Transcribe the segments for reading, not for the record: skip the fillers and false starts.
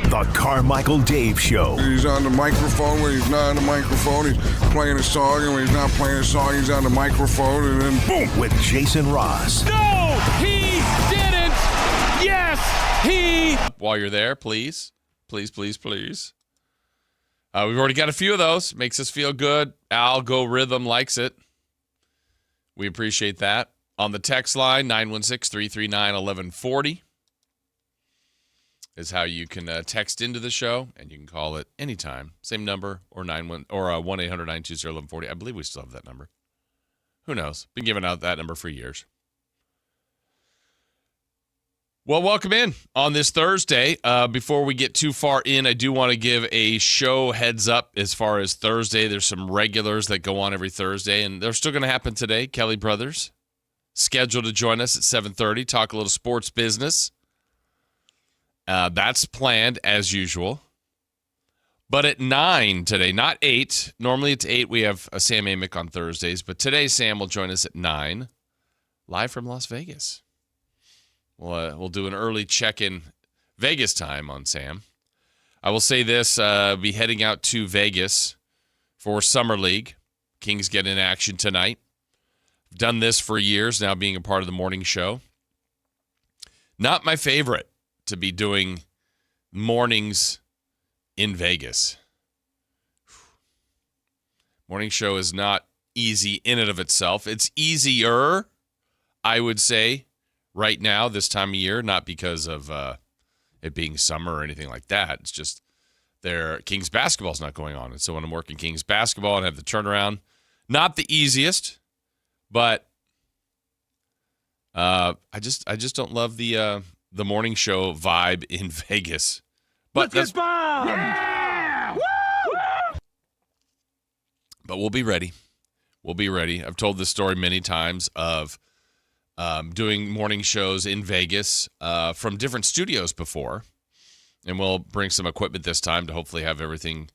The Carmichael Dave Show. He's on the microphone when he's not on the microphone. He's playing a song, and when he's not playing a song, he's on the microphone, and then boom! With Jason Ross. No, he didn't. Yes, he. While you're there, please. We've already got a few of those. Makes us feel good. Algorithm likes it. We appreciate that. On the text line, 916-339-1140 is how you can text into the show, and you can call it anytime. Same number, or 1-800-920-1140. I believe we still have that number. Who knows? Been giving out that number for years. Well, welcome in on this Thursday. Before we get too far in, I do want to give a show heads up as far as Thursday. There's some regulars that go on every Thursday, and they're still going to happen today. Kelly Brothers, scheduled to join us at 7:30, talk a little sports business. That's planned as usual. But at 9 today, not 8. Normally it's 8. We have a Sam Amick on Thursdays. But today Sam will join us at 9, live from Las Vegas. We'll do an early check-in Vegas time on Sam. I will say this, be heading out to Vegas for Summer League. Kings get in action tonight. I've done this for years now, being a part of the morning show. Not my favorite to be doing mornings in Vegas. Morning show is not easy in and of itself. It's easier, I would say, right now, this time of year, not because of it being summer or anything like that. It's just Kings basketball's not going on. And so when I'm working Kings basketball and have the turnaround, not the easiest, but I just don't love the morning show vibe in Vegas. But that's Yeah! But we'll be ready. I've told this story many times of doing morning shows in Vegas from different studios before. And we'll bring some equipment this time to hopefully have everything,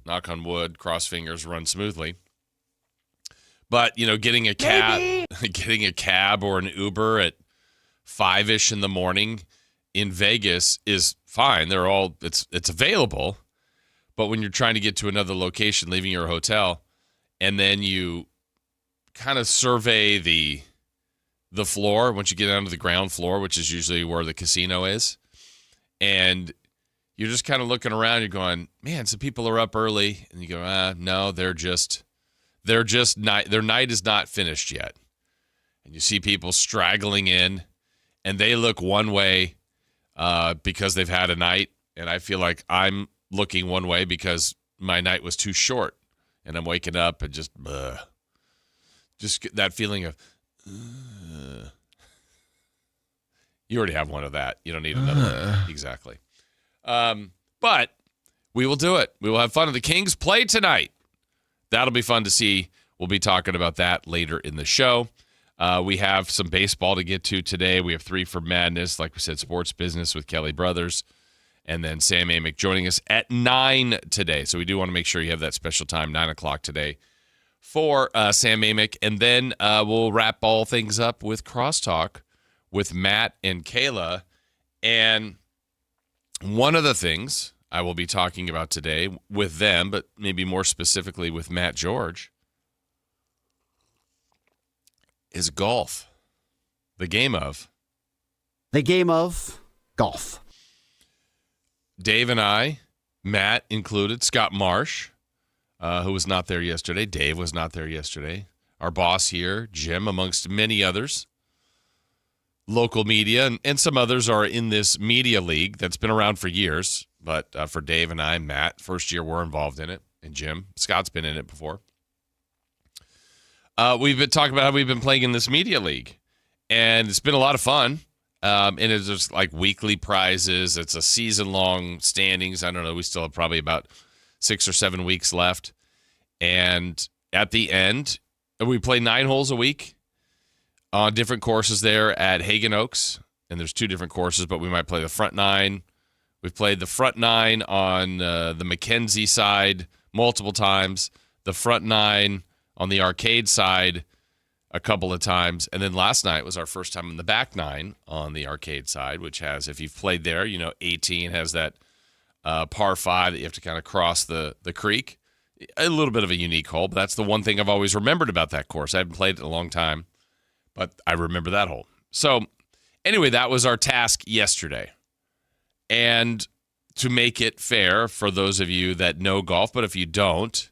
knock on wood, cross fingers, run smoothly. But, getting a cab or an Uber at 5-ish in the morning in Vegas is fine. It's available. But when you're trying to get to another location, leaving your hotel, and then you kind of survey the floor once you get down to the ground floor, which is usually where the casino is, and you're just kind of looking around, you're going, man, some people are up early, and you go, no, their night is not finished yet. And you see people straggling in, and they look one way because they've had a night, and I feel like I'm looking one way because my night was too short, and I'm waking up and just that feeling of you already have one of that. You don't need another one. Exactly. But we will do it. We will have fun. The Kings play tonight. That'll be fun to see. We'll be talking about that later in the show. We have some baseball to get to today. We have 3 for Madness. Like we said, sports business with Kelly Brothers. And then Sam Amick joining us at 9 today. So we do want to make sure you have that special time, 9 o'clock today, for Sam Amick. And then we'll wrap all things up with Crosstalk with Matt and Kayla. And one of the things I will be talking about today with them, but maybe more specifically with Matt George, is golf. The game of golf. Dave and I, Matt included, Scott Marsh, who was not there yesterday. Dave was not there yesterday. Our boss here, Jim, amongst many others. Local media, and some others are in this media league that's been around for years. But for Dave and I, Matt, first year we're involved in it. And Jim, Scott's been in it before. We've been talking about how we've been playing in this media league. And it's been a lot of fun. And it's just like weekly prizes. It's a season-long standings. I don't know. We still have probably about 6 or 7 weeks left. And at the end, we play 9 holes a week on different courses there at Hagen Oaks. And there's 2 different courses, but we might play the front 9. We've played the front 9 on the McKenzie side multiple times. The front 9 on the arcade side a couple of times. And then last night was our first time in the back nine on the arcade side, which has, if you've played there, 18 has that par 5 that you have to kind of cross the creek. A little bit of a unique hole, but that's the one thing I've always remembered about that course. I haven't played it in a long time, but I remember that hole. So anyway, that was our task yesterday. And to make it fair for those of you that know golf, but if you don't,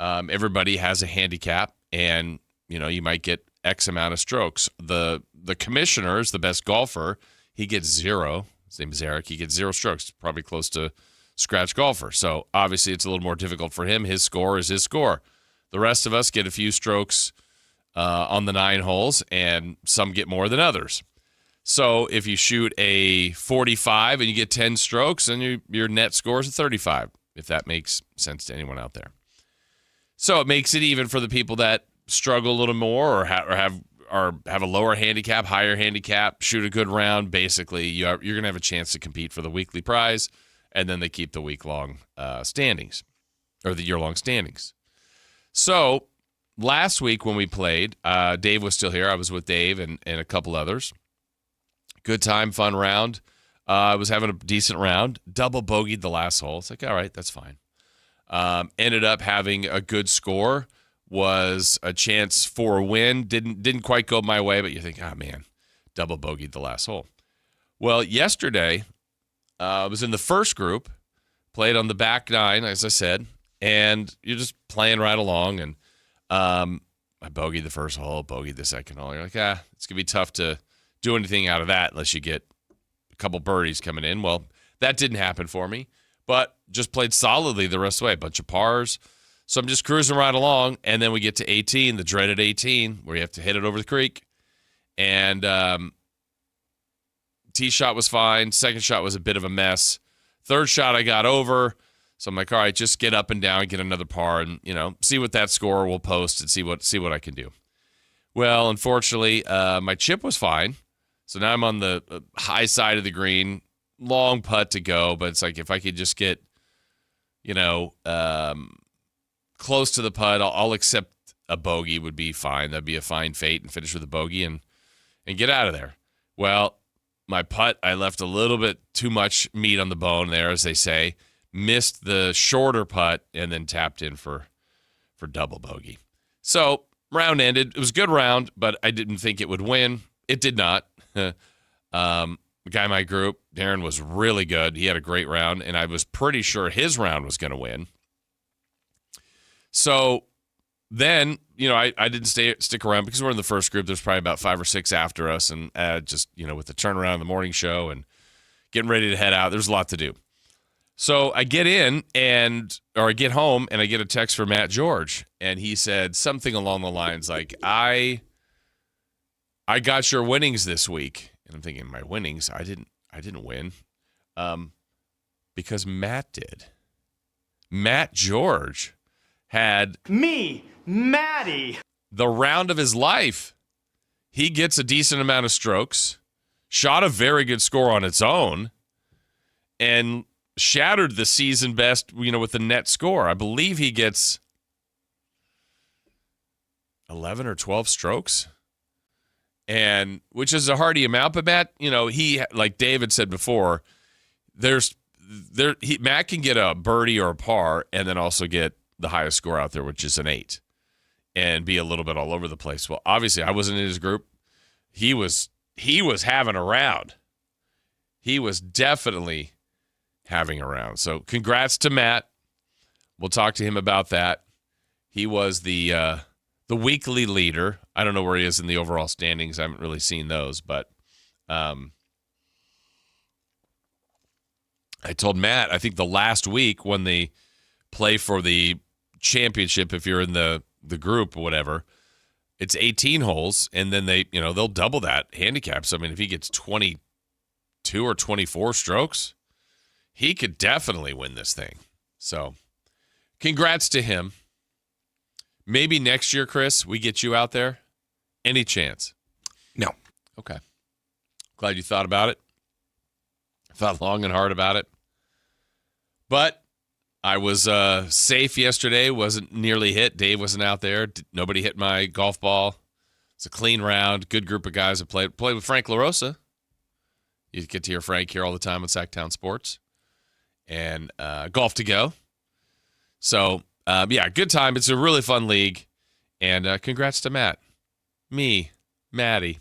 everybody has a handicap, and you might get X amount of strokes. The commissioner is the best golfer. He gets 0. His name is Eric. He gets 0 strokes, probably close to scratch golfer. So obviously it's a little more difficult for him. His score is his score. The rest of us get a few strokes on the 9 holes, and some get more than others. So if you shoot a 45 and you get 10 strokes, then your net score is a 35, if that makes sense to anyone out there. So it makes it even for the people that struggle a little more or have a lower handicap, higher handicap, shoot a good round. Basically, you're going to have a chance to compete for the weekly prize, and then they keep the week-long standings, or the year-long standings. So last week when we played, Dave was still here. I was with Dave and a couple others. Good time, fun round. I was having a decent round. Double bogeyed the last hole. It's like, all right, that's fine. Ended up having a good score. Was a chance for a win. Didn't quite go my way, but you think, oh man, double bogeyed the last hole. Well, yesterday, I was in the first group, played on the back 9, as I said, and you're just playing right along. And I bogeyed the first hole, bogeyed the second hole. You're like, it's gonna be tough to do anything out of that unless you get a couple birdies coming in. Well, that didn't happen for me, but just played solidly the rest of the way. A bunch of pars. So I'm just cruising right along, and then we get to 18, the dreaded 18, where you have to hit it over the creek. And tee shot was fine. Second shot was a bit of a mess. Third shot I got over. So I'm like, all right, just get up and down, get another par, and see what that score will post and see what I can do. Well, unfortunately, my chip was fine. So now I'm on the high side of the green. Long putt to go, but it's like if I could just get, close to the putt, I'll accept a bogey would be fine. That'd be a fine fate, and finish with a bogey and get out of there. Well, my putt, I left a little bit too much meat on the bone there, as they say. Missed the shorter putt and then tapped in for double bogey. So round ended. It was a good round, but I didn't think it would win. It did not. The guy in my group, Darren, was really good. He had a great round, and I was pretty sure his round was going to win. So then, I didn't stick around because we're in the first group. There's probably about 5 or 6 after us, and just, with the turnaround of the morning show and getting ready to head out, there's a lot to do. So I get in I get home and I get a text from Matt George, and he said something along the lines like, I got your winnings this week. And I'm thinking, my winnings? I didn't win. Because Matt did. Matt George had me, Matty, the round of his life. He gets a decent amount of strokes, shot a very good score on its own, and shattered the season best, with the net score. I believe he gets 11 or 12 strokes, and which is a hearty amount. But Matt, he, like David said before, Matt can get a birdie or a par, and then also get the highest score out there, which is an 8, and be a little bit all over the place. Well, obviously I wasn't in his group. He was having a round. He was definitely having a round. So congrats to Matt. We'll talk to him about that. He was the weekly leader. I don't know where he is in the overall standings. I haven't really seen those, but I told Matt, I think the last week when they play for the championship, if you're in the group or whatever, it's 18 holes, and then they'll double that handicap. So I mean, if he gets 22 or 24 strokes, he could definitely win this thing. So congrats to him. Maybe next year, Chris, we get you out there. Any chance? No. Okay. Glad you thought about it. Thought long and hard about it. But I was safe yesterday. Wasn't nearly hit. Dave wasn't out there. Nobody hit my golf ball. It's a clean round, good group of guys that played with Frank LaRosa. You get to hear Frank here all the time on Sactown Sports. And golf to go. So, good time. It's a really fun league. And congrats to Matt. Maddie.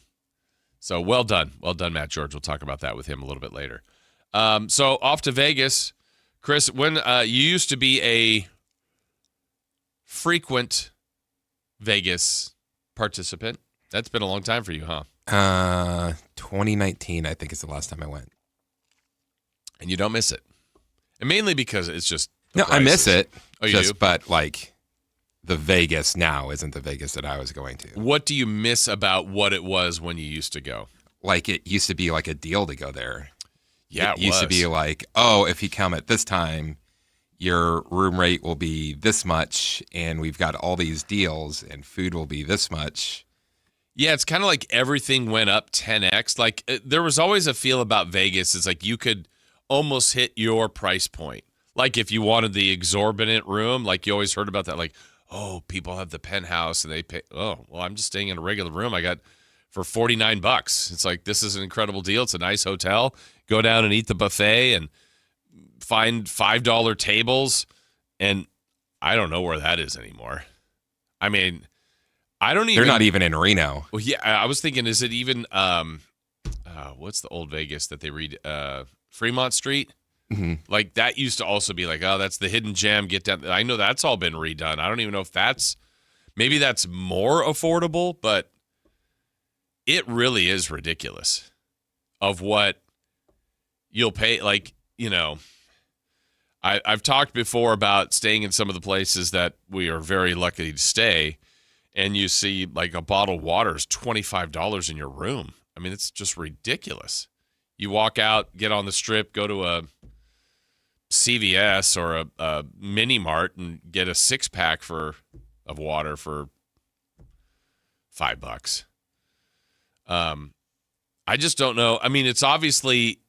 So well done. Well done, Matt George. We'll talk about that with him a little bit later. So off to Vegas. Chris, when you used to be a frequent Vegas participant, that's been a long time for you, huh? 2019, I think, is the last time I went. And you don't miss it. And mainly because it's just the No, I miss prices. it. Oh, you do? But like the Vegas now isn't the Vegas that I was going to. What do you miss about what it was when you used to go? Like it used to be like a deal to go there. Yeah, it used to be like, oh, if you come at this time, your room rate will be this much, and we've got all these deals, and food will be this much. Yeah, it's kind of like everything went up 10x. Like there was always a feel about Vegas. It's like you could almost hit your price point. Like if you wanted the exorbitant room, like you always heard about that. Like, oh, people have the penthouse and they pay. Oh, well, I'm just staying in a regular room. I got for $49. It's like, this is an incredible deal. It's a nice hotel. Go down and eat the buffet and find $5 tables. And I don't know where that is anymore. I mean, I don't even. They're not even in Reno. Well, yeah, I was thinking, is it even, what's the old Vegas that they read? Fremont Street? Mm-hmm. Like that used to also be like, oh, that's the hidden gem. Get down. I know that's all been redone. I don't even know if maybe that's more affordable, but it really is ridiculous of what you'll pay. Like, I've talked before about staying in some of the places that we are very lucky to stay, and you see like a bottle of water is $25 in your room. I mean, it's just ridiculous. You walk out, get on the strip, go to a CVS or a mini mart and get a 6-pack of water for $5. I just don't know. I mean, it's obviously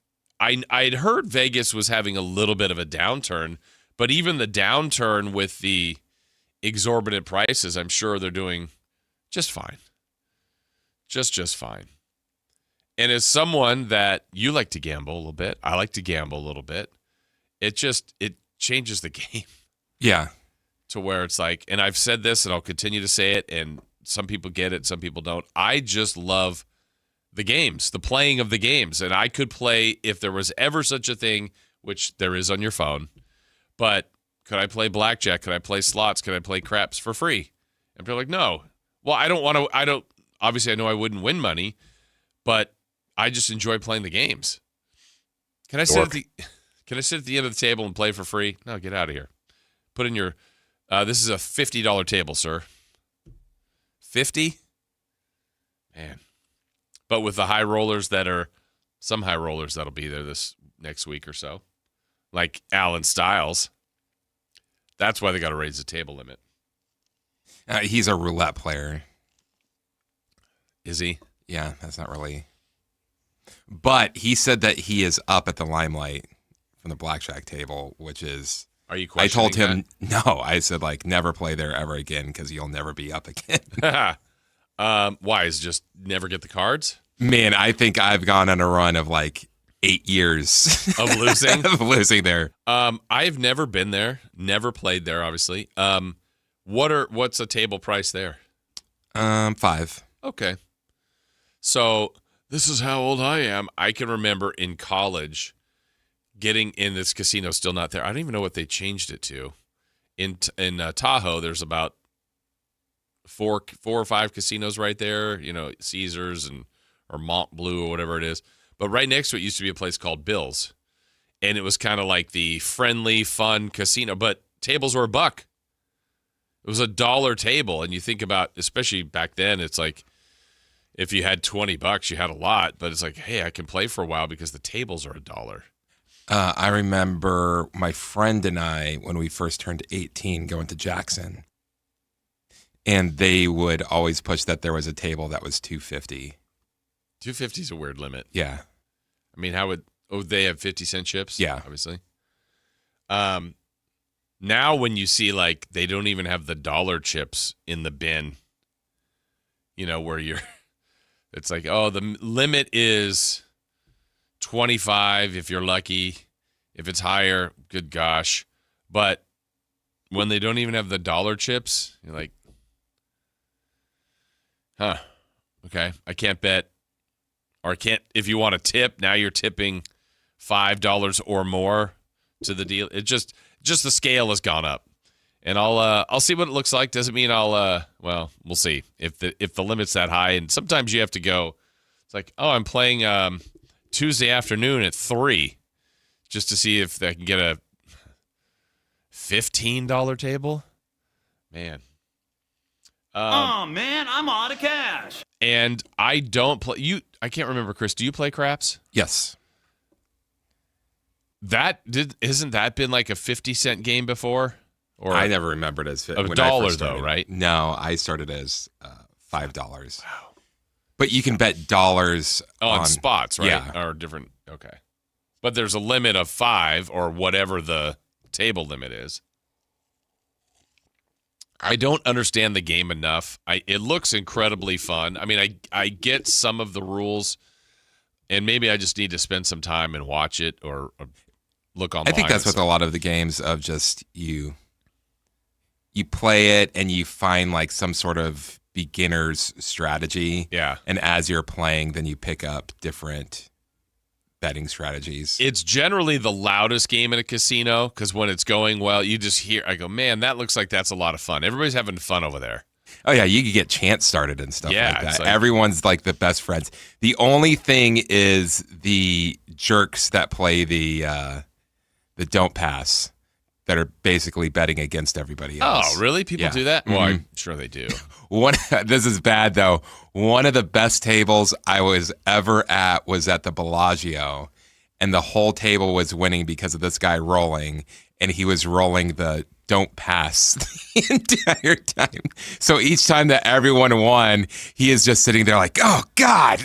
I'd heard Vegas was having a little bit of a downturn, but even the downturn with the exorbitant prices, I'm sure they're doing just fine. Just fine. And as someone that you like to gamble a little bit, I like to gamble a little bit. It changes the game. Yeah. To where it's like, and I've said this and I'll continue to say it, and some people get it, some people don't. I just love the games, the playing of the games. And I could play if there was ever such a thing, which there is on your phone. But could I play blackjack? Could I play slots? Could I play craps for free? And people are like, no. Well, obviously I know I wouldn't win money, but I just enjoy playing the games. Can I sit at the end of the table and play for free? No, get out of here. Put in your, this is a $50 table, sir. 50? Man. But with the high rollers some high rollers that'll be there this next week or so, like Alan Stiles, that's why they got to raise the table limit. He's a roulette player. Is he? Yeah, that's not really. But he said that he is up at the Limelight from the blackjack table, which is. Are you I questioning told him no. I said like never play there ever again because you'll never be up again. Why? Is just never get the cards? Man, I think I've gone on a run of like 8 years Of losing? of losing there. I've never been there, never played there, obviously. What's a table price there? 5. Okay. So this is how old I am. I can remember in college getting in this casino, still not there. I don't even know what they changed it to. In Tahoe, there's about four or five casinos right there, Caesars or Mont Bleu or whatever it is. But right next to it used to be a place called Bill's. And it was kind of like the friendly, fun casino. But tables were $1. It was $1 table. And you think about, especially back then, it's like if you had $20, you had a lot. But it's like, hey, I can play for a while because the tables are $1. I remember my friend and I, when we first turned 18, going to Jackson. And they would always push that there was a table that was $2.50. $2.50 is a weird limit. Yeah. I mean, they have 50-cent chips? Yeah. Obviously. Now when you see like they don't even have the dollar chips in the bin, where it's like, oh, the limit is 25 if you're lucky. If it's higher, good gosh. But when they don't even have the dollar chips, you're like, okay, I can't bet. Or I can't, if you want to tip, now you're tipping $5 or more to the deal. It just the scale has gone up. And I'll see what it looks like. Doesn't mean we'll see if the limit's that high. And sometimes you have to go. It's like, oh, I'm playing Tuesday afternoon at 3, just to see if I can get a $15 table. Man. Man, I'm out of cash. And I don't play. I can't remember, Chris. Do you play craps? Yes. Isn't that been like a 50-cent game before? Or I never remembered as $1 though, right? No, I started as $5. Wow. But you can bet dollars on spots, right? Yeah. Or different. Okay. But there's a limit of 5 or whatever the table limit is. I don't understand the game enough. It looks incredibly fun. I mean, I get some of the rules, and maybe I just need to spend some time and watch it or look online. I think that's with a lot of the games of just you play it and you find like some sort of beginner's strategy. Yeah. And as you're playing, then you pick up different betting strategies. It's generally the loudest game in a casino because when it's going well, you just hear, I go, man, that looks like that's a lot of fun. Everybody's having fun over there. Oh, yeah, you could get chants started and stuff like that. Like, everyone's like the best friends. The only thing is the jerks that play the don't pass that are basically betting against everybody else. Oh, really? People do that? Well, I'm sure they do. This is bad, though. One of the best tables I was ever at was at the Bellagio, and the whole table was winning because of this guy rolling, and he was rolling the don't pass the entire time. So each time that everyone won, he is just sitting there like, oh, God.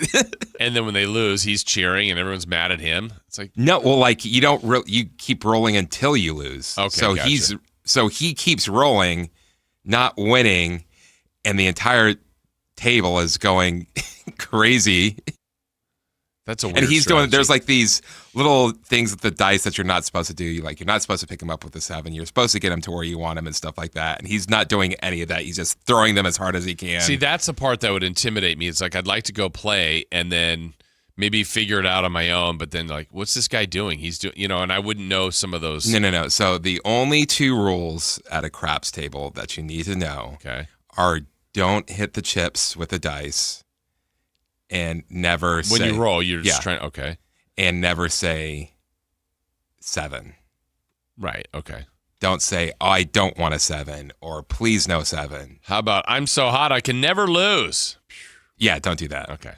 And then when they lose, he's cheering, and everyone's mad at him. It's like, no, well, like you keep rolling until you lose. Okay, so gotcha. he keeps rolling, not winning, and the entire table is going crazy. That's a weird And he's strategy. doing, there's like these little things with the dice that you're not supposed to do. You're not supposed to pick him up with a 7. You're supposed to get him to where you want him and stuff like that. And he's not doing any of that. He's just throwing them as hard as he can. See, that's the part that would intimidate me. It's like, I'd like to go play and then maybe figure it out on my own. But then like, what's this guy doing? He's doing, and I wouldn't know some of those. No. So the only 2 rules at a craps table that you need to know are don't hit the chips with the dice. And never say... When you roll, you're just trying... Okay. And never say 7. Right, okay. Don't say, oh, I don't want a 7, or please no 7. How about, I'm so hot I can never lose? Yeah, don't do that. Okay.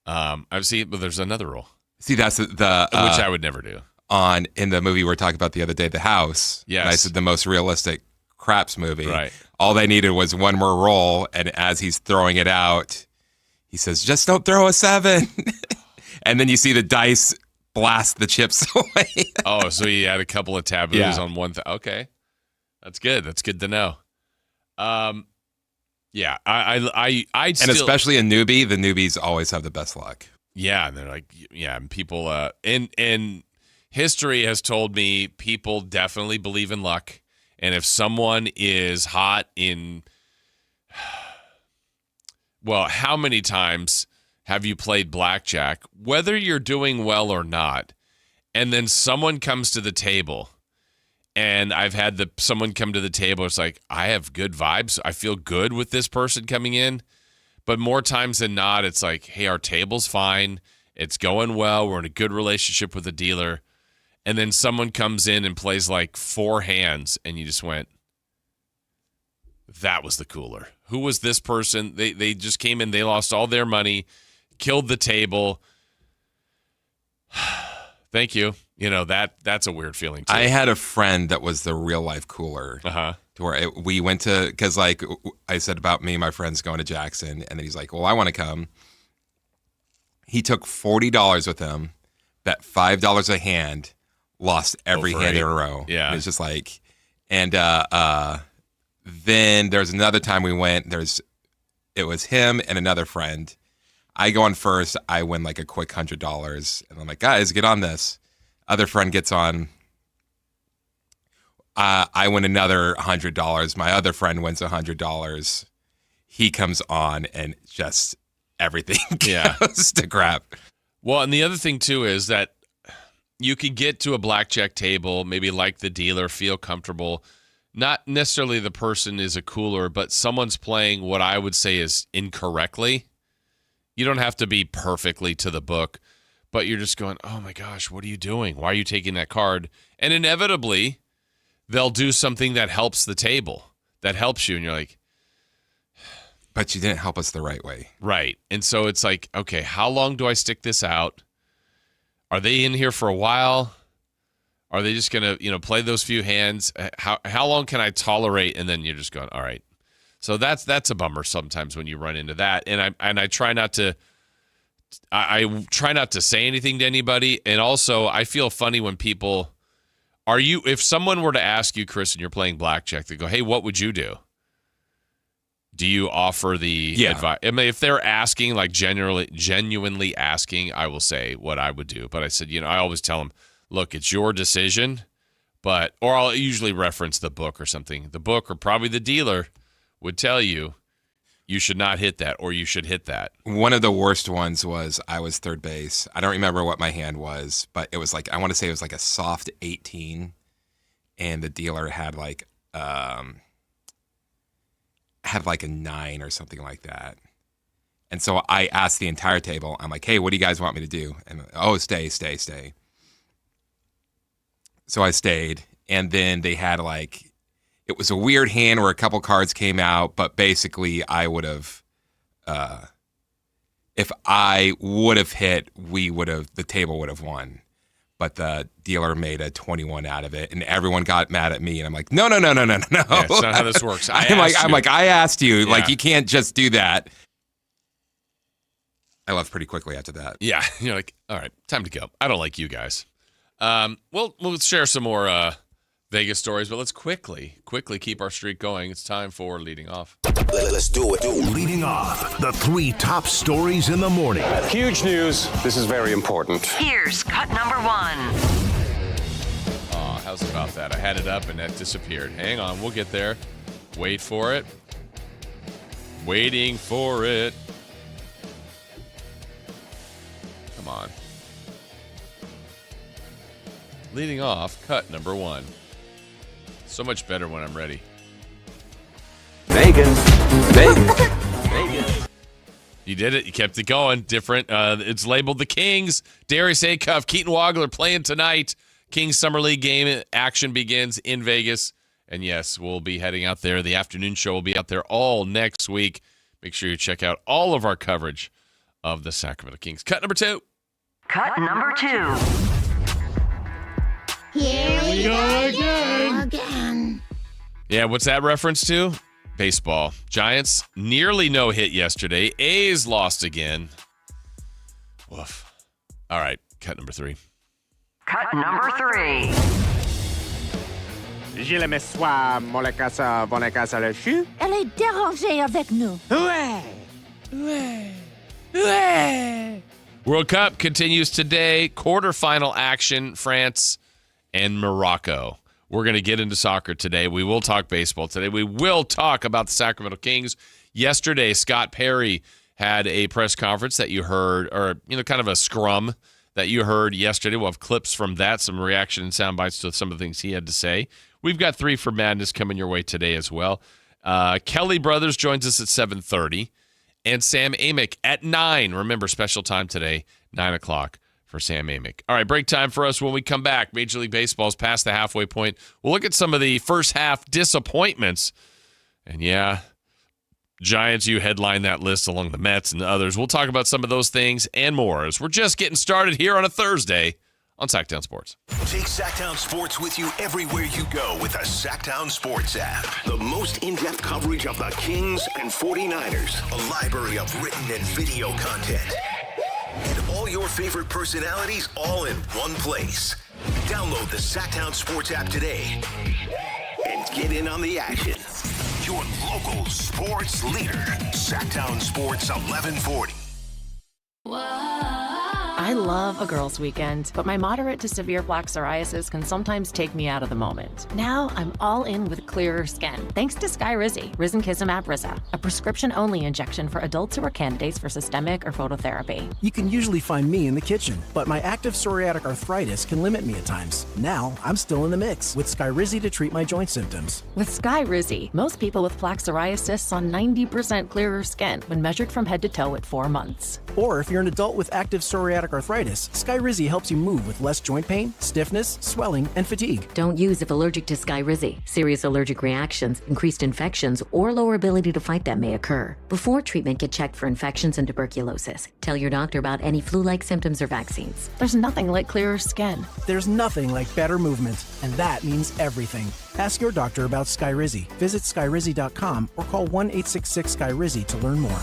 I've seen, but there's another rule. See, that's the... which I would never do. In the movie we were talking about the other day, The House. Yes. And I said the most realistic craps movie. Right. All they needed was one more roll, and as he's throwing it out... He says, just don't throw a 7. And then you see the dice blast the chips away. Oh, so he had a couple of taboos Yeah. on one thing. Okay. That's good. That's good to know. Yeah, I still... And especially a newbie, the newbies always have the best luck. Yeah, and they're like, and people... And history has told me people definitely believe in luck. And if someone is hot in... Well, how many times have you played blackjack, whether you're doing well or not, and then someone comes to the table, and I've had someone come to the table, it's like, I have good vibes, I feel good with this person coming in, but more times than not, it's like, hey, our table's fine, it's going well, we're in a good relationship with the dealer, and then someone comes in and plays like 4 hands, and you just went, that was the cooler. Who was this person? They just came in. They lost all their money, killed the table. Thank you. That's a weird feeling too. I had a friend that was the real life cooler. To where we went to, because like I said about me, my friends going to Jackson, and then he's like, well, I want to come. He took $40 with him, bet $5 a hand, lost every hand in a row. Yeah. And it's just like, and then there's another time we went, It was him and another friend. I go on first. I win like a quick $100. And I'm like, guys, get on this. Other friend gets on. I win another $100. My other friend wins $100. He comes on and just everything goes to crap. Well, and the other thing, too, is that you could get to a blackjack table, maybe like the dealer, feel comfortable. Not necessarily the person is a cooler, but someone's playing what I would say is incorrectly. You don't have to be perfectly to the book, but you're just going, oh, my gosh, what are you doing? Why are you taking that card? And inevitably, they'll do something that helps the table, that helps you. And you're like, but you didn't help us the right way. Right. And so it's like, okay, how long do I stick this out? Are they in here for a while? Are they just going to, play those few hands? How long can I tolerate? And then you're just going, all right. So that's a bummer sometimes when you run into that. And I try not to say anything to anybody. And also I feel funny when people if someone were to ask you, Chris, and you're playing blackjack, they go, hey, what would you do? Do you offer the advice? I mean, if they're asking, like genuinely asking, I will say what I would do. But I said, I always tell them, look, it's your decision. Or I'll usually reference the book or something. The book or probably the dealer would tell you, you should not hit that or you should hit that. One of the worst ones was I was third base. I don't remember what my hand was, but it was like, I want to say it was like a soft 18. And the dealer had like a 9 or something like that. And so I asked the entire table, I'm like, hey, what do you guys want me to do? And stay. So I stayed. And then they had it was a weird hand where a couple cards came out, but basically I would have, if I would have hit, the table would have won. But the dealer made a 21 out of it, and everyone got mad at me. And I'm like, no. Yeah, it's not how this works. I asked you. Yeah. Like, you can't just do that. I left pretty quickly after that. Yeah, you're like, all right, time to go. I don't like you guys. We'll share some more Vegas stories, but let's quickly keep our streak going. It's time for Leading Off. Let's do it. Leading off, the 3 top stories in the morning. Huge news. This is very important. Here's cut number 1. Oh, how's about that? I had it up and that disappeared. Hang on, we'll get there. Wait for it. Waiting for it. Come on. Leading off, cut number 1. So much better when I'm ready. Vegas. You did it. You kept it going. Different. It's labeled the Kings. Darius Acuff, Keaton Wagler playing tonight. Kings Summer League game action begins in Vegas. And yes, we'll be heading out there. The afternoon show will be out there all next week. Make sure you check out all of our coverage of the Sacramento Kings. Cut number 2. Cut number 2. Here we go again. Yeah, what's that reference to? Baseball. Giants nearly no hit yesterday. A's lost again. Woof. All right, cut number 3. Cut number 3. Je l'aimais soit, mon la casa, bon la casa le chou. Elle est dérangée avec nous. Ouais. World Cup continues today. Quarterfinal action, France and Morocco. We're going to get into soccer today. We will talk baseball today. We will talk about the Sacramento Kings. Yesterday, Scott Perry had a press conference that you heard, or kind of a scrum that you heard yesterday. We'll have clips from that, some reaction and sound bites to some of the things he had to say. We've got 3 for Madness coming your way today as well. Kelly Brothers joins us at 7:30, and Sam Amick at 9. Remember, special time today, 9 o'clock. For Sam Amick. All right, break time for us when we come back. Major League Baseball is past the halfway point. We'll look at some of the first half disappointments. And yeah, Giants, you headline that list along the Mets and the others. We'll talk about some of those things and more as we're just getting started here on a Thursday on Sactown Sports. Take Sactown Sports with you everywhere you go with the Sactown Sports app. The most in-depth coverage of the Kings and 49ers. A library of written and video content. And all your favorite personalities all in one place. Download the Sactown Sports app today and get in on the action. your local sports leader. Sactown Sports 1140. I love a girls' weekend, but my moderate to severe plaque psoriasis can sometimes take me out of the moment. Now I'm all in with clearer skin, thanks to Skyrizi, Risankizumab Riza, a prescription-only injection for adults who are candidates for systemic or phototherapy. You can usually find me in the kitchen, but my active psoriatic arthritis can limit me at times. Now I'm still in the mix with Skyrizi to treat my joint symptoms. With Skyrizi, most people with plaque psoriasis saw 90% clearer skin when measured from head to toe at 4 months. Or if you're an adult with active psoriatic arthritis, Skyrizi helps you move with less joint pain, stiffness, swelling, and fatigue. Don't use if allergic to Skyrizi. Serious allergic reactions, increased infections, or lower ability to fight them may occur. Before treatment, get checked for infections and tuberculosis. Tell your doctor about any flu-like symptoms or vaccines. There's nothing like clearer skin. There's nothing like better movement, and that means everything. Ask your doctor about Skyrizi. Visit skyrizi.com or call 1-866-SKYRIZI to learn more.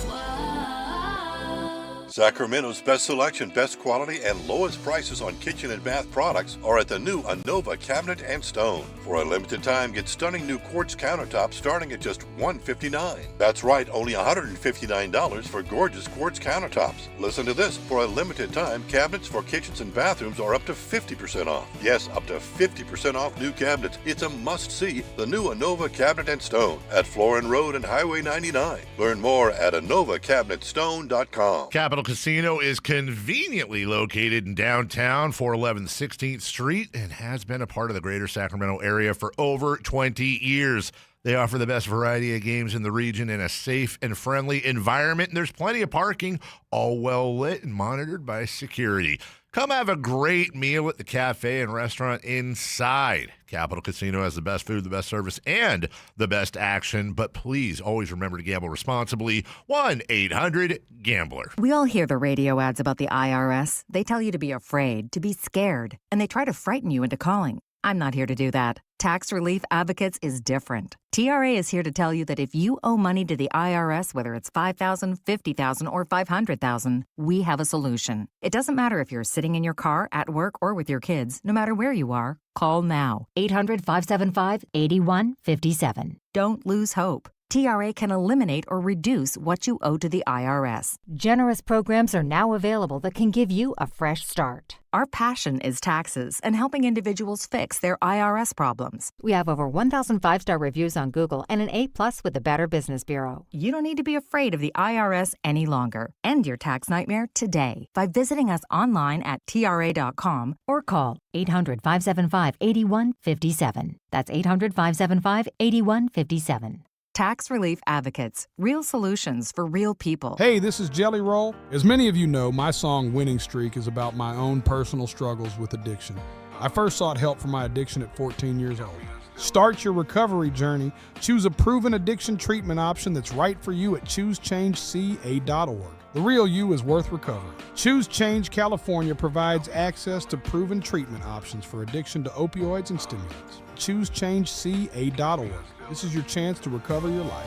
Sacramento's best selection, best quality, and lowest prices on kitchen and bath products are at the new Anova Cabinet and Stone. For a limited time, get stunning new quartz countertops starting at just $159. That's right, only $159 for gorgeous quartz countertops. Listen to this. For a limited time, cabinets for kitchens and bathrooms are up to 50% off. Yes, up to 50% off new cabinets. It's a must-see, the new Anova Cabinet and Stone at Florin Road and Highway 99. Learn more at AnovaCabinetStone.com. Capital Casino is conveniently located in downtown 411 16th Street and has been a part of the greater Sacramento area for over 20 years. They offer the best variety of games in the region in a safe and friendly environment, and there's plenty of parking, all well lit and monitored by security. Come have a great meal at the cafe and restaurant inside. Capital Casino has the best food, the best service, and the best action. But please always remember to gamble responsibly. 1-800-GAMBLER. We all hear the radio ads about the IRS. They tell you to be afraid, to be scared, and they try to frighten you into calling. I'm not here to do that. Tax Relief Advocates is different. TRA is here to tell you that if you owe money to the IRS, whether it's $5,000, $50,000, or $500,000, we have a solution. It doesn't matter if you're sitting in your car, at work, or with your kids. No matter where you are, call now. 800-575-8157. Don't lose hope. TRA can eliminate or reduce what you owe to the IRS. Generous programs are now available that can give you a fresh start. Our passion is taxes and helping individuals fix their IRS problems. We have over 1,000 5-star reviews on Google and an A+ with the Better Business Bureau. You don't need to be afraid of the IRS any longer. End your tax nightmare today by visiting us online at TRA.com or call 800-575-8157. That's 800-575-8157. Tax Relief Advocates. Real solutions for real people. Hey, this is Jelly Roll. As many of you know, my song Winning Streak is about my own personal struggles with addiction. I first sought help for my addiction at 14 years old. Start your recovery journey. Choose a proven addiction treatment option that's right for you at ChooseChangeCA.org. The real you is worth recovering. Choose Change California provides access to proven treatment options for addiction to opioids and stimulants. ChooseChangeCA.org. This is your chance to recover your life.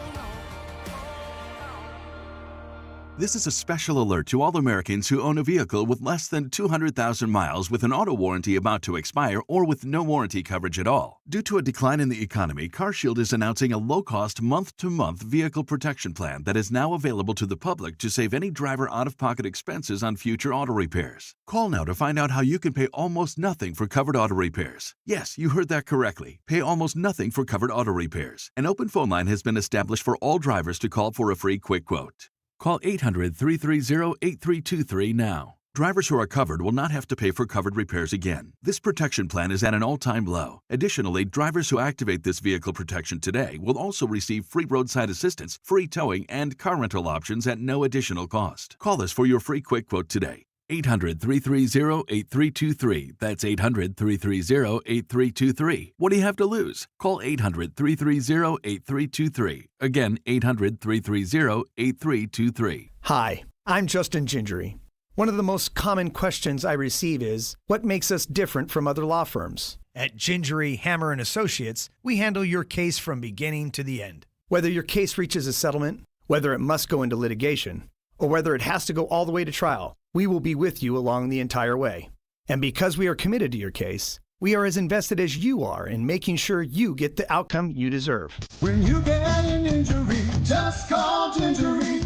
This is a special alert to all Americans who own a vehicle with less than 200,000 miles with an auto warranty about to expire or with no warranty coverage at all. Due to a decline in the economy, CarShield is announcing a low-cost month-to-month vehicle protection plan that is now available to the public to save any driver out-of-pocket expenses on future auto repairs. Call now to find out how you can pay almost nothing for covered auto repairs. Yes, you heard that correctly. Pay almost nothing for covered auto repairs. An open phone line has been established for all drivers to call for a free quick quote. Call 800-330-8323 now. Drivers who are covered will not have to pay for covered repairs again. This protection plan is at an all-time low. Additionally, drivers who activate this vehicle protection today will also receive free roadside assistance, free towing, and car rental options at no additional cost. Call us for your free quick quote today. 800-330-8323. That's 800-330-8323. What do you have to lose? Call 800-330-8323. Again, 800-330-8323. Hi, I'm Justin Gingery. One of the most common questions I receive is, what makes us different from other law firms? At Gingery, Hammer & Associates, we handle your case from beginning to the end. Whether your case reaches a settlement, whether it must go into litigation, or whether it has to go all the way to trial, we will be with you along the entire way. And because we are committed to your case, We are as invested as you are in making sure you get the outcome you deserve. When you get an injury, just call Gingery.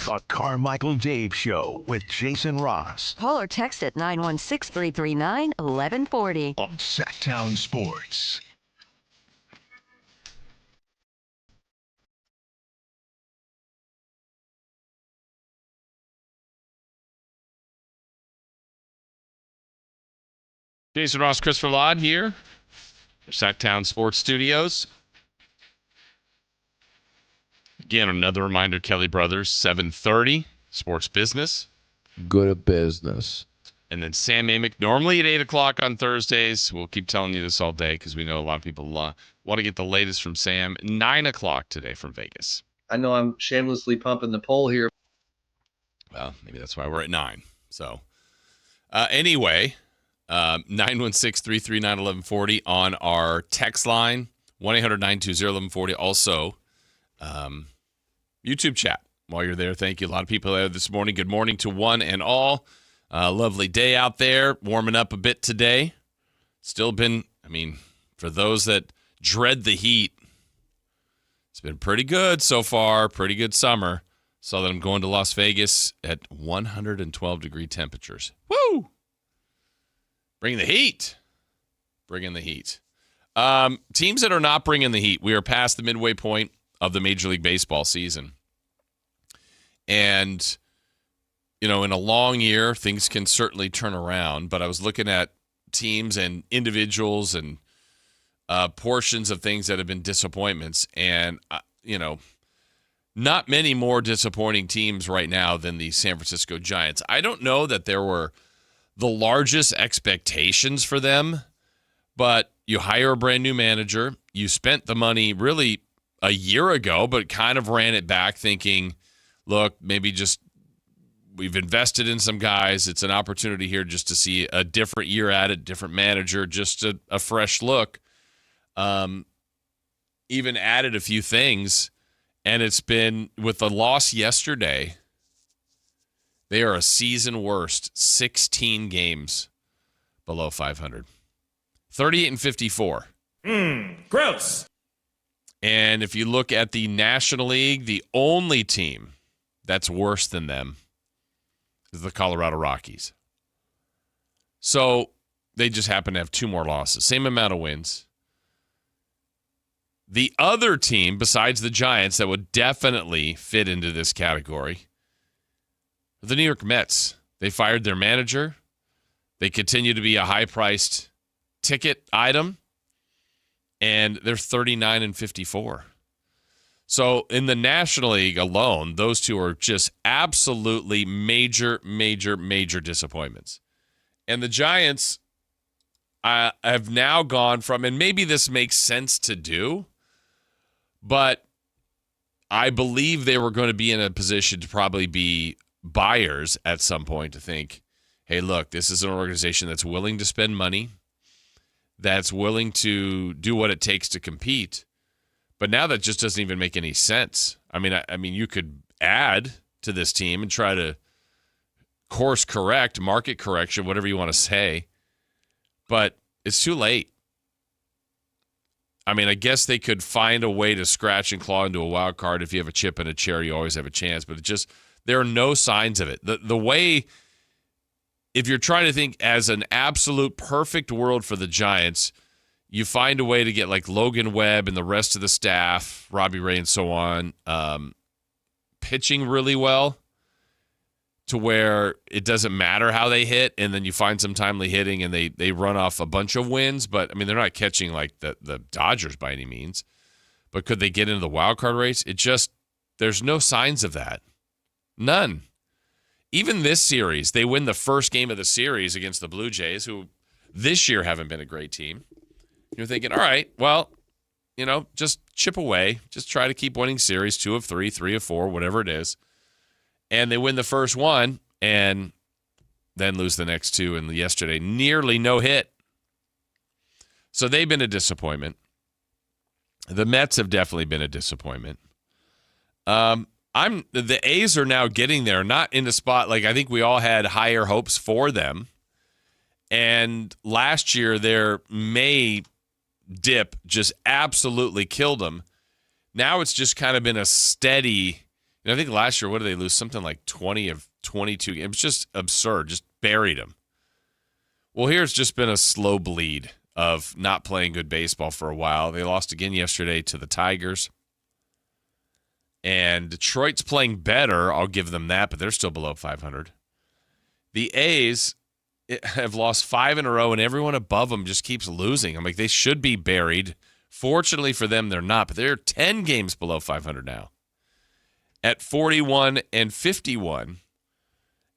The Carmichael Dave Show with Jason Ross. Call or text at 916-339-1140. On Sactown Sports. Jason Ross, Christopher Laud here. Sactown Sports Studios. Again, another reminder, Kelly Brothers, 7:30, Sports Business. Good at business. And then Sam Amick, normally at 8 o'clock on Thursdays. We'll keep telling you this all day because we know a lot of people want to get the latest from Sam. 9 o'clock today from Vegas. I know I'm shamelessly pumping the poll here. Well, maybe that's why we're at 9. So, anyway, 916-339-1140 on our text line, 1-800-920-1140. Also, YouTube chat while you're there. Thank you. A lot of people there this morning. Good morning to one and all. Lovely day out there, warming up a bit today. Still been, for those that dread the heat, it's been pretty good so far. Pretty good summer. Saw that I'm going to Las Vegas at 112-degree temperatures. Woo! Bringing the heat. Bringing the heat. Teams that are not bringing the heat. We are past the midway point of the Major League Baseball season. And, in a long year, things can certainly turn around. But I was looking at teams and individuals and portions of things that have been disappointments. And, not many more disappointing teams right now than the San Francisco Giants. I don't know that there were the largest expectations for them, but you hire a brand new manager. You spent the money really a year ago, but kind of ran it back thinking, look, maybe just we've invested in some guys. It's an opportunity here just to see a different year at it, different manager, just a fresh look. Even added a few things, and it's been, with the loss yesterday, they are a season worst 16 games below 500. 38-54. Gross. And if you look at the National League, the only team that's worse than them is the Colorado Rockies. So they just happen to have 2 more losses. Same amount of wins. The other team, besides the Giants, that would definitely fit into this category, the New York Mets. They fired their manager. They continue to be a high-priced ticket item. And they're 39-54. So in the National League alone, those two are just absolutely major, major, major disappointments. And the Giants have now gone from, and maybe this makes sense to do, but I believe they were going to be in a position to probably be buyers at some point, to think, hey, look, this is an organization that's willing to spend money, that's willing to do what it takes to compete. But now that just doesn't even make any sense. I mean, you could add to this team and try to course correct, market correction, whatever you want to say. But it's too late. I guess they could find a way to scratch and claw into a wild card. If you have a chip and a chair, you always have a chance. But there are no signs of it. The way, if you're trying to think as an absolute perfect world for the Giants, you find a way to get like Logan Webb and the rest of the staff, Robbie Ray and so on, pitching really well to where it doesn't matter how they hit, and then you find some timely hitting and they run off a bunch of wins. But, they're not catching like the Dodgers by any means. But could they get into the wild card race? There's no signs of that. None. Even this series, they win the first game of the series against the Blue Jays, who this year haven't been a great team. You're thinking, all right, well, just chip away. Just try to keep winning series, 2 of 3, 3 of 4, whatever it is. And they win the first one and then lose the next 2. And yesterday, nearly no hit. So they've been a disappointment. The Mets have definitely been a disappointment. The A's are now getting there, not in a spot like I think we all had higher hopes for them. And last year, their May dip just absolutely killed them. Now it's just kind of been a steady. I think last year, what did they lose? Something like 20 of 22. It was just absurd. Just buried them. Well, here's just been a slow bleed of not playing good baseball for a while. They lost again yesterday to the Tigers. And Detroit's playing better. I'll give them that, but they're still below 500. The A's have lost 5 in a row, and everyone above them just keeps losing. I'm like, they should be buried. Fortunately for them, they're not, but they're 10 games below 500 now at 41 and 51.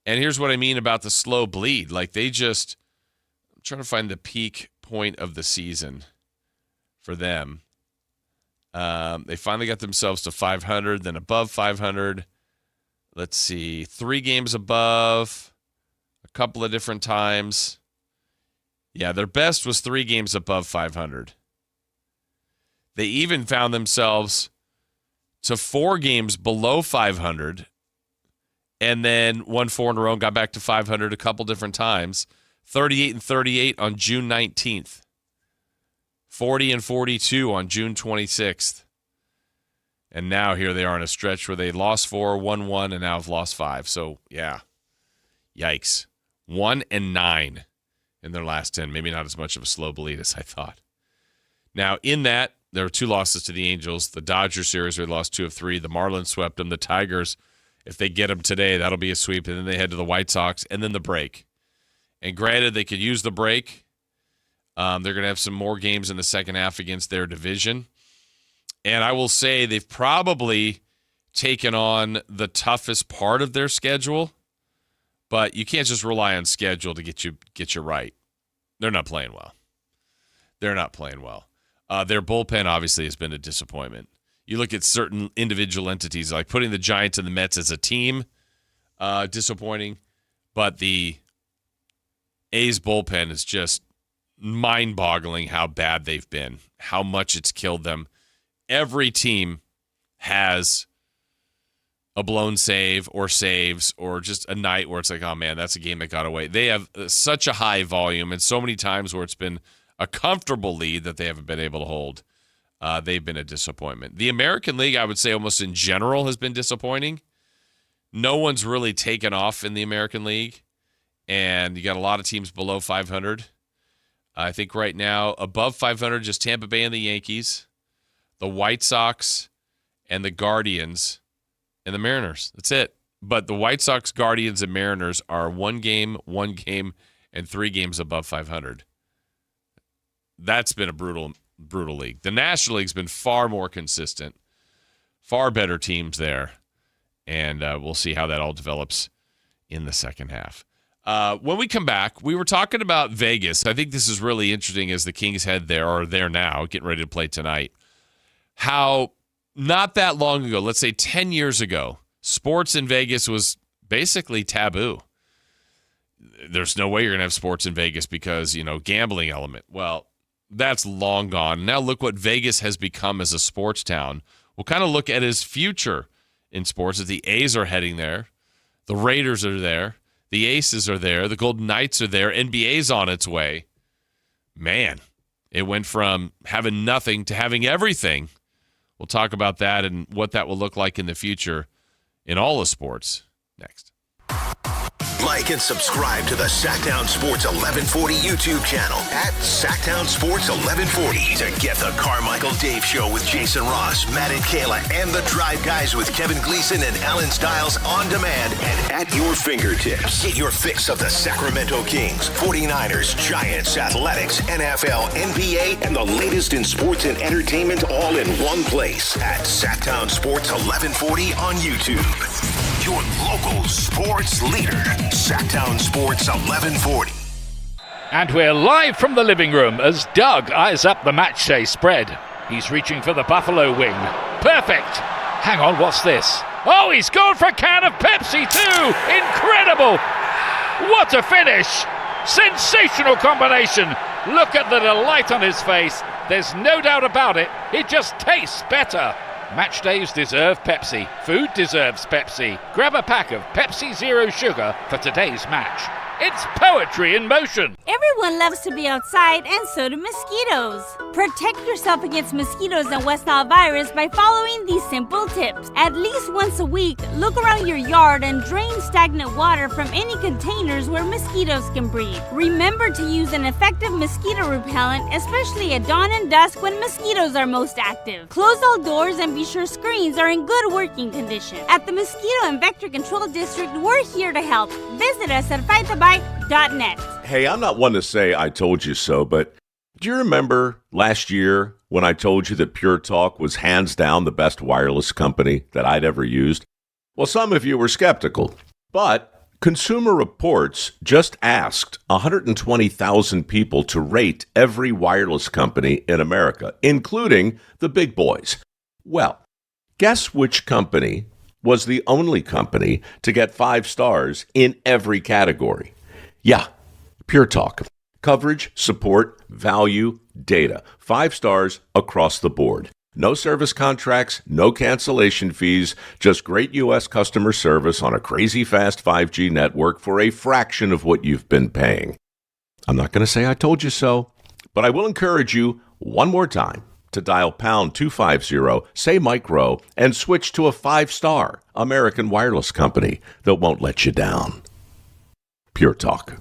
And here's what I mean about the slow bleed. Like I'm trying to find the peak point of the season for them. They finally got themselves to 500, then above 500. Let's see, 3 games above, a couple of different times. Yeah, their best was 3 games above 500. They even found themselves to 4 games below 500 and then won 4 in a row and got back to 500 a couple different times. 38 and 38 on June 19th. 40 and 42 on June 26th. And now here they are in a stretch where they lost 4, won 1, and now have lost 5. So, yeah. Yikes. 1 and 9 in their last 10. Maybe not as much of a slow bleed as I thought. Now, in that, there were 2 losses to the Angels. The Dodgers series, where they lost 2 of 3. The Marlins swept them. The Tigers, if they get them today, that'll be a sweep. And then they head to the White Sox, and then the break. And granted, they could use the break. They're going to have some more games in the second half against their division. And I will say they've probably taken on the toughest part of their schedule. But you can't just rely on schedule to get you right. They're not playing well. Their bullpen obviously has been a disappointment. You look at certain individual entities, like putting the Giants and the Mets as a team, disappointing. But the A's bullpen is just mind-boggling how bad they've been, how much it's killed them. Every team has a blown save or saves or just a night where it's like, oh, man, that's a game that got away. They have such a high volume and so many times where it's been a comfortable lead that they haven't been able to hold. They've been a disappointment. The American League, I would say almost in general, has been disappointing. No one's really taken off in the American League, and you got a lot of teams below 500. I think right now, above 500, just Tampa Bay and the Yankees, the White Sox, and the Guardians, and the Mariners. That's it. But the White Sox, Guardians, and Mariners are 1 game, and 3 games above 500. That's been a brutal league. The National League's been far more consistent, far better teams there, and we'll see how that all develops in the second half. When we come back, we were talking about Vegas. I think this is really interesting as the Kings head there, or there now, getting ready to play tonight. How not that long ago, let's say 10 years ago, sports in Vegas was basically taboo. There's no way you're going to have sports in Vegas because, gambling element. Well, that's long gone. Now look what Vegas has become as a sports town. We'll kind of look at his future in sports as the A's are heading there. The Raiders are there. The Aces are there. The Golden Knights are there. NBA's on its way. Man, it went from having nothing to having everything. We'll talk about that and what that will look like in the future in all of sports next. Like and subscribe to the Sactown Sports 1140 YouTube channel at Sactown Sports 1140 to get the Carmichael Dave Show with Jason Ross, Matt and Kayla, and the Drive Guys with Kevin Gleason and Alan Stiles on demand and at your fingertips. Get your fix of the Sacramento Kings, 49ers, Giants, Athletics, NFL, NBA, and the latest in sports and entertainment all in one place at Sactown Sports 1140 on YouTube. Your local sports leader, Sactown Sports 1140. And we're live from the living room as Doug eyes up the match day spread. He's reaching for the Buffalo wing. Perfect. Hang on, what's this? Oh, he's gone for a can of Pepsi too. Incredible. What a finish. Sensational combination. Look at the delight on his face. There's no doubt about it. It just tastes better. Match days deserve Pepsi. Food deserves Pepsi. Grab a pack of Pepsi Zero Sugar for today's match. It's poetry in motion. Everyone loves to be outside, and so do mosquitoes. Protect yourself against mosquitoes and West Nile virus by following these simple tips. At least once a week, look around your yard and drain stagnant water from any containers where mosquitoes can breed. Remember to use an effective mosquito repellent, especially at dawn and dusk when mosquitoes are most active. Close all doors and be sure screens are in good working condition. At the Mosquito and Vector Control District, we're here to help. Visit us at fightthabite.net. Hey, I'm not one to say I told you so, but do you remember last year when I told you that Pure Talk was hands down the best wireless company that I'd ever used? Well, some of you were skeptical, but Consumer Reports just asked 120,000 people to rate every wireless company in America, including the big boys. Well, guess which company was the only company to get 5 stars in every category? Yeah, Pure Talk. Coverage, support, value, data. 5 stars across the board. No service contracts, no cancellation fees, just great U.S. customer service on a crazy fast 5G network for a fraction of what you've been paying. I'm not going to say I told you so, but I will encourage you one more time to dial pound 250, say micro, and switch to a 5-star American wireless company that won't let you down. Pure Talk.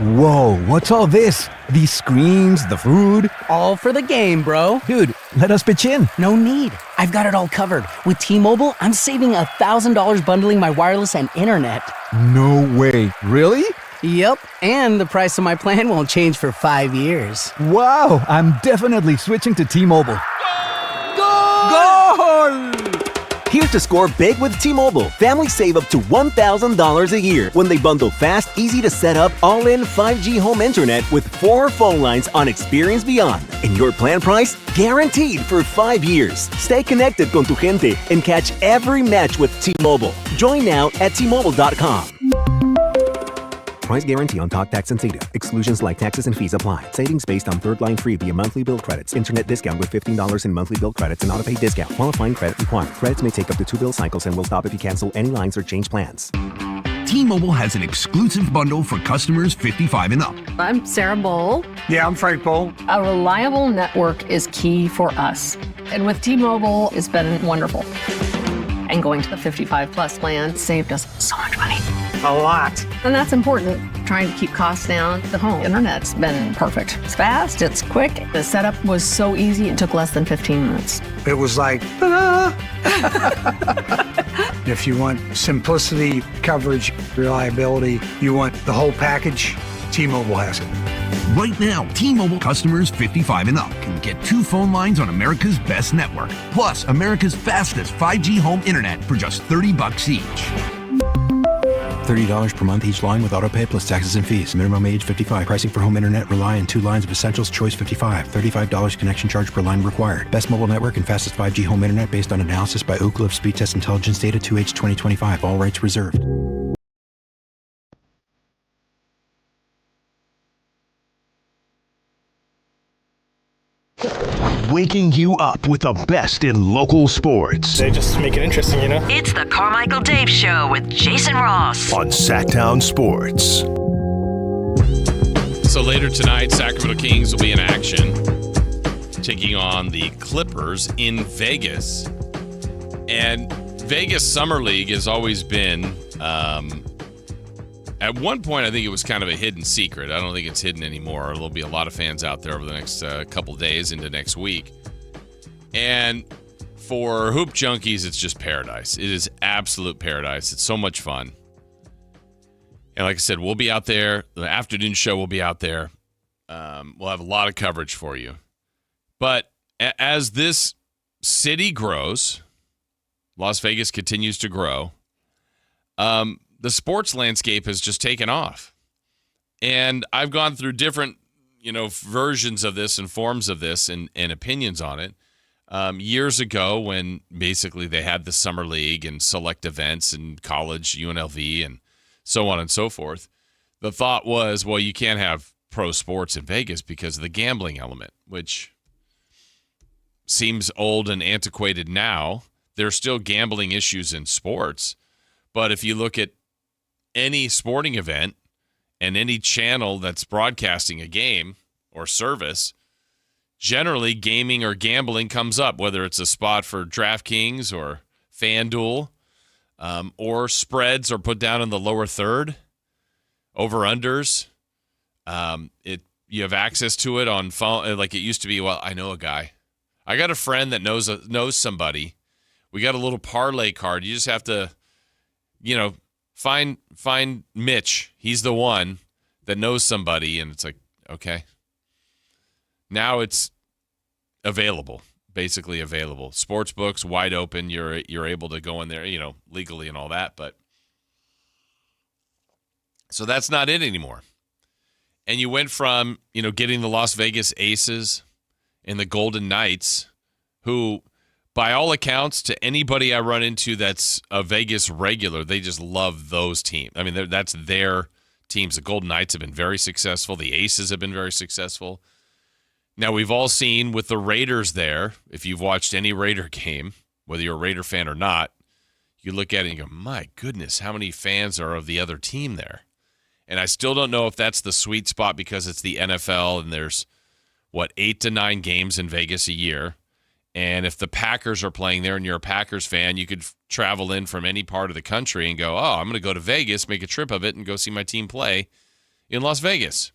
Whoa, what's all this? These screens, the food? All for the game, bro. Dude, let us pitch in. No need. I've got it all covered. With T-Mobile, I'm saving $1,000 bundling my wireless and internet. No way. Really? Yep, and the price of my plan won't change for 5 years. Wow, I'm definitely switching to T-Mobile. Goal! Here to score big with T-Mobile. Families save up to $1,000 a year when they bundle fast, easy to set up, all-in 5G home internet with 4 phone lines on Experience Beyond. And your plan price? Guaranteed for 5 years. Stay connected con tu gente and catch every match with T-Mobile. Join now at T-Mobile.com. Price guarantee on talk, tax, and data. Exclusions like taxes and fees apply. Savings based on third line free via monthly bill credits. Internet discount with $15 in monthly bill credits and auto-pay discount. Qualifying credit required. Credits may take up to 2 bill cycles and will stop if you cancel any lines or change plans. T-Mobile has an exclusive bundle for customers 55 and up. I'm Sarah Bowl. Yeah, I'm Frank Bowl. A reliable network is key for us. And with T-Mobile, it's been wonderful. And going to the 55 plus plan saved us so much money. A lot. And that's important. Trying to keep costs down. The home internet's been perfect. It's fast, it's quick. The setup was so easy, it took less than 15 minutes. It was like, ta-da! If you want simplicity, coverage, reliability, you want the whole package, T-Mobile has it. Right now, T-Mobile customers 55 and up can get 2 phone lines on America's best network, plus America's fastest 5G home internet for just $30 each. $30 per month each line with autopay plus taxes and fees. Minimum age 55. Pricing for home internet rely on 2 lines of Essentials Choice 55. $35 connection charge per line required. Best mobile network and fastest 5G home internet based on analysis by Ookla of Speed Test Intelligence Data 2H 2025. All rights reserved. Waking you up with the best in local sports. They just make it interesting, you know? It's the Carmichael Dave Show with Jason Ross on Sactown Sports. So later tonight, Sacramento Kings will be in action, taking on the Clippers in Vegas. And Vegas Summer League has always been, at one point, I think it was kind of a hidden secret. I don't think it's hidden anymore. There'll be a lot of fans out there over the next couple days into next week. And for hoop junkies, it's just paradise. It is absolute paradise. It's so much fun. And like I said, we'll be out there. The afternoon show will be out there. We'll have a lot of coverage for you. But as this city grows, Las Vegas continues to grow, the sports landscape has just taken off. And I've gone through different, versions of this and forms of this and opinions on it. Years ago when basically they had the summer league and select events and college, UNLV, and so on and so forth, the thought was, well, you can't have pro sports in Vegas because of the gambling element, which seems old and antiquated now. There's still gambling issues in sports, but if you look at any sporting event and any channel that's broadcasting a game or service, generally gaming or gambling comes up, whether it's a spot for DraftKings or FanDuel, or spreads are put down in the lower third, over-unders. You have access to it on phone like it used to be. Well, I know a guy. I got a friend that knows somebody. We got a little parlay card. You just have to, find Mitch. He's the one that knows somebody, and it's like, okay. Now it's available, basically available. Sports books wide open. You're able to go in there, legally and all that. But so that's not it anymore. And you went from, getting the Las Vegas Aces and the Golden Knights, who, by all accounts, to anybody I run into that's a Vegas regular, they just love those teams. I mean, that's their teams. The Golden Knights have been very successful. The Aces have been very successful. Now, we've all seen with the Raiders there, if you've watched any Raider game, whether you're a Raider fan or not, you look at it and go, my goodness, how many fans are of the other team there? And I still don't know if that's the sweet spot because it's the NFL and there's, 8 to 9 games in Vegas a year. And if the Packers are playing there and you're a Packers fan, you could travel in from any part of the country and go, I'm going to go to Vegas, make a trip of it, and go see my team play in Las Vegas.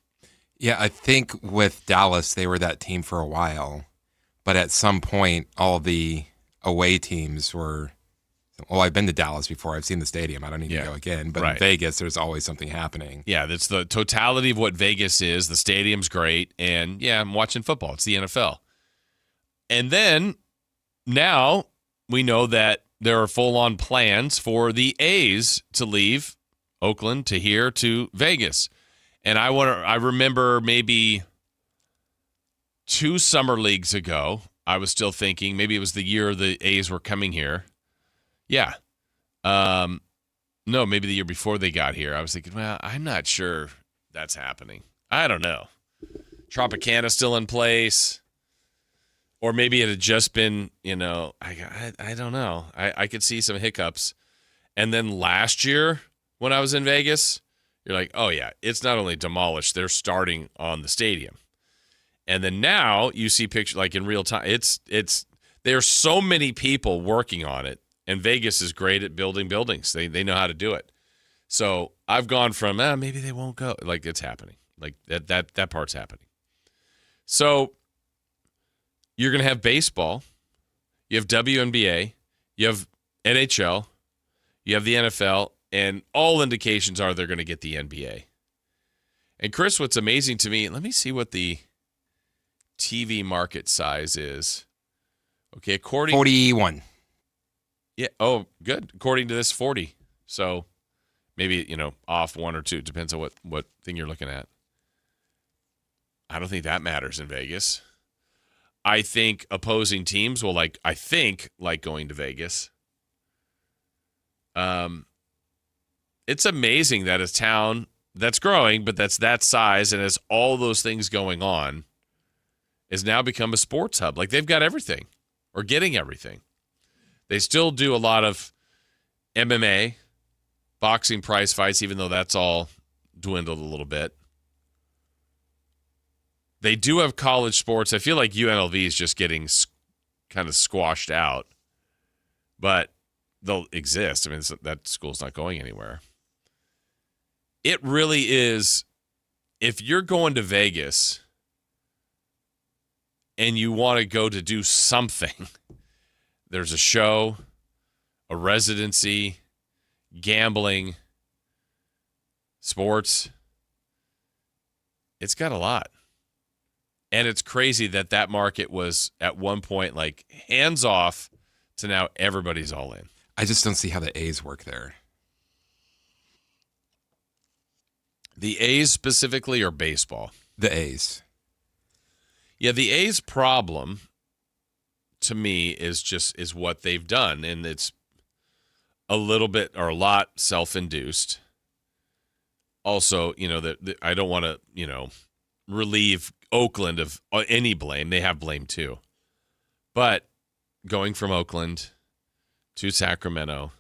Yeah, I think with Dallas, they were that team for a while. But at some point, all the away teams were, I've been to Dallas before. I've seen the stadium. I don't need to go again. But in Vegas, there's always something happening. Yeah, that's the totality of what Vegas is. The stadium's great. And, I'm watching football. It's the NFL. And then now we know that there are full-on plans for the A's to leave Oakland to here to Vegas. And I remember maybe 2 summer leagues ago, I was still thinking maybe it was the year the A's were coming here. Yeah. No, maybe the year before they got here. I was thinking, well, I'm not sure that's happening. I don't know. Tropicana's still in place. Or maybe it had just been, I don't know. I could see some hiccups. And then last year when I was in Vegas, you're like, oh, yeah, it's not only demolished, they're starting on the stadium. And then now you see pictures like in real time. There's so many people working on it. And Vegas is great at building buildings. They know how to do it. So I've gone from, maybe they won't go. Like, it's happening. Like, that part's happening. So you're going to have baseball. You have WNBA. You have NHL. You have the NFL. And all indications are they're going to get the NBA. And, Chris, what's amazing to me, let me see what the TV market size is. Okay, according 41. Yeah. Oh, good. According to this, 40. So maybe, off 1 or 2. It depends on what thing you're looking at. I don't think that matters in Vegas. I think opposing teams will like going to Vegas. It's amazing that a town that's growing, but that's that size and has all those things going on, has now become a sports hub. Like, they've got everything or getting everything. They still do a lot of MMA, boxing prize fights, even though that's all dwindled a little bit. They do have college sports. I feel like UNLV is just getting kind of squashed out, but they'll exist. I mean, that school's not going anywhere. It really is, if you're going to Vegas and you want to go to do something, there's a show, a residency, gambling, sports. It's got a lot. And it's crazy that market was at one point like hands off to now everybody's all in. I just don't see how the A's work there. The A's specifically or baseball? The A's. Yeah, the A's problem to me is what they've done, and it's a little bit or a lot self-induced. Also, that I don't want to, relieve Oakland of any blame. They have blame too. But going from Oakland to Sacramento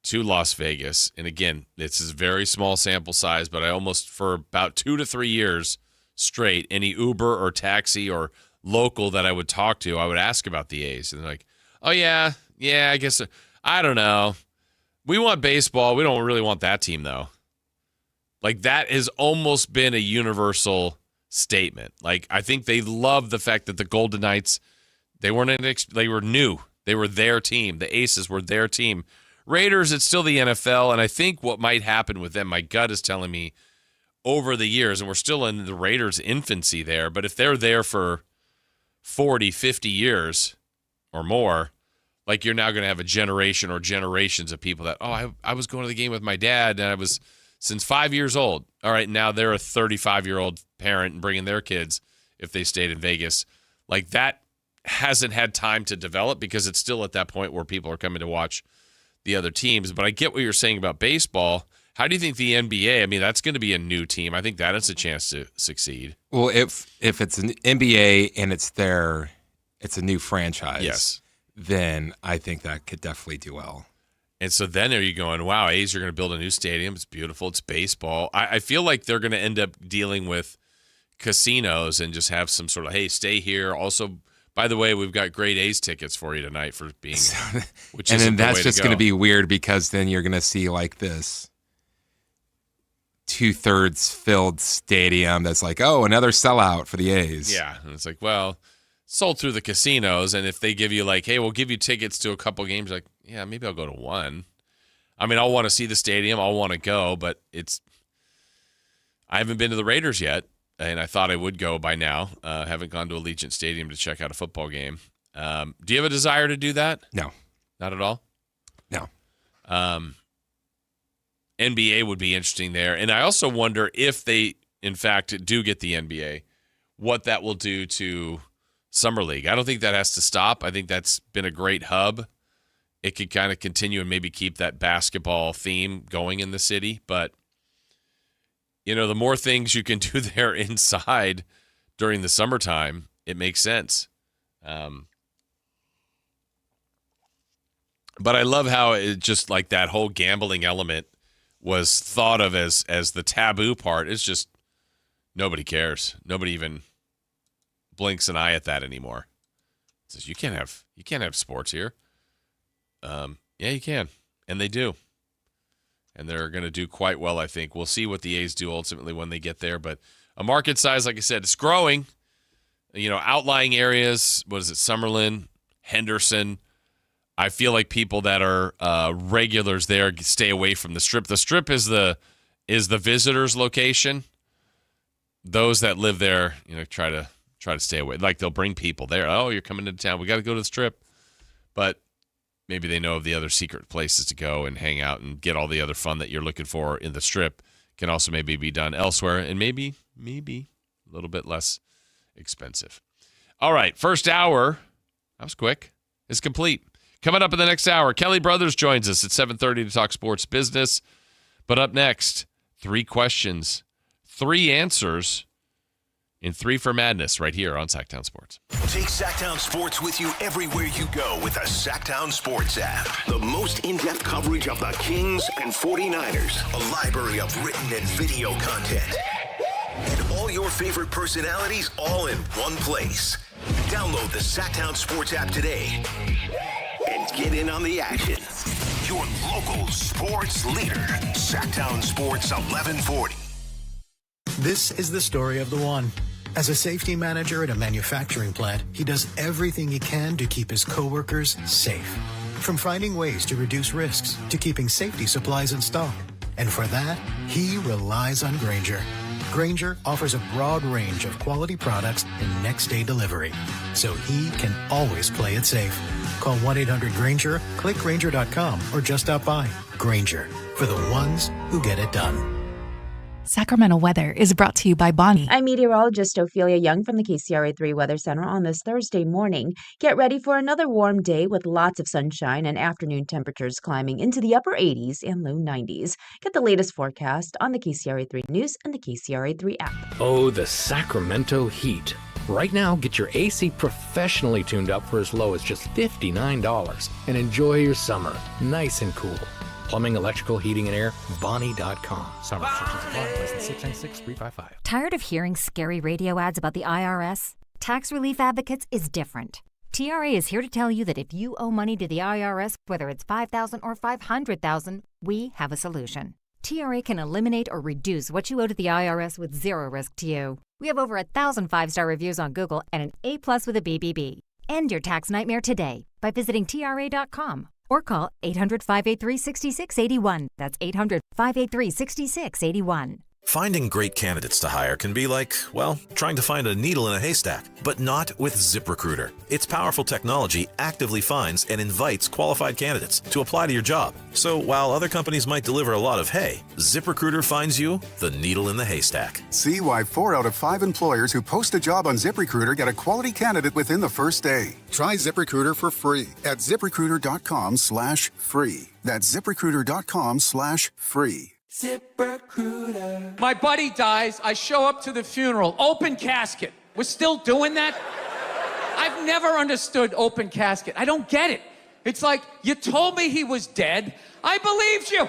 to Las Vegas, and again, this is a very small sample size, but I almost, for about 2 to 3 years straight, any Uber or taxi or local that I would talk to, I would ask about the A's. And they're like, oh, yeah, I guess, I don't know. We want baseball. We don't really want that team, though. Like, that has almost been a universal statement. Like, I think they love the fact that the Golden Knights, they were new. They were their team. The Aces were their team. Raiders, it's still the NFL, and I think what might happen with them, my gut is telling me over the years, and we're still in the Raiders' infancy there, but if they're there for 40, 50 years or more, like you're now going to have a generation or generations of people that, I was going to the game with my dad, and I was since 5 years old. All right, now they're a 35-year-old parent and bringing their kids if they stayed in Vegas. Like, that hasn't had time to develop because it's still at that point where people are coming to watch the other teams. But I get what you're saying about baseball. How do you think the NBA, I mean, that's going to be a new team. I think that has a chance to succeed. Well, if it's an NBA and it's a new franchise, yes, then I think that could definitely do well. And so then are you going, wow, A's are going to build a new stadium. It's beautiful. It's baseball. I feel like they're going to end up dealing with casinos and just have some sort of, hey, stay here. Also, by the way, we've got great A's tickets for you tonight for being, which is, and then that's just going to be weird because then you're going to see like this 2/3 filled stadium that's like, oh, another sellout for the A's. Yeah, and it's like, well, sold through the casinos, and if they give you like, hey, we'll give you tickets to a couple games, like, yeah, maybe I'll go to one. I mean, I'll want to see the stadium, I'll want to go, but I haven't been to the Raiders yet. And I thought I would go by now. Haven't gone to Allegiant Stadium to check out a football game. Do you have a desire to do that? No. Not at all? No. NBA would be interesting there. And I also wonder if they, in fact, do get the NBA, what that will do to Summer League. I don't think that has to stop. I think that's been a great hub. It could kind of continue and maybe keep that basketball theme going in the city. But you know, the more things you can do there inside during the summertime, it makes sense. But I love how it just like that whole gambling element was thought of as the taboo part. It's just nobody cares. Nobody even blinks an eye at that anymore. It says you can't have sports here. Yeah, you can, and they do. And they're going to do quite well, I think. We'll see what the A's do ultimately when they get there. But a market size, like I said, it's growing. You know, outlying areas, what is it, Summerlin, Henderson. I feel like people that are regulars there stay away from the Strip. The Strip is the visitors' location. Those that live there, you know, try to stay away. Like they'll bring people there. Oh, you're coming into town. We got to go to the Strip. But maybe they know of the other secret places to go and hang out and get all the other fun that you're looking for in the Strip can also maybe be done elsewhere and maybe a little bit less expensive. All right, first hour, that was quick, is complete. Coming up in the next hour, Kelly Brothers joins us at 7:30 to talk sports business. But up next, 3 questions, 3 answers, in 3 for Madness right here on Sactown Sports. Take Sactown Sports with you everywhere you go with the Sactown Sports app. The most in-depth coverage of the Kings and 49ers. A library of written and video content. And all your favorite personalities all in one place. Download the Sactown Sports app today and get in on the action. Your local sports leader. Sactown Sports 1140. This is the story of the one. As a safety manager at a manufacturing plant, he does everything he can to keep his coworkers safe. From finding ways to reduce risks to keeping safety supplies in stock. And for that, he relies on Grainger. Grainger offers a broad range of quality products and next-day delivery, so he can always play it safe. Call 1-800-GRAINGER, click Grainger.com, or just stop by. Grainger, for the ones who get it done. Sacramento weather is brought to you by Bonnie. I'm meteorologist Ophelia Young from the KCRA 3 Weather Center on this Thursday morning. Get ready for another warm day with lots of sunshine and afternoon temperatures climbing into the upper 80s and low 90s. Get the latest forecast on the KCRA 3 News and the KCRA 3 app. Oh, the Sacramento heat. Right now, get your AC professionally tuned up for as low as just $59 and enjoy your summer nice and cool. Plumbing, electrical, heating, and air, Bonnie.com. Summer restrictions apply. License 696-355. Tired of hearing scary radio ads about the IRS? Tax Relief Advocates is different. TRA is here to tell you that if you owe money to the IRS, whether it's $5,000 or $500,000, we have a solution. TRA can eliminate or reduce what you owe to the IRS with zero risk to you. We have over 1,000 5-star reviews on Google and an A+ with a BBB. End your tax nightmare today by visiting TRA.com. Or call 800-583-6681. That's 800-583-6681. Finding great candidates to hire can be like, well, trying to find a needle in a haystack, but not with ZipRecruiter. Its powerful technology actively finds and invites qualified candidates to apply to your job. So while other companies might deliver a lot of hay, ZipRecruiter finds you the needle in the haystack. See why 4 out of 5 employers who post a job on ZipRecruiter get a quality candidate within the first day. Try ZipRecruiter for free at ZipRecruiter.com/free. That's ZipRecruiter.com/free. ZipRecruiter. My buddy dies, I show up to the funeral, open casket. We're still doing that? I've never understood open casket. I don't get it. It's like, you told me he was dead. I believed you.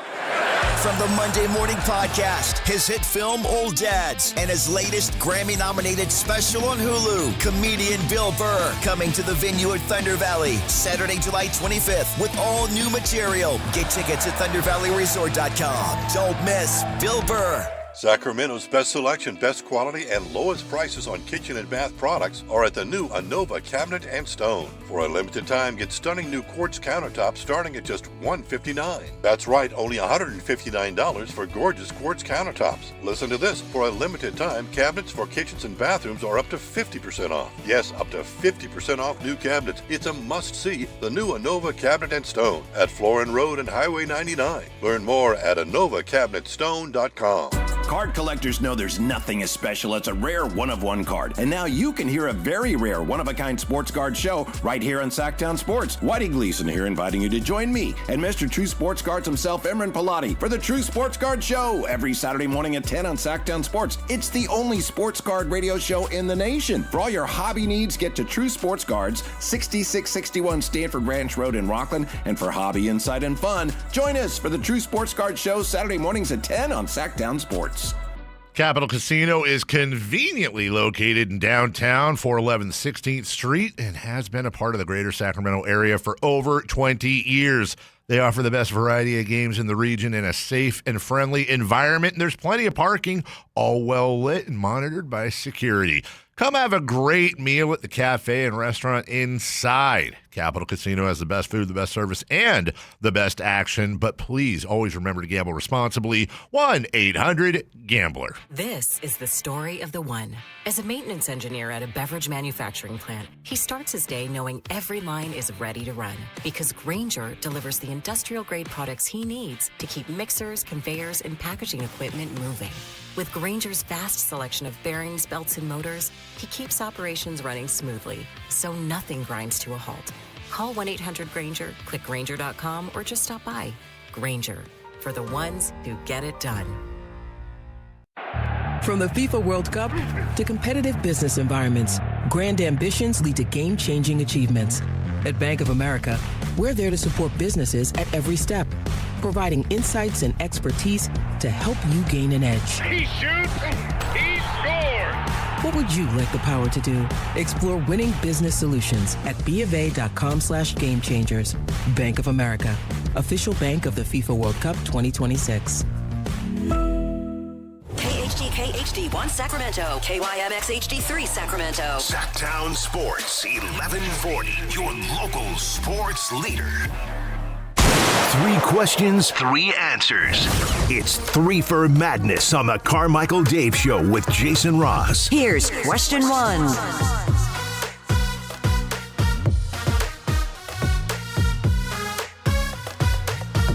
From the Monday Morning Podcast, his hit film Old Dads, and his latest Grammy-nominated special on Hulu, comedian Bill Burr, coming to the venue at Thunder Valley, Saturday, July 25th, with all new material. Get tickets at ThunderValleyResort.com. Don't miss Bill Burr. Sacramento's best selection, best quality, and lowest prices on kitchen and bath products are at the new Anova Cabinet and Stone. For a limited time, get stunning new quartz countertops starting at just $159. That's right, only $159 for gorgeous quartz countertops. Listen to this. For a limited time, cabinets for kitchens and bathrooms are up to 50% off. Yes, up to 50% off new cabinets. It's a must-see, the new Anova Cabinet and Stone at Florin Road and Highway 99. Learn more at AnovaCabinetStone.com. Card collectors know there's nothing as special as a rare one-of-one card. And now you can hear a very rare one-of-a-kind sports card show right here on Sactown Sports. Whitey Gleason here inviting you to join me and Mr. True Sports Cards himself, Imran Pilati, for the True Sports Card Show every Saturday morning at 10 on Sactown Sports. It's the only sports card radio show in the nation. For all your hobby needs, get to True Sports Cards, 6661 Stanford Ranch Road in Rockland. And for hobby, insight, and fun, join us for the True Sports Card Show Saturday mornings at 10 on Sactown Sports. Capital Casino is conveniently located in downtown, 411 16th Street, and has been a part of the greater Sacramento area for over 20 years. They offer the best variety of games in the region in a safe and friendly environment, and there's plenty of parking, all well lit and monitored by security. Come have a great meal at the cafe and restaurant inside. Capital Casino has the best food, the best service, and the best action. But please always remember to gamble responsibly. 1-800-GAMBLER. This is the story of the one. As a maintenance engineer at a beverage manufacturing plant, he starts his day knowing every line is ready to run. Because Grainger delivers the industrial-grade products he needs to keep mixers, conveyors, and packaging equipment moving. With Grainger's vast selection of bearings, belts, and motors, he keeps operations running smoothly, so nothing grinds to a halt. Call 1-800-GRAINGER, click Grainger.com, or just stop by. Grainger, for the ones who get it done. From the FIFA World Cup to competitive business environments, grand ambitions lead to game-changing achievements. At Bank of America, we're there to support businesses at every step, providing insights and expertise to help you gain an edge. He shoots, he scores! What would you like the power to do? Explore winning business solutions at BofA.com/gamechangers. Bank of America, official bank of the FIFA World Cup 2026. KHD1 Sacramento, KYMX HD3 Sacramento. Sactown Sports 1140, your local sports leader. 3 questions, 3 answers. It's 3 for Madness on the Carmichael Dave Show with Jason Ross. Here's question 1.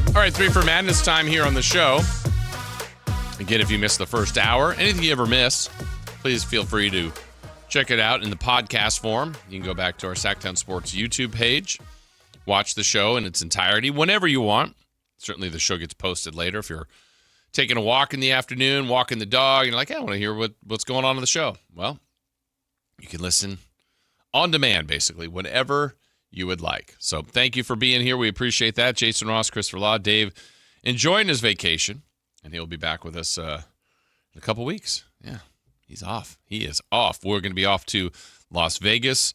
All right, 3 for Madness time here on the show. Again, if you missed the first hour, anything you ever miss, please feel free to check it out in the podcast form. You can go back to our Sactown Sports YouTube page, watch the show in its entirety whenever you want. Certainly the show gets posted later if you're taking a walk in the afternoon, walking the dog, and you're like, I want to hear what's going on in the show. Well, you can listen on demand, basically, whenever you would like. So thank you for being here. We appreciate that. Jason Ross, Christopher Law, Dave enjoying his vacation, and he'll be back with us in a couple weeks. Yeah, he's off. He is off. We're going to be off to Las Vegas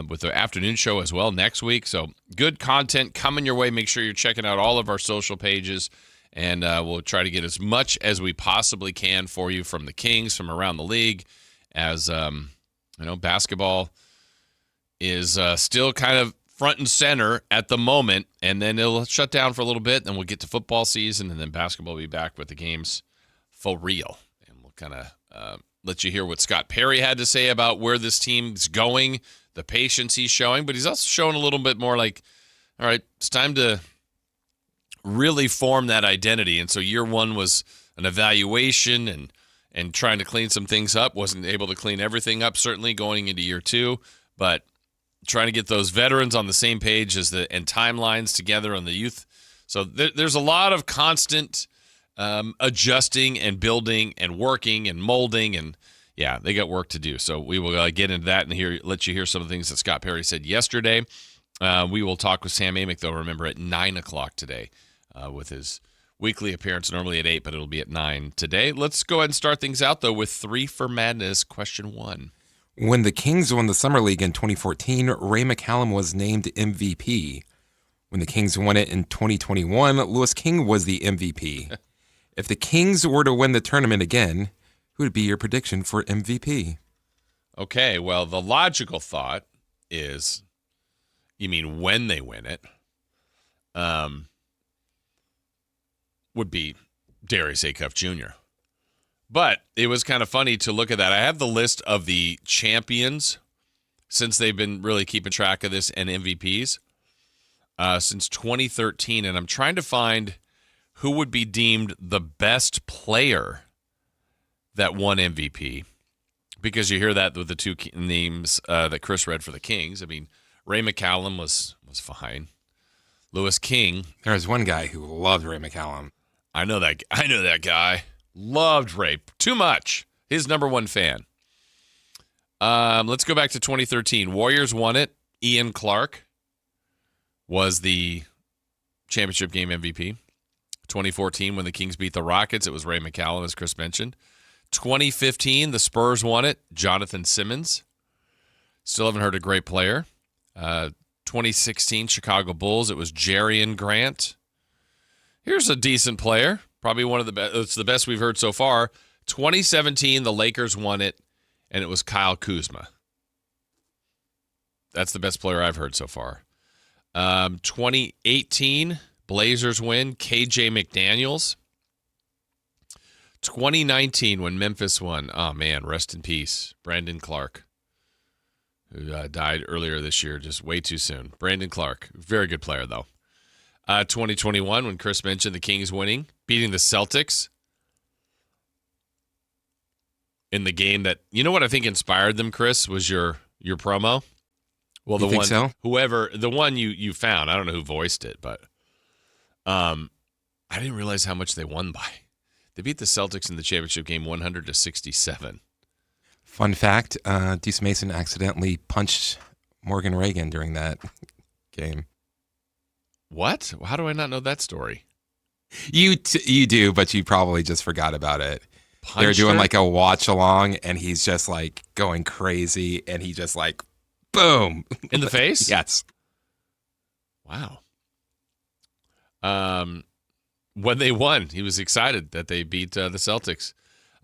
with the afternoon show as well next week. So good content coming your way. Make sure you're checking out all of our social pages, and we'll try to get as much as we possibly can for you from the Kings, from around the league, as basketball is still kind of front and center at the moment, and then it'll shut down for a little bit, then we'll get to football season, and then basketball will be back with the games for real. And we'll kind of let you hear what Scott Perry had to say about where this team's going, the patience he's showing, but he's also showing a little bit more like, all right, it's time to really form that identity. And so year one was an evaluation and trying to clean some things up. Wasn't able to clean everything up, certainly, going into year two, but trying to get those veterans on the same page and timelines together on the youth. So there's a lot of constant adjusting and building and working and molding, and yeah, they got work to do. So we will get into that and let you hear some of the things that Scott Perry said yesterday. We will talk with Sam Amick, though, remember, at 9 o'clock today with his weekly appearance, normally at 8, but it'll be at 9 today. Let's go ahead and start things out, though, with 3 for Madness. Question 1. When the Kings won the Summer League in 2014, Ray McCallum was named MVP. When the Kings won it in 2021, Louis King was the MVP. If the Kings were to win the tournament again, who would be your prediction for MVP? Okay, well, the logical thought is, you mean when they win it, would be Darius Acuff Jr. But it was kind of funny to look at that. I have the list of the champions since they've been really keeping track of this, and MVPs since 2013, and I'm trying to find who would be deemed the best player that won MVP, because you hear that with the two names that Chris read for the Kings. I mean, Ray McCallum was fine. Louis King. There was one guy who loved Ray McCallum. I know that guy. Loved Ray too much. His number one fan. Let's go back to 2013. Warriors won it. Ian Clark was the championship game MVP. 2014, when the Kings beat the Rockets, it was Ray McCallum, as Chris mentioned. 2015, the Spurs won it. Jonathan Simmons. Still haven't heard a great player. 2016, Chicago Bulls, it was Jerian Grant. Here's a decent player. Probably one of the best. It's the best we've heard so far. 2017, the Lakers won it, and it was Kyle Kuzma. That's the best player I've heard so far. 2018, Blazers win, KJ McDaniels. 2019, when Memphis won, oh man, rest in peace, Brandon Clark, who died earlier this year, just way too soon. Brandon Clark, very good player, though. 2021, when Chris mentioned the Kings winning, beating the Celtics in the game that, you know what I think inspired them, Chris, was your promo. Well, you think so? The one you found, I don't know who voiced it, but I didn't realize how much they won by. They beat the Celtics in the championship game 100-67. Fun fact, Deuce Mason accidentally punched Morgan Reagan during that game. What? How do I not know that story? You do, but you probably just forgot about it. They're doing her? like a watch along, and he's just like going crazy, and he just like, boom. In the face? Yes. Wow. When they won, he was excited that they beat the Celtics.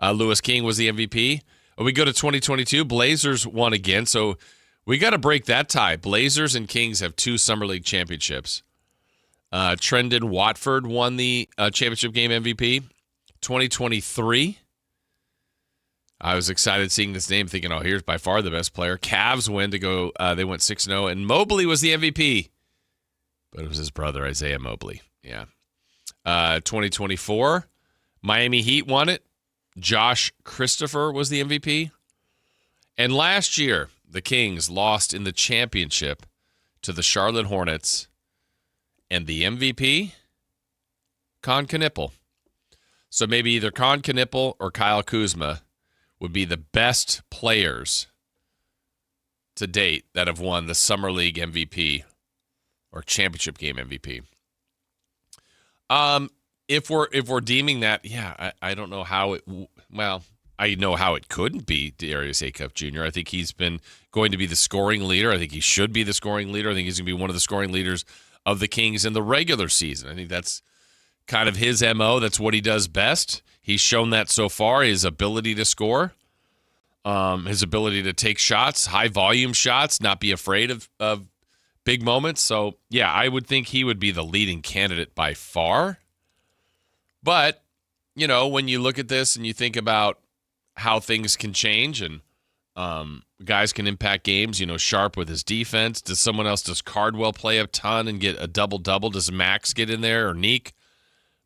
Louis King was the MVP. We go to 2022. Blazers won again, so we got to break that tie. Blazers and Kings have 2 Summer League championships. Trendon Watford won the championship game MVP. 2023. I was excited seeing this name, thinking, oh, here's by far the best player. Cavs win to go. They went 6-0, and Mobley was the MVP. But it was his brother, Isaiah Mobley. Yeah. 2024, Miami Heat won it. Josh Christopher was the MVP. And last year, the Kings lost in the championship to the Charlotte Hornets. And the MVP, Con Knippel. So maybe either Con Knippel or Kyle Kuzma would be the best players to date that have won the Summer League MVP or championship game MVP. If we're deeming that, yeah, I don't know how it. Well, I know how it couldn't be Darius Acuff Jr. I think he's been going to be the scoring leader. I think he should be the scoring leader. I think he's going to be one of the scoring leaders of the Kings in the regular season. I think that's kind of his MO. That's what he does best. He's shown that so far, his ability to score, his ability to take shots, high volume shots, not be afraid of big moments. So, yeah, I would think he would be the leading candidate by far. But, you know, when you look at this and you think about how things can change and guys can impact games, you know, Sharp with his defense. Does Cardwell play a ton and get a double-double? Does Max get in there or Neek?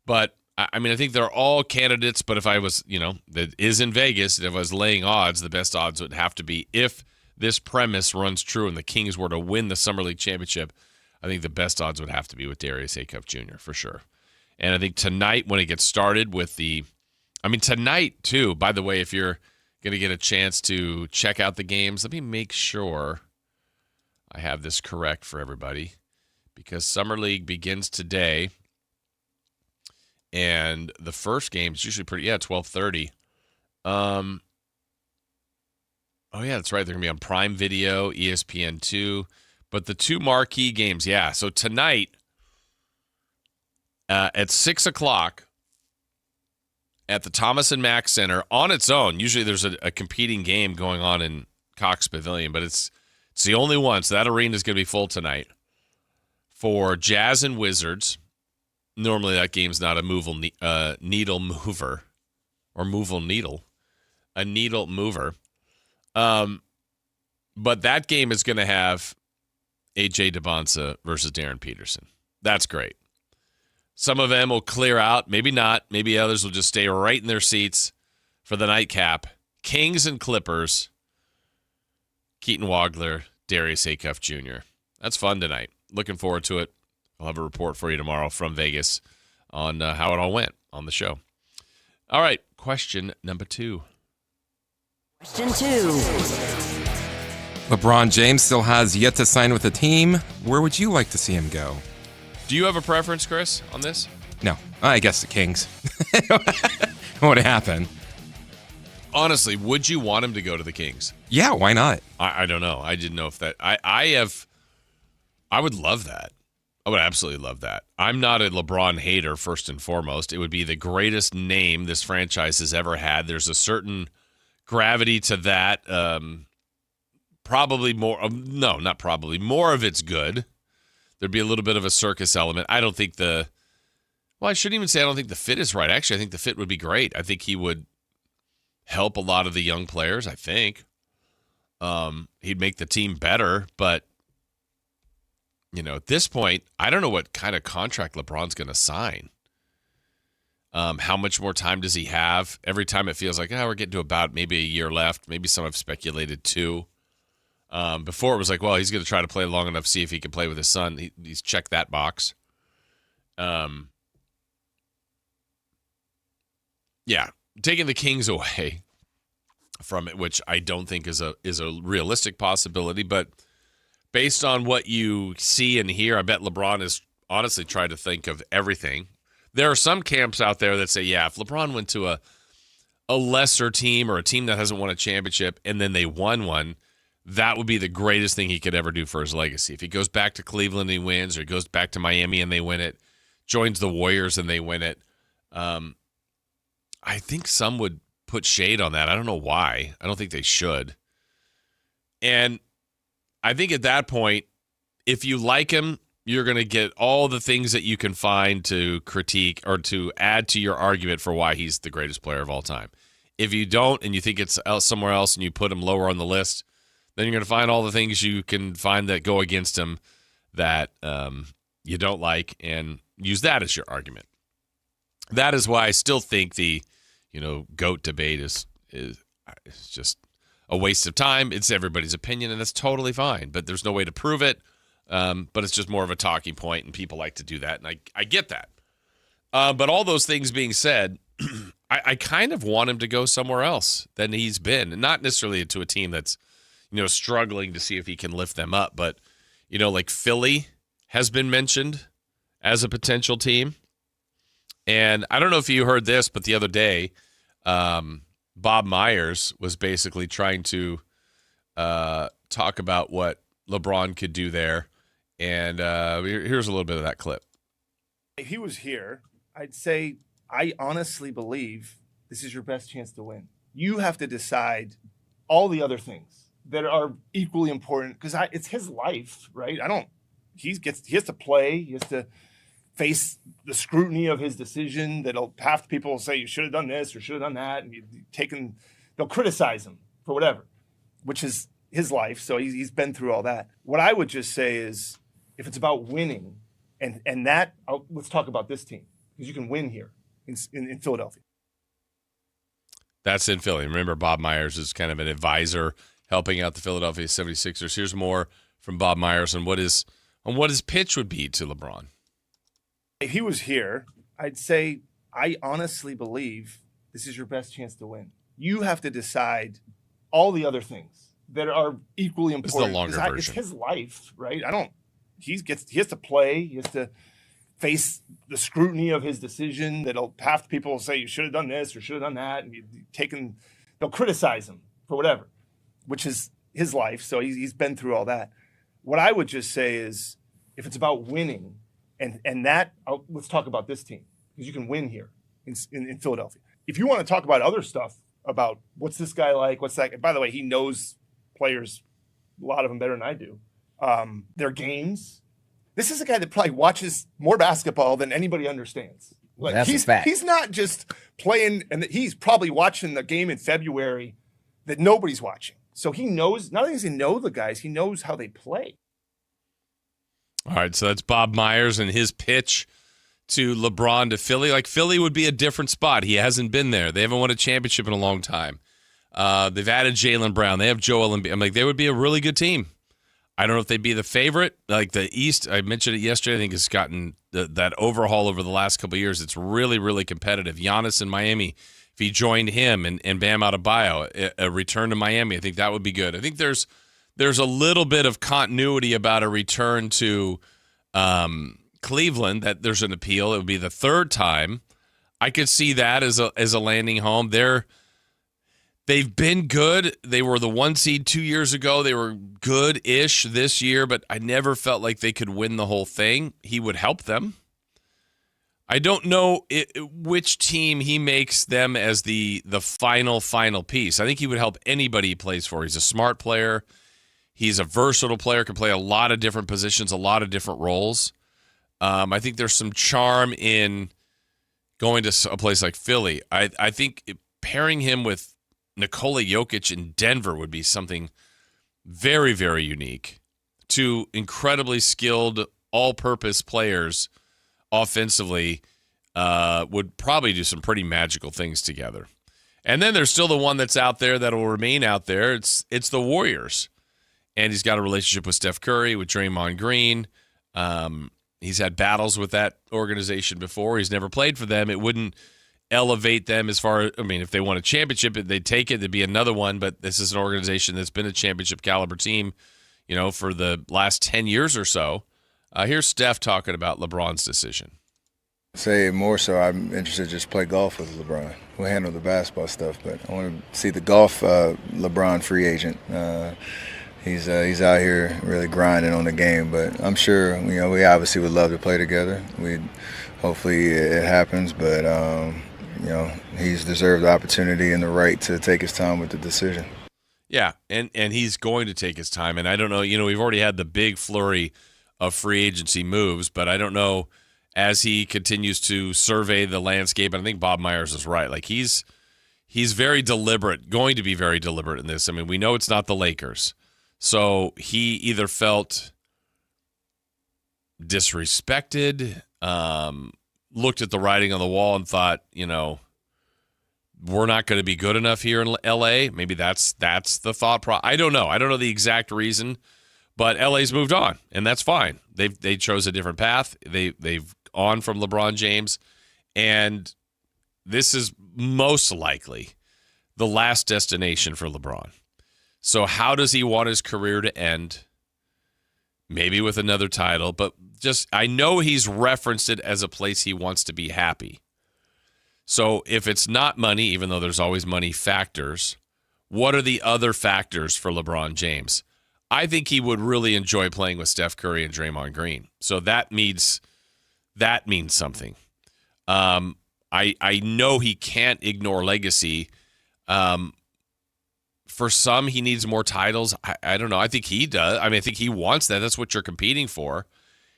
But, I mean, I think they're all candidates, but if I was, you know, that is in Vegas, if I was laying odds, the best odds would have to be if this premise runs true and the Kings were to win the Summer League championship, I think the best odds would have to be with Darius Acuff Jr. for sure. And I think tonight when it gets started with tonight too, by the way, if you're going to get a chance to check out the games, let me make sure I have this correct for everybody because Summer League begins today. And the first game is usually 12:30. Oh, yeah, that's right. They're going to be on Prime Video, ESPN2. But the two marquee games, yeah. So tonight at 6 o'clock at the Thomas and Mack Center on its own. Usually there's a competing game going on in Cox Pavilion, but it's the only one. So that arena is going to be full tonight for Jazz and Wizards. Normally that game's not a needle mover or moval needle, a needle mover. But that game is going to have A.J. Debonsa versus Darren Peterson. That's great. Some of them will clear out, maybe not. Maybe others will just stay right in their seats for the nightcap. Kings and Clippers, Keaton Wagler, Darius Acuff Jr. That's fun tonight. Looking forward to it. I'll have a report for you tomorrow from Vegas on how it all went on the show. All right, question number 2. Question 2. LeBron James still has yet to sign with a team. Where would you like to see him go? Do you have a preference, Chris, on this? No. I guess the Kings. What would happen? Honestly, would you want him to go to the Kings? Yeah, why not? I don't know. I didn't know if that... I would love that. I would absolutely love that. I'm not a LeBron hater, first and foremost. It would be the greatest name this franchise has ever had. There's a certain gravity to that. Probably more... no, not probably. More of it's good. There'd be a little bit of a circus element. I don't think the... Well, I shouldn't even say I don't think the fit is right. Actually, I think the fit would be great. I think he would help a lot of the young players, I think. He'd make the team better, but... You know, at this point, I don't know what kind of contract LeBron's going to sign. How much more time does he have? Every time it feels like, we're getting to about maybe a year left. Maybe some have speculated 2. Before it was like, well, he's going to try to play long enough, see if he can play with his son. He's checked that box. Yeah, taking the Kings away from it, which I don't think is a realistic possibility, but based on what you see and hear, I bet LeBron has honestly tried to think of everything. There are some camps out there that say, yeah, if LeBron went to a lesser team or a team that hasn't won a championship and then they won one, that would be the greatest thing he could ever do for his legacy. If he goes back to Cleveland and he wins, or he goes back to Miami and they win it, joins the Warriors and they win it, I think some would put shade on that. I don't know why. I don't think they should. And I think at that point, if you like him, you're going to get all the things that you can find to critique or to add to your argument for why he's the greatest player of all time. If you don't and you think it's somewhere else and you put him lower on the list, then you're going to find all the things you can find that go against him that you don't like and use that as your argument. that is why I still think the, GOAT debate is just a waste of time. It's everybody's opinion, and that's totally fine. But there's no way to prove it. But it's just more of a talking point, and people like to do that, and I get that. But all those things being said, I kind of want him to go somewhere else than he's been, and not necessarily to a team that's, struggling to see if he can lift them up. But, like Philly has been mentioned as a potential team. And I don't know if you heard this, but the other day, Bob Myers was basically trying to talk about what LeBron could do there. And here's a little bit of that clip. If he was here, I'd say, I honestly believe this is your best chance to win. You have to decide all the other things that are equally important, because it's his life, right? He has to play. He has to face the scrutiny of his decision. That'll half people will say you should have done this or should have done that, and they'll criticize him for whatever, which is his life. So he's been through all that. What I would just say is, if it's about winning, let's talk about this team, because you can win here in Philadelphia. That's in Philly. Remember, Bob Myers is kind of an advisor helping out the Philadelphia 76ers. Here's more from Bob Myers on what his pitch would be to LeBron. If he was here, I'd say, I honestly believe this is your best chance to win. You have to decide all the other things that are equally important. This is the longer version. It's his life, right? He has to play. He has to face the scrutiny of his decision. That'll half people will say you should have done this or should have done that, and they'll criticize him for whatever, which is his life. So he's been through all that. What I would just say is, if it's about winning, let's talk about this team, because you can win here in Philadelphia. If you want to talk about other stuff, about what's this guy like, what's that? By the way, he knows players, a lot of them better than I do. Their games. This is a guy that probably watches more basketball than anybody understands. Like, that's a fact. He's not just playing, and he's probably watching the game in February that nobody's watching. So he knows, not only does he know the guys, he knows how they play. All right, so that's Bob Myers and his pitch to LeBron to Philly. Like, Philly would be a different spot. He hasn't been there. They haven't won a championship in a long time. They've added Jaylen Brown. They have Joel Embiid. I'm like, they would be a really good team. I don't know if they'd be the favorite. Like the East, I mentioned it yesterday, I think it's gotten that overhaul over the last couple of years. It's really, really competitive. Giannis in Miami, if he joined him and Bam Adebayo, a return to Miami, I think that would be good. I think there's a little bit of continuity about a return to Cleveland, that there's an appeal. It would be the third time. I could see that as a landing home. They've been good. They were the 1 seed 2 years ago. They were good-ish this year, but I never felt like they could win the whole thing. He would help them. I don't know which team he makes them as the final piece. I think he would help anybody he plays for. He's a smart player. He's a versatile player, can play a lot of different positions, a lot of different roles. I think there's some charm in going to a place like Philly. I think pairing him with Nikola Jokic in Denver would be something very, very unique. Two incredibly skilled, all-purpose players offensively would probably do some pretty magical things together. And then there's still the one that's out there that will remain out there. It's the Warriors. And he's got a relationship with Steph Curry, with Draymond Green. He's had battles with that organization before. He's never played for them. It wouldn't elevate them as far as, if they won a championship, they'd take it. There'd be another one, but this is an organization that's been a championship caliber team, for the last 10 years or so. Here's Steph talking about LeBron's decision. Say more so, I'm interested to just play golf with LeBron. We'll handle the basketball stuff, but I want to see the golf LeBron free agent. He's out here really grinding on the game, but I'm sure, we obviously would love to play together. Hopefully it happens, but he's deserved the opportunity and the right to take his time with the decision. Yeah, and he's going to take his time. And I don't know, we've already had the big flurry of free agency moves, but I don't know, as he continues to survey the landscape, and I think Bob Myers is right. Like, he's very deliberate, going to be very deliberate in this. We know it's not the Lakers. So he either felt disrespected, looked at the writing on the wall and thought, we're not going to be good enough here in LA. Maybe that's the thought I don't know. I don't know the exact reason, but LA's moved on, and that's fine. They chose a different path. They've on from LeBron James, and this is most likely the last destination for LeBron. So how does he want his career to end? Maybe with another title, but I know he's referenced it as a place he wants to be happy. So if it's not money, even though there's always money factors, what are the other factors for LeBron James? I think he would really enjoy playing with Steph Curry and Draymond Green. So that means something. I know he can't ignore legacy. For some, he needs more titles. I don't know. I think he does. I think he wants that. That's what you're competing for.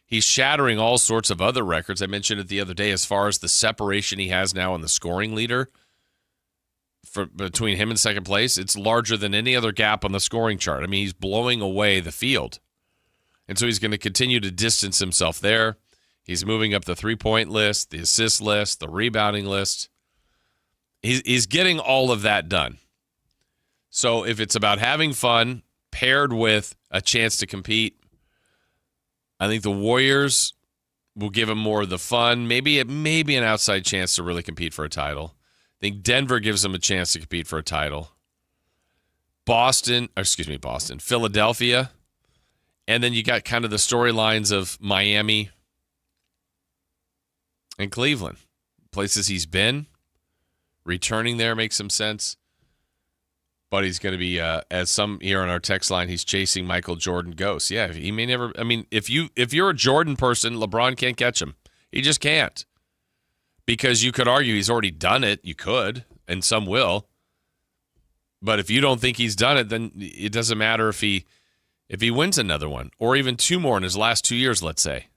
He's shattering all sorts of other records. I mentioned it the other day as far as the separation he has now in the scoring leader between him and second place. It's larger than any other gap on the scoring chart. He's blowing away the field. And so he's going to continue to distance himself there. He's moving up the three-point list, the assist list, the rebounding list. He's getting all of that done. So if it's about having fun paired with a chance to compete, I think the Warriors will give him more of the fun, maybe an outside chance to really compete for a title. I think Denver gives him a chance to compete for a title. Philadelphia. And then you got kind of the storylines of Miami and Cleveland. Places he's been. Returning there makes some sense. But he's going to be, as some here on our text line, he's chasing Michael Jordan ghosts. Yeah, he may never. If you're a Jordan person, LeBron can't catch him. He just can't. Because you could argue he's already done it. You could, and some will. But if you don't think he's done it, then it doesn't matter if he wins another one or even two more in his last 2 years. Let's say.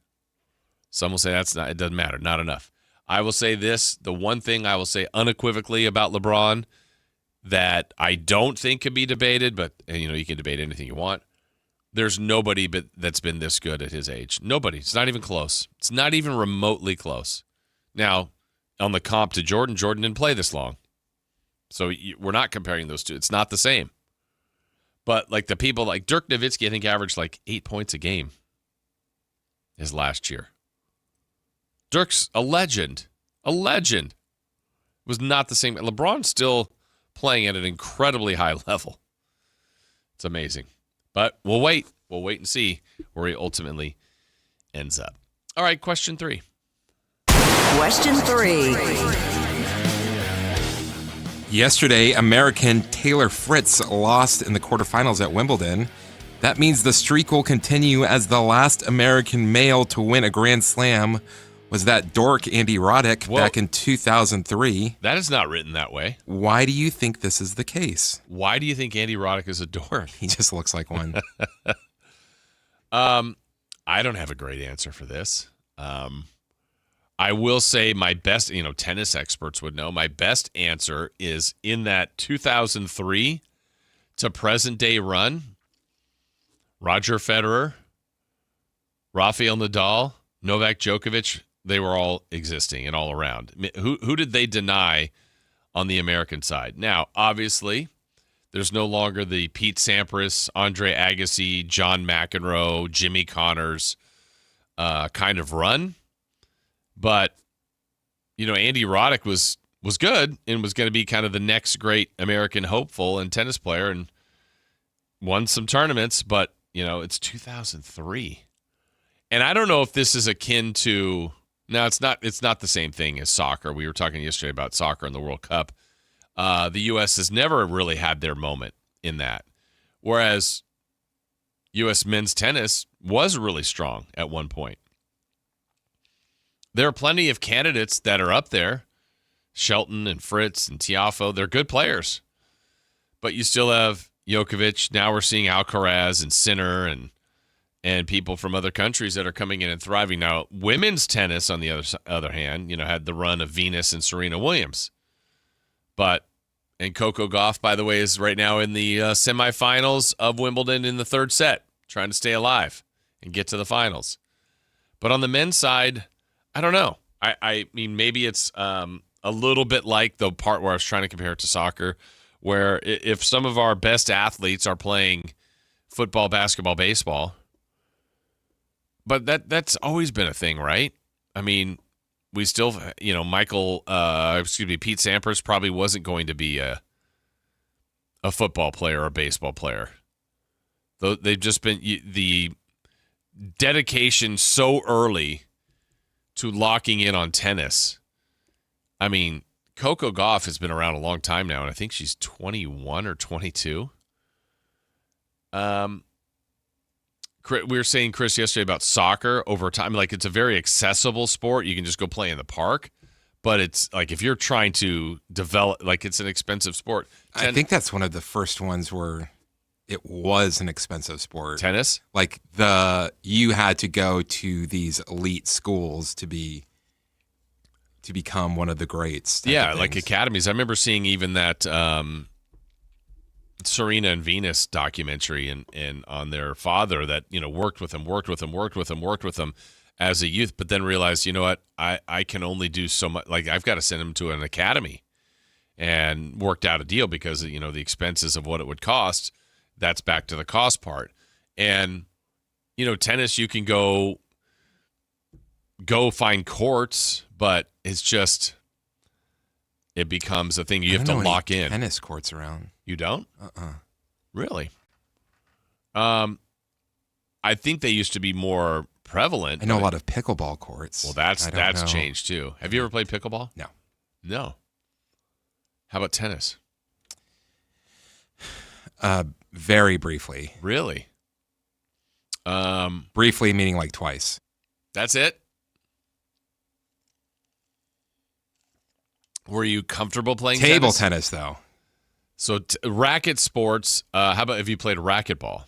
Some will say it doesn't matter, not enough. I will say this: the one thing I will say unequivocally about LeBron that I don't think could be debated, but you can debate anything you want. There's nobody that's been this good at his age. Nobody. It's not even close. It's not even remotely close. Now, on the comp to Jordan didn't play this long. So we're not comparing those two. It's not the same. But like the people like Dirk Nowitzki, I think averaged like 8 points a game his last year. Dirk's a legend. A legend. It was not the same. LeBron's still playing at an incredibly high level. It's amazing. But we'll wait. We'll wait and see where he ultimately ends up. All right, question 3. Question 3. Yesterday, American Taylor Fritz lost in the quarterfinals at Wimbledon. That means the streak will continue as the last American male to win a Grand Slam was that dork Andy Roddick back in 2003. That is not written that way. Why do you think this is the case? Why do you think Andy Roddick is a dork? He just looks like one. I don't have a great answer for this. I will say my best, tennis experts would know, my best answer is in that 2003 to present day run, Roger Federer, Rafael Nadal, Novak Djokovic, they were all existing and all around. Who did they deny on the American side? Now, obviously, there's no longer the Pete Sampras, Andre Agassi, John McEnroe, Jimmy Connors kind of run. But, Andy Roddick was good and was going to be kind of the next great American hopeful and tennis player and won some tournaments. But, it's 2003. And I don't know if this is akin to – now, it's not the same thing as soccer. We were talking yesterday about soccer in the World Cup. The U.S. has never really had their moment in that, whereas U.S. men's tennis was really strong at one point. There are plenty of candidates that are up there, Shelton and Fritz and Tiafoe. They're good players. But you still have Djokovic. Now we're seeing Alcaraz and Sinner and people from other countries that are coming in and thriving. Now, women's tennis, on the other hand, had the run of Venus and Serena Williams. And Coco Gauff, by the way, is right now in the semifinals of Wimbledon in the third set, trying to stay alive and get to the finals. But on the men's side, I don't know. I mean, maybe it's a little bit like the part where I was trying to compare it to soccer, where if some of our best athletes are playing football, basketball, baseball, but that's always been a thing, right? I mean, we still, Pete Sampras probably wasn't going to be a football player or a baseball player. They've just been the dedication so early to locking in on tennis. I mean, Coco Gauff has been around a long time now, and I think she's 21 or 22. We were saying, Chris, yesterday about soccer over time. Like, it's a very accessible sport. You can just go play in the park. But it's like if you're trying to develop, like, it's an expensive sport. I think that's one of the first ones where it was an expensive sport. Tennis? Like you had to go to these elite schools to become one of the greats. Yeah, like academies. I remember seeing even that Serena and Venus documentary and on their father that, worked with them as a youth, but then realized, you know what, I can only do so much. Like, I've got to send him to an academy, and worked out a deal because, the expenses of what it would cost. That's back to the cost part. And, tennis, you can go find courts, but it's just, it becomes a thing you have to lock in. Tennis courts around. You don't? Really? I think they used to be more prevalent. I know a lot of pickleball courts. Well, that's changed too. Have you ever played pickleball? No. How about tennis? Very briefly. Really? Briefly meaning like twice. That's it? Were you comfortable playing table tennis though? So racket sports. How about if you played racquetball?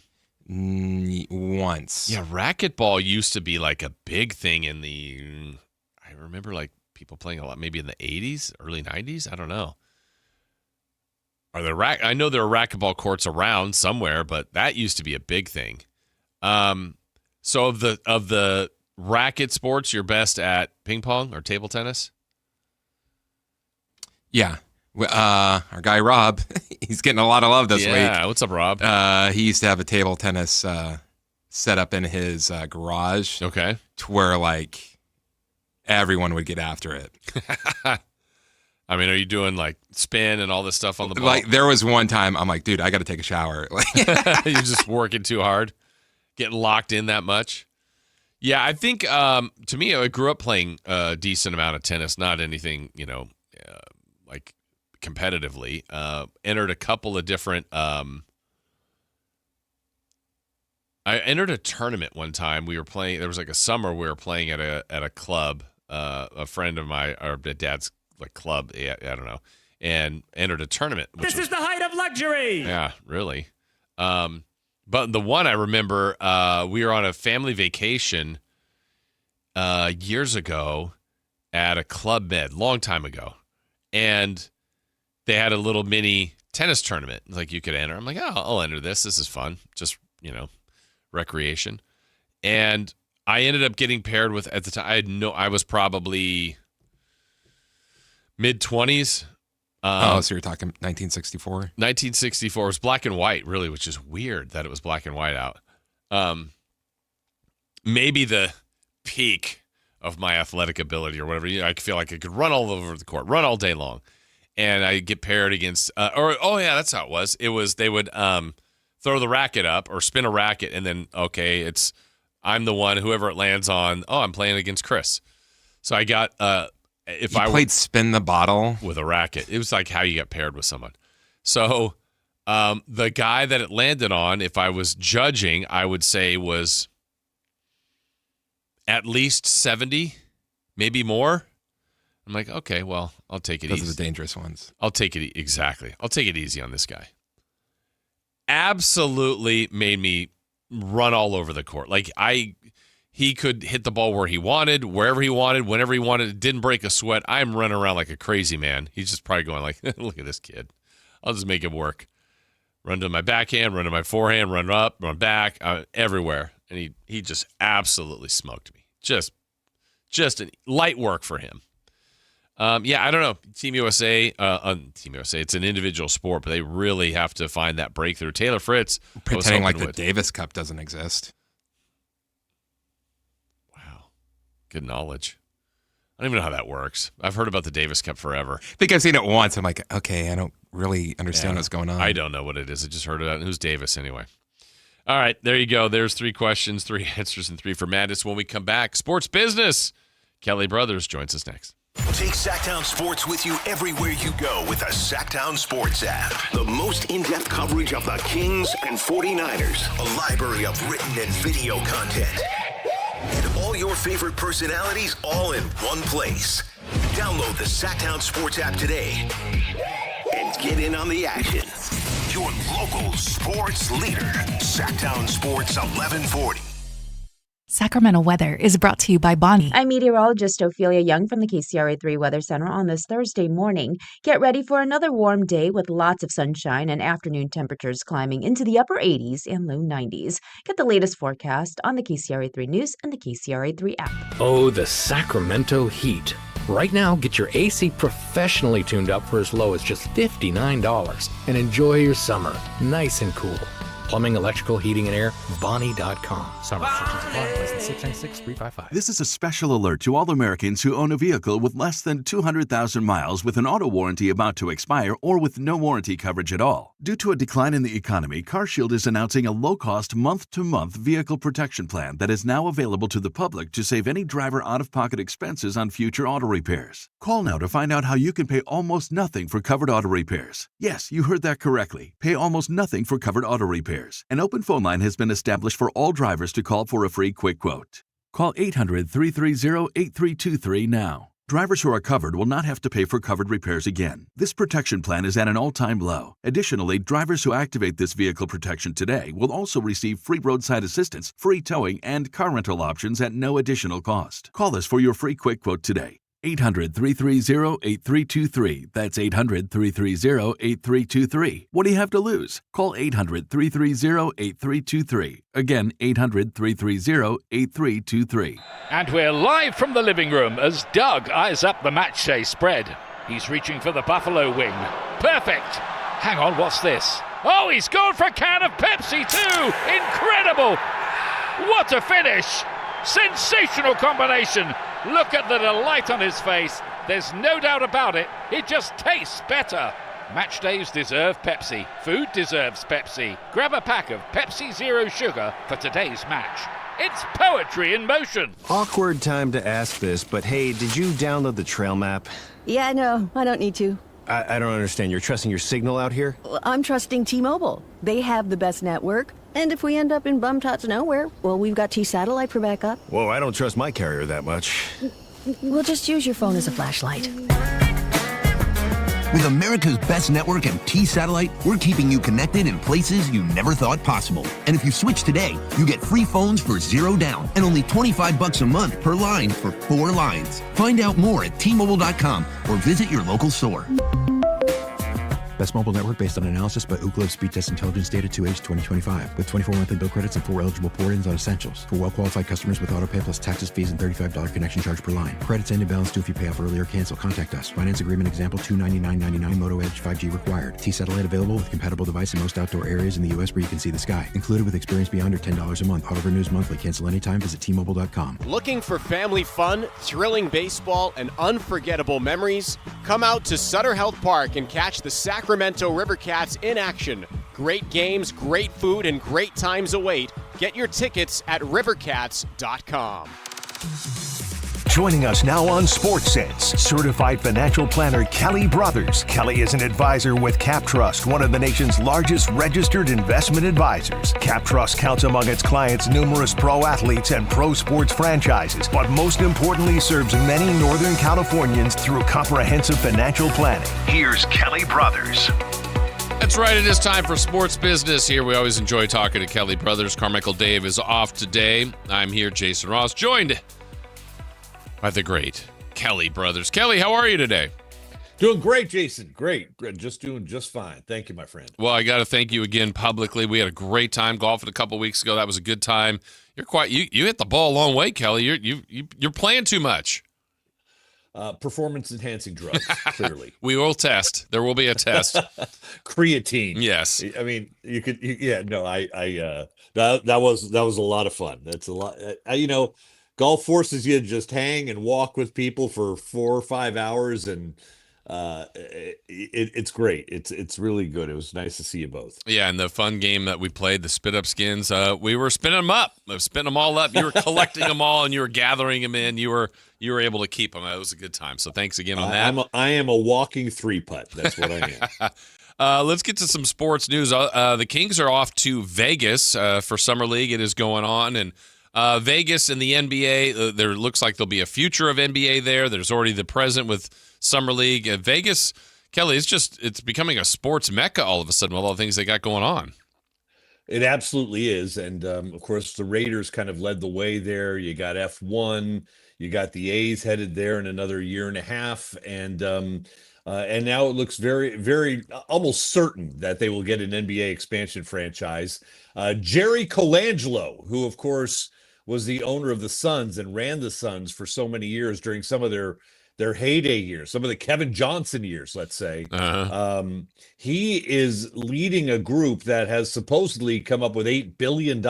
Once. Yeah, racquetball used to be like a big thing I remember like people playing a lot, maybe in the 80s, early 90s. I don't know. I know there are racquetball courts around somewhere, but that used to be a big thing. So of the racket sports, you're best at ping pong or table tennis? Yeah. Our guy Rob, he's getting a lot of love this week. Yeah, what's up, Rob? He used to have a table tennis set up in his garage. Okay. To where, like, everyone would get after it. I mean, are you doing, like, spin and all this stuff on the ball? Like, there was one time, I'm like, dude, I got to take a shower. You're just working too hard, getting locked in that much. Yeah, I think, to me, I grew up playing a decent amount of tennis, not anything, like competitively. Entered a couple of different I entered a tournament one time. We were playing, there was like a summer we were playing at a club, a friend of my, or dad's like club, I don't know, and entered a tournament. This is the height of luxury. Yeah, really. But the one I remember, we were on a family vacation years ago at a Club Med, long time ago. And they had a little mini tennis tournament. Like, you could enter. I'm like, oh, I'll enter this. This is fun. Just, recreation. And I ended up getting paired with, at the time, I was probably mid-20s. So you're talking 1964? 1964. It was black and white, really, which is weird that it was black and white out. Maybe the peak of my athletic ability or whatever. I feel like I could run all over the court, run all day long. And I get paired against, that's how it was. It was, they would throw the racket up or spin a racket, and then, I'm the one, whoever it lands on, I'm playing against Chris. So I got, played spin the bottle with a racket. It was like how you got paired with someone. So the guy that it landed on, if I was judging, I would say was at least 70, maybe more. I'm like, okay, well, I'll take it easy. Those are the dangerous ones. I'll take it exactly. I'll take it easy on this guy. Absolutely made me run all over the court. Like, he could hit the ball where he wanted, wherever he wanted, whenever he wanted. It didn't break a sweat. I'm running around like a crazy man. He's just probably going like, look at this kid. I'll just make it work. Run to my backhand, run to my forehand, run up, run back, everywhere. And he just absolutely smoked me. Just just light work for him. I don't know. Team USA, it's an individual sport, but they really have to find that breakthrough. Taylor Fritz. Pretending like the Davis Cup doesn't exist. Wow. Good knowledge. I don't even know how that works. I've heard about the Davis Cup forever. I think I've seen it once. I'm like, okay, I don't really understand what's going on. I don't know what it is. I just heard it. Who's Davis anyway? All right, there you go. There's 3 questions, 3 answers, and 3 for Madness. When we come back, sports business. Kelly Brothers joins us next. Take Sactown Sports with you everywhere you go with the Sactown Sports app. The most in-depth coverage of the Kings and 49ers. A library of written and video content. And all your favorite personalities all in one place. Download the Sactown Sports app today and get in on the action. Your local sports leader. Sactown Sports 1140. Sacramento weather is brought to you by Bonnie. I'm meteorologist Ophelia Young from the KCRA 3 Weather Center on this Thursday morning. Get ready for another warm day with lots of sunshine and afternoon temperatures climbing into the upper 80s and low 90s. Get the latest forecast on the KCRA 3 News and the KCRA 3 app. Oh, the Sacramento heat. Right now, get your AC professionally tuned up for as low as just $59 and enjoy your summer nice and cool. Plumbing, electrical, heating, and air, Bonnie.com. Summer restrictions apply. License 696-355. This is a special alert to all Americans who own a vehicle with less than 200,000 miles with an auto warranty about to expire or with no warranty coverage at all. Due to a decline in the economy, CarShield is announcing a low-cost month-to-month vehicle protection plan that is now available to the public to save any driver out-of-pocket expenses on future auto repairs. Call now to find out how you can pay almost nothing for covered auto repairs. Yes, you heard that correctly. Pay almost nothing for covered auto repairs. An open phone line has been established for all drivers to call for a free quick quote. Call 800-330-8323 now. Drivers who are covered will not have to pay for covered repairs again. This protection plan is at an all-time low. Additionally, drivers who activate this vehicle protection today will also receive free roadside assistance, free towing, and car rental options at no additional cost. Call us for your free quick quote today. 800-330-8323. That's 800-330-8323. What do you have to lose? Call 800-330-8323. Again, 800-330-8323. And we're live from the living room as Doug eyes up the match day spread. He's reaching for the Buffalo wing. Perfect. Hang on, what's this? Oh, he's gone for a can of Pepsi too. Incredible. What a finish. Sensational combination. Look at the delight on his face. There's no doubt about it. It just tastes better. Match days deserve Pepsi. Food deserves Pepsi. Grab a pack of Pepsi Zero Sugar for today's match. It's poetry in motion. Awkward time to ask this, but hey, did you download the trail map? Yeah, no, I don't need to. I don't understand. You're trusting your signal out here? Well, I'm trusting T-Mobile. They have the best network. And if we end up in bum-tots nowhere, well, we've got T-Satellite for backup. Whoa, I don't trust my carrier that much. We'll just use your phone as a flashlight. With America's best network and T-Satellite, we're keeping you connected in places you never thought possible. And if you switch today, you get free phones for $0 down and only $25 a month per line for 4 lines. Find out more at T-Mobile.com or visit your local store. Best mobile network based on analysis by Ookla Speed Test Intelligence Data 2H 2025 with 24 monthly bill credits and 4 eligible port-ins on essentials. For well-qualified customers with autopay plus taxes, fees, and $35 connection charge per line. Credits end in balance due if you pay off early or cancel. Contact us. Finance agreement example $299.99 Moto Edge 5G required. T-Satellite available with compatible device in most outdoor areas in the U.S. where you can see the sky. Included with experience beyond or $10 a month. Auto renews monthly. Cancel anytime. Visit T-Mobile.com. Looking for family fun, thrilling baseball, and unforgettable memories? Come out to Sutter Health Park and catch the Sacramento River Cats in action. Great games, great food, and great times await. Get your tickets at rivercats.com. Joining us now on Sports Sense, certified financial planner Kelly Brothers. Kelly is an advisor with CapTrust, one of the nation's largest registered investment advisors. CapTrust counts among its clients numerous pro athletes and pro sports franchises, but most importantly serves many Northern Californians through comprehensive financial planning. Here's Kelly Brothers. That's right. It is time for sports business here. We always enjoy talking to Kelly Brothers. Carmichael Dave is off today. I'm here, Jason Ross, joined by the great Kelly Brothers. Kelly, how are you today? Doing great, Jason. Great. Just doing just fine. Thank you, my friend. Well, I got to thank you again publicly. We had a great time golfing a couple weeks ago. That was a good time. You hit the ball a long way, Kelly. You're playing too much. Performance enhancing drugs, clearly. We will test. There will be a test. Creatine. Yes. I mean, that was a lot of fun. That's a lot. Golf forces you to just hang and walk with people for 4 or 5 hours, and it's great. It's really good. It was nice to see you both. Yeah, and the fun game that we played, the spit up skins, we were spinning them up. Spinning them all up. You were collecting them all, and you were gathering them in. You were able to keep them. It was a good time. So thanks again on that. I am a walking 3-putt. That's what I am. Let's get to some sports news. The Kings are off to Vegas for Summer League. It is going on, and Vegas and the NBA, there looks like there'll be a future of NBA there. There's already the present with Summer League. Vegas, Kelly, it's becoming a sports mecca all of a sudden with all the things they got going on. It absolutely is. And, of course, the Raiders kind of led the way there. You got F1. You got the A's headed there in another year and a half. And now it looks very, very almost certain that they will get an NBA expansion franchise. Jerry Colangelo, who, of course, was the owner of the Suns and ran the Suns for so many years during some of their heyday years, some of the Kevin Johnson years, let's say. He is leading a group that has supposedly come up with $8 billion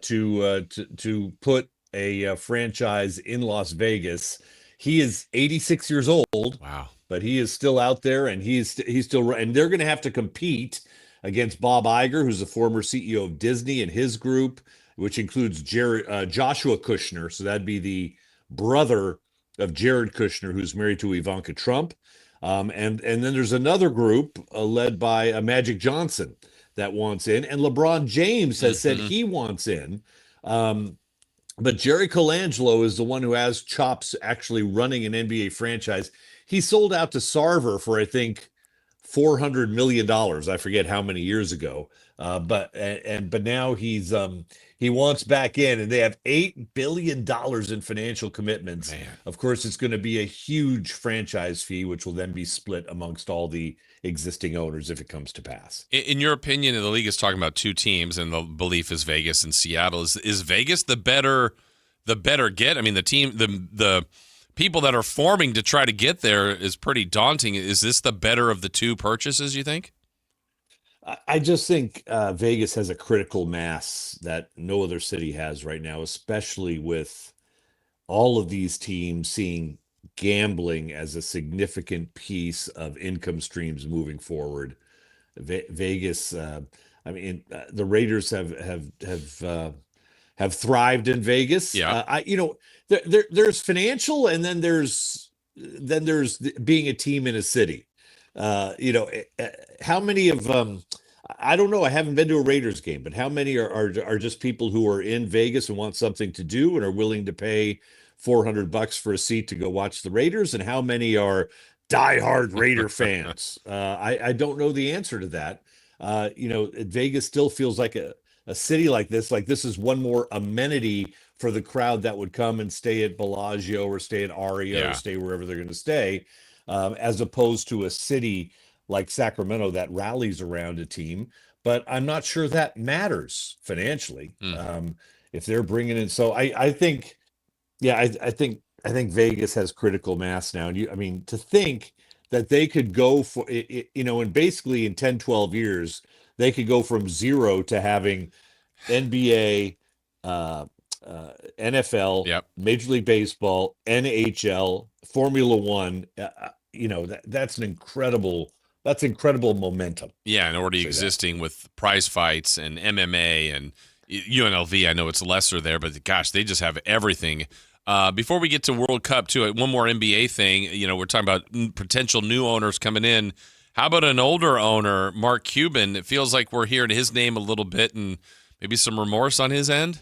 to put a franchise in Las Vegas. He is 86 years old. Wow. But he is still out there, and he's still, and they're going to have to compete against Bob Iger, who's the former CEO of Disney, and his group, which includes Joshua Kushner. So that'd be the brother of Jared Kushner, who's married to Ivanka Trump. And then there's another group led by Magic Johnson that wants in, and LeBron James has said he wants in. But Jerry Colangelo is the one who has chops actually running an NBA franchise. He sold out to Sarver for, I think, $400 million. I forget how many years ago. But now he wants back in, and they have $8 billion in financial commitments. Man. Of course, it's going to be a huge franchise fee, which will then be split amongst all the existing owners if it comes to pass. In your opinion, the league is talking about two teams, and the belief is Vegas and Seattle. Is Vegas the better get? I mean, the people that are forming to try to get there is pretty daunting. Is this the better of the two purchases, you think? I just think Vegas has a critical mass that no other city has right now, especially with all of these teams seeing gambling as a significant piece of income streams moving forward. Vegas, the Raiders have thrived in Vegas. Yeah. There's financial, and then there's being a team in a city. How many of I don't know. I haven't been to a Raiders game, but how many are just people who are in Vegas and want something to do and are willing to pay $400 for a seat to go watch the Raiders, and how many are diehard Raider fans? I don't know the answer to that. Vegas still feels like a city like this is one more amenity for the crowd that would come and stay at Bellagio or stay at Aria or stay wherever they're going to stay, as opposed to a city like Sacramento that rallies around a team. But I'm not sure that matters financially if they're bringing in. So I think Vegas has critical mass now. And to think that they could go for, and basically in 10, 12 years, they could go from zero to having NBA, NFL, Major League Baseball, NHL, Formula One. That's incredible momentum. Yeah, and already existing with prize fights and MMA and UNLV. I know it's lesser there, but gosh, they just have everything. Before we get to World Cup, too, one more NBA thing. We're talking about potential new owners coming in. How about an older owner, Mark Cuban? It feels like we're hearing his name a little bit, and maybe some remorse on his end.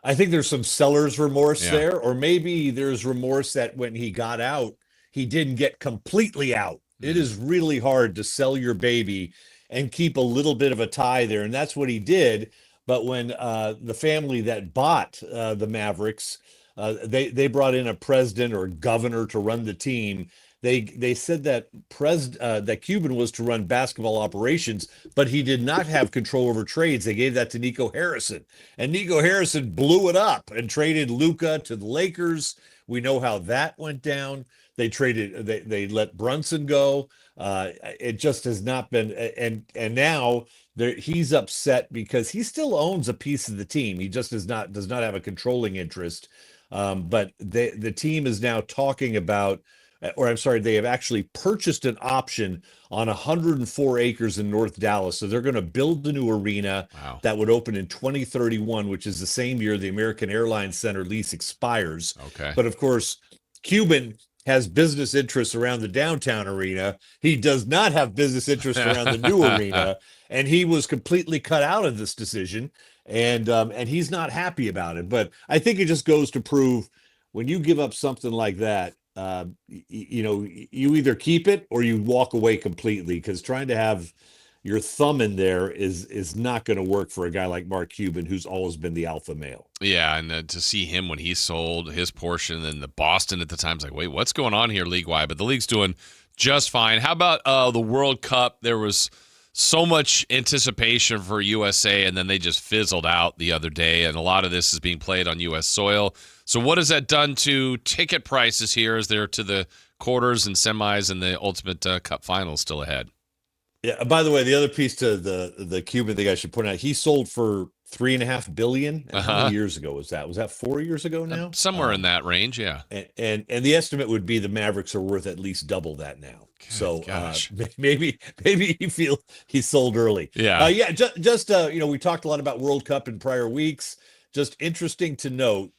I think there's some seller's remorse there, or maybe there's remorse that when he got out, he didn't get completely out. It is really hard to sell your baby and keep a little bit of a tie there, and that's what he did. But when the family that bought the Mavericks, they brought in a president or governor to run the team, They said that that Cuban was to run basketball operations, but he did not have control over trades. They gave that to Nico Harrison, and Nico Harrison blew it up and traded Luka to the Lakers. We know how that went down. They let Brunson go. It just has not been, and now he's upset because he still owns a piece of the team. He just does not have a controlling interest. But the team is now talking about, or I'm sorry, they have actually purchased an option on 104 acres in North Dallas. So they're going to build the new arena that would open in 2031, which is the same year the American Airlines Center lease expires. Okay. But of course, Cuban has business interests around the downtown arena. He does not have business interests around the new arena, and he was completely cut out of this decision, and he's not happy about it. But I think it just goes to prove when you give up something like that, you either keep it or you walk away completely, because trying to have your thumb in there is not going to work for a guy like Mark Cuban, who's always been the alpha male. Yeah, and to see him when he sold his portion, and the Boston at the time's like, wait, what's going on here league-wide? But the league's doing just fine. How about the World Cup? There was so much anticipation for USA, and then they just fizzled out the other day, and a lot of this is being played on U.S. soil. So what has that done to ticket prices here as they're to the quarters and semis and the ultimate cup finals still ahead? Yeah. By the way, the other piece to the Cuban thing I should point out, he sold for $3.5 billion. How many years ago was that? Was that 4 years ago now? Somewhere in that range, yeah. And the estimate would be the Mavericks are worth at least double that now. So maybe he sold early. Yeah. We talked a lot about World Cup in prior weeks. Just interesting to note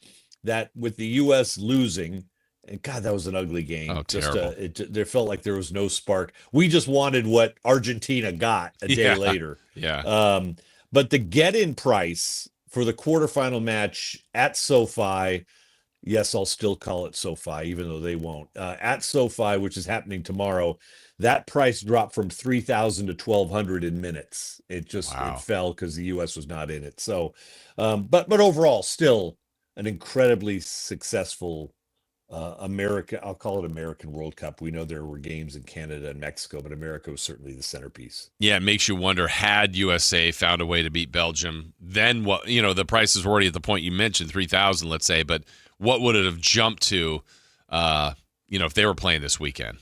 that with the U.S. losing. And God, that was an ugly game. Oh, terrible. There felt like there was no spark. We just wanted what Argentina got a day later. Yeah. But the get-in price for the quarterfinal match at SoFi, yes, I'll still call it SoFi, even though they won't. At SoFi, which is happening tomorrow, that price dropped from $3,000 to $1,200 in minutes. It fell because the U.S. was not in it. So, but overall, still an incredibly successful I'll call it American World Cup. We know there were games in Canada and Mexico, but America was certainly the centerpiece. Yeah, it makes you wonder, had USA found a way to beat Belgium, then what? The prices were already at the point you mentioned, 3,000, let's say, but what would it have jumped to, if they were playing this weekend?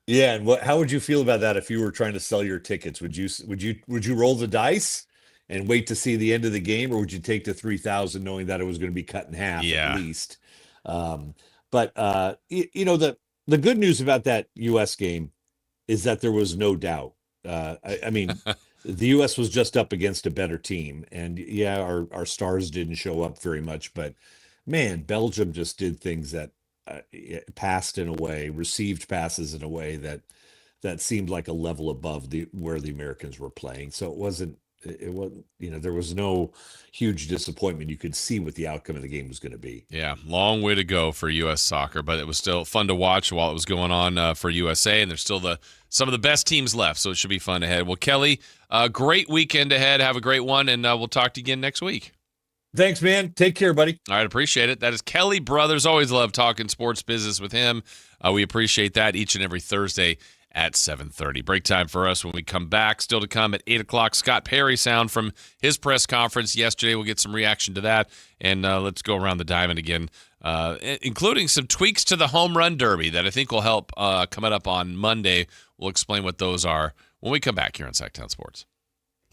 Yeah, and how would you feel about that if you were trying to sell your tickets? Would you roll the dice and wait to see the end of the game, or would you take the 3,000 knowing that it was going to be cut in half at least? But the good news about that U.S. game is that there was no doubt. I mean, the U.S. was just up against a better team, and our stars didn't show up very much. But man, Belgium just did things that passed in a way, received passes in a way that seemed like a level above where the Americans were playing. So it wasn't. There was no huge disappointment. You could see what the outcome of the game was going to be. Yeah, long way to go for U.S. soccer, but it was still fun to watch while it was going on for USA, and there's still some of the best teams left, so it should be fun ahead. Well, Kelly, great weekend ahead. Have a great one, and we'll talk to you again next week. Thanks, man. Take care, buddy. All right, appreciate it. That is Kelly Brothers. Always love talking sports business with him. We appreciate that each and every Thursday at 7:30. Break time for us when we come back. Still to come at 8 o'clock, Scott Perry sound from his press conference yesterday. We'll get some reaction to that, and let's go around the diamond again, including some tweaks to the home run derby that I think will help coming up on Monday. We'll explain what those are when we come back here on Sactown Sports.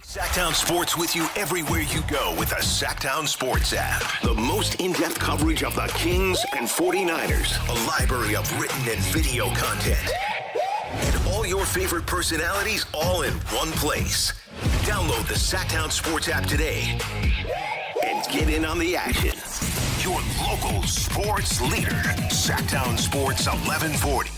Sactown Sports with you everywhere you go with the Sactown Sports app. The most in-depth coverage of the Kings and 49ers. A library of written and video content. And all your favorite personalities all in one place. Download the Sactown Sports app today and get in on the action. Your local sports leader. Sactown Sports 1140.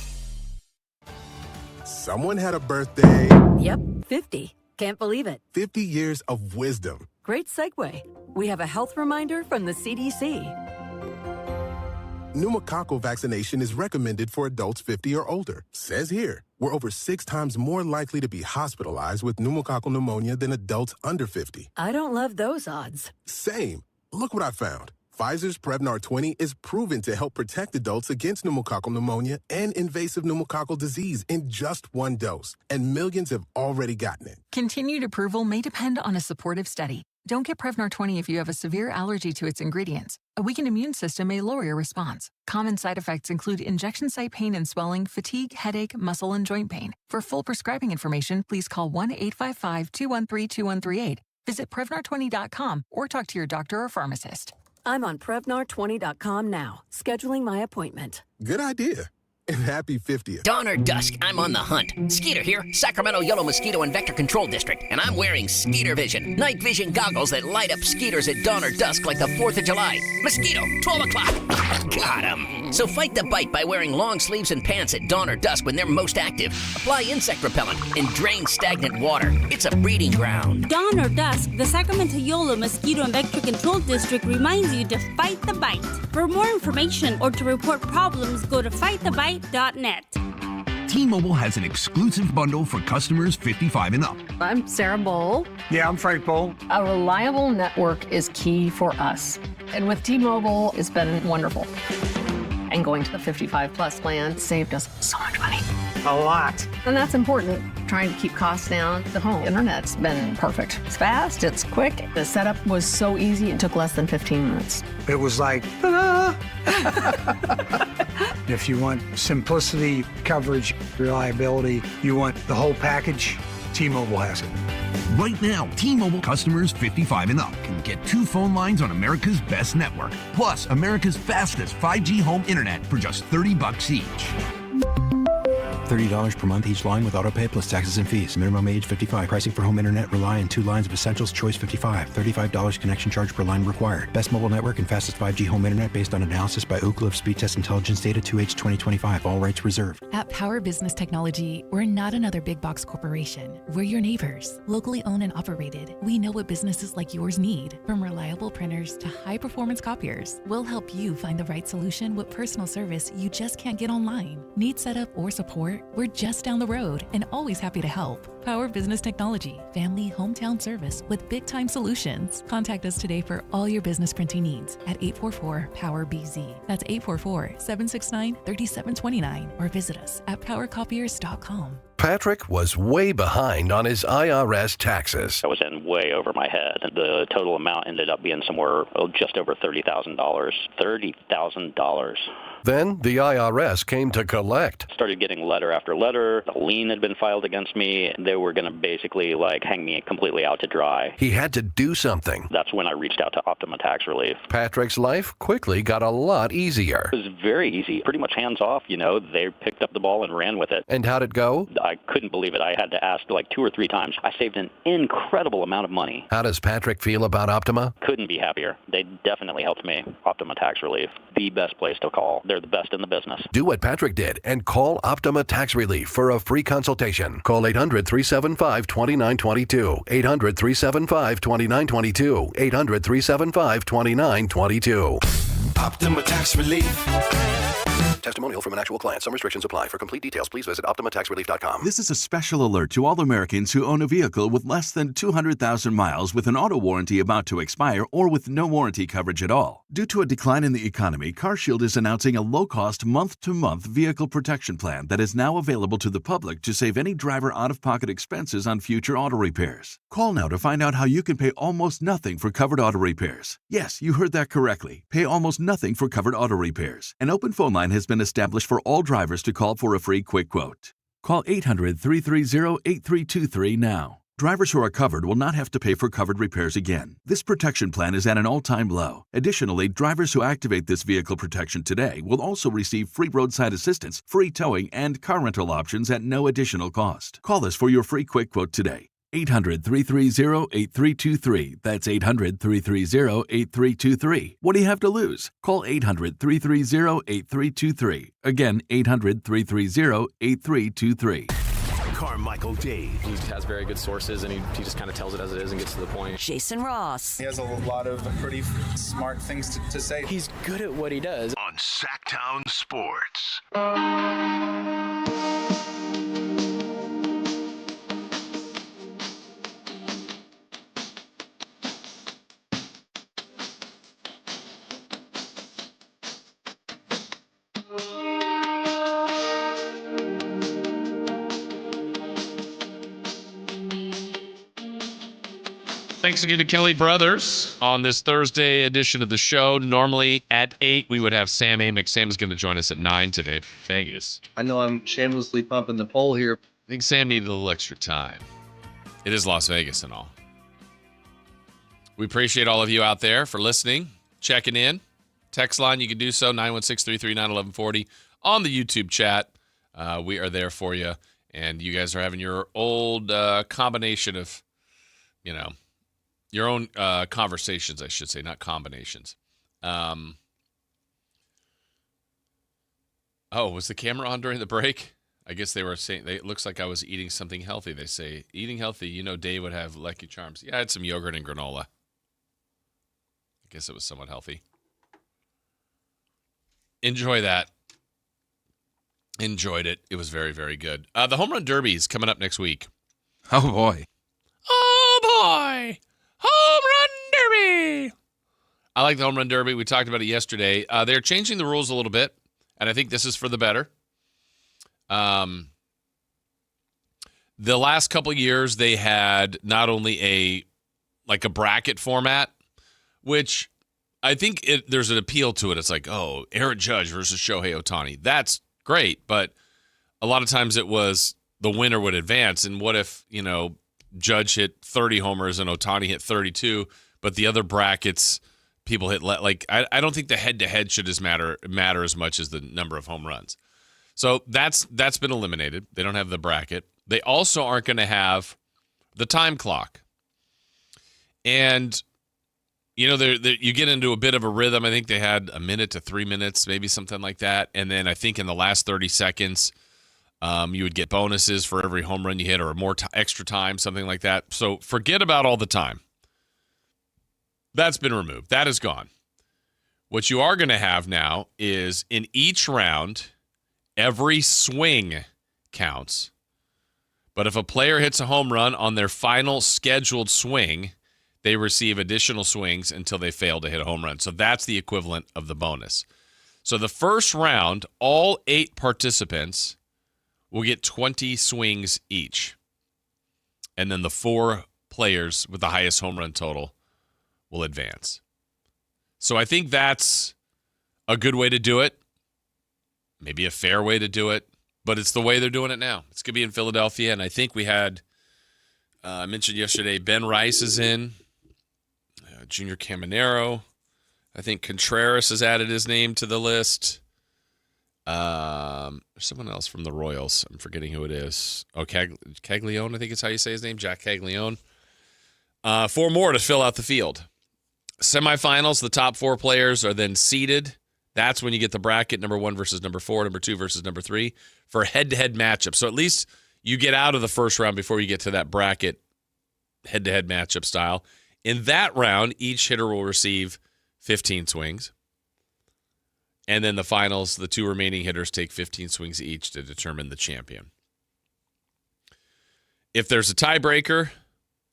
Someone had a birthday. Yep, 50. Can't believe it. 50 years of wisdom. Great segue. We have a health reminder from the CDC. Pneumococcal vaccination is recommended for adults 50 or older. Says here, we're over 6 times more likely to be hospitalized with pneumococcal pneumonia than adults under 50. I don't love those odds. Same. Look what I found. Pfizer's Prevnar 20 is proven to help protect adults against pneumococcal pneumonia and invasive pneumococcal disease in just one dose, and millions have already gotten it. Continued approval may depend on a supportive study. Don't get Prevnar 20 if you have a severe allergy to its ingredients. A weakened immune system may lower your response. Common side effects include injection site pain and swelling, fatigue, headache, muscle, and joint pain. For full prescribing information, please call 1-855-213-2138. Visit Prevnar20.com or talk to your doctor or pharmacist. I'm on Prevnar20.com now, scheduling my appointment. Good idea. And happy 50th. Dawn or dusk, I'm on the hunt. Skeeter here, Sacramento Yellow Mosquito and Vector Control District, and I'm wearing Skeeter Vision, night vision goggles that light up skeeters at dawn or dusk like the 4th of July. Mosquito, 12 o'clock. Got 'em. So fight the bite by wearing long sleeves and pants at dawn or dusk when they're most active. Apply insect repellent and drain stagnant water. It's a breeding ground. Dawn or dusk, the Sacramento Yellow Mosquito and Vector Control District reminds you to fight the bite. For more information or to report problems, go to fightthebite.net. T-Mobile has an exclusive bundle for customers 55 and up. I'm Sarah Bowl. Yeah, I'm Frank Bowl. A reliable network is key for us. And with T-Mobile, it's been wonderful. And going to the 55 plus plan saved us so much money. A lot. And that's important. Trying to keep costs down. The home internet's been perfect. It's fast, it's quick. The setup was so easy, it took less than 15 minutes. It was like, ta-da! If you want simplicity, coverage, reliability, you want the whole package, T-Mobile has it. Right now, T-Mobile customers 55 and up can get 2 phone lines on America's best network, plus America's fastest 5G home internet for just $30 each. $30 per month each line with autopay plus taxes and fees. Minimum age 55. Pricing for home internet rely on 2 lines of essentials. Choice 55. $35 connection charge per line required. Best mobile network and fastest 5G home internet based on analysis by Ookla of Speed Test Intelligence data 2H 2025. All rights reserved. At Power Business Technology, we're not another big box corporation. We're your neighbors, locally owned and operated. We know what businesses like yours need, from reliable printers to high-performance copiers. We'll help you find the right solution with personal service you just can't get online. Need setup or support? We're just down the road and always happy to help. Power Business Technology, family hometown service with big-time solutions. Contact us today for all your business printing needs at 844-POWER-BZ. That's 844-769-3729 or visit us at powercopiers.com. Patrick was way behind on his IRS taxes. I was in way over my head. The total amount ended up being somewhere just over $30,000. $30,000. Then the IRS came to collect. Started getting letter after letter. A lien had been filed against me. They were going to basically hang me completely out to dry. He had to do something. That's when I reached out to Optima Tax Relief. Patrick's life quickly got a lot easier. It was very easy, pretty much hands off. They picked up the ball and ran with it. And how'd it go? I couldn't believe it. I had to ask 2 or 3 times. I saved an incredible amount of money. How does Patrick feel about Optima? Couldn't be happier. They definitely helped me. Optima Tax Relief, the best place to call. They're the best in the business. Do what Patrick did and call Optima Tax Relief for a free consultation. Call 800-375-2922. 800-375-2922. 800-375-2922. Optima Tax Relief. Testimonial from an actual client. Some restrictions apply. For complete details, please visit OptimaTaxRelief.com. This is a special alert to all Americans who own a vehicle with less than 200,000 miles with an auto warranty about to expire or with no warranty coverage at all. Due to a decline in the economy, CarShield is announcing a low-cost month-to-month vehicle protection plan that is now available to the public to save any driver out-of-pocket expenses on future auto repairs. Call now to find out how you can pay almost nothing for covered auto repairs. Yes, you heard that correctly. Pay almost nothing for covered auto repairs. An open phone line has been established for all drivers to call for a free quick quote. Call 800-330-8323 now. Drivers who are covered will not have to pay for covered repairs again. This protection plan is at an all-time low. Additionally, drivers who activate this vehicle protection today will also receive free roadside assistance, free towing, and car rental options at no additional cost. Call us for your free quick quote today. 800-330-8323. That's 800-330-8323. What do you have to lose? Call 800-330-8323. Again, 800-330-8323. Carmichael Dave. He has very good sources, and he just kind of tells it as it is and gets to the point. Jason Ross. He has a lot of pretty smart things to say. He's good at what he does. On Sactown Sports. thanks again to Kelly Brothers on this Thursday edition of the show. Normally at 8, we would have Sam Amick. Sam's going to join us at 9 today from Vegas. I know I'm shamelessly pumping the poll here. I think Sam needed a little extra time. It is Las Vegas and all. We appreciate all of you out there for listening, checking in. Text line, you can do so, 916-339-1140. On the YouTube chat, we are there for you. And you guys are having your old combination of, your own conversations, I should say, not combinations. Was the camera on during the break? I guess they were saying, it looks like I was eating something healthy. They say, eating healthy, Dave would have Lucky Charms. Yeah, I had some yogurt and granola. I guess it was somewhat healthy. Enjoy that. Enjoyed it. It was very, very good. The Home Run Derby is coming up next week. Oh, boy. Oh, boy. Home Run Derby. I like the Home Run Derby. We talked about it yesterday. They're changing the rules a little bit, and I think this is for the better. The last couple of years, they had not only a bracket format, which I think there's an appeal to it. It's like, Aaron Judge versus Shohei Ohtani. That's great, but a lot of times it was the winner would advance. And what if, Judge hit 30 homers and Ohtani hit 32, but the other brackets people hit I don't think the head-to-head should matter as much as the number of home runs. So that's been eliminated. They don't have the bracket. They also aren't going to have the time clock. And you get into a bit of a rhythm. I think they had a minute to 3 minutes, maybe something like that. And then I think in the last 30 seconds, you would get bonuses for every home run you hit or more extra time, something like that. So forget about all the time. That's been removed. That is gone. What you are going to have now is in each round, every swing counts. But if a player hits a home run on their final scheduled swing, they receive additional swings until they fail to hit a home run. So that's the equivalent of the bonus. So the first round, all 8 participants will get 20 swings each. And then the 4 players with the highest home run total will advance. So I think that's a good way to do it. Maybe a fair way to do it. But it's the way they're doing it now. It's going to be in Philadelphia. And I think we had, I mentioned yesterday, Ben Rice is in. Junior Caminero. I think Contreras has added his name to the list. There's someone else from the Royals. I'm forgetting who it is. Caglione, I think is how you say his name. Jack Caglione. 4 more to fill out the field. Semifinals, the top 4 players are then seeded. That's when you get the bracket, number 1 versus number 4, number 2 versus number 3, for head-to-head matchup. So at least you get out of the first round before you get to that bracket head-to-head matchup style. In that round, each hitter will receive 15 swings. And then the finals, the 2 remaining hitters take 15 swings each to determine the champion. If there's a tiebreaker,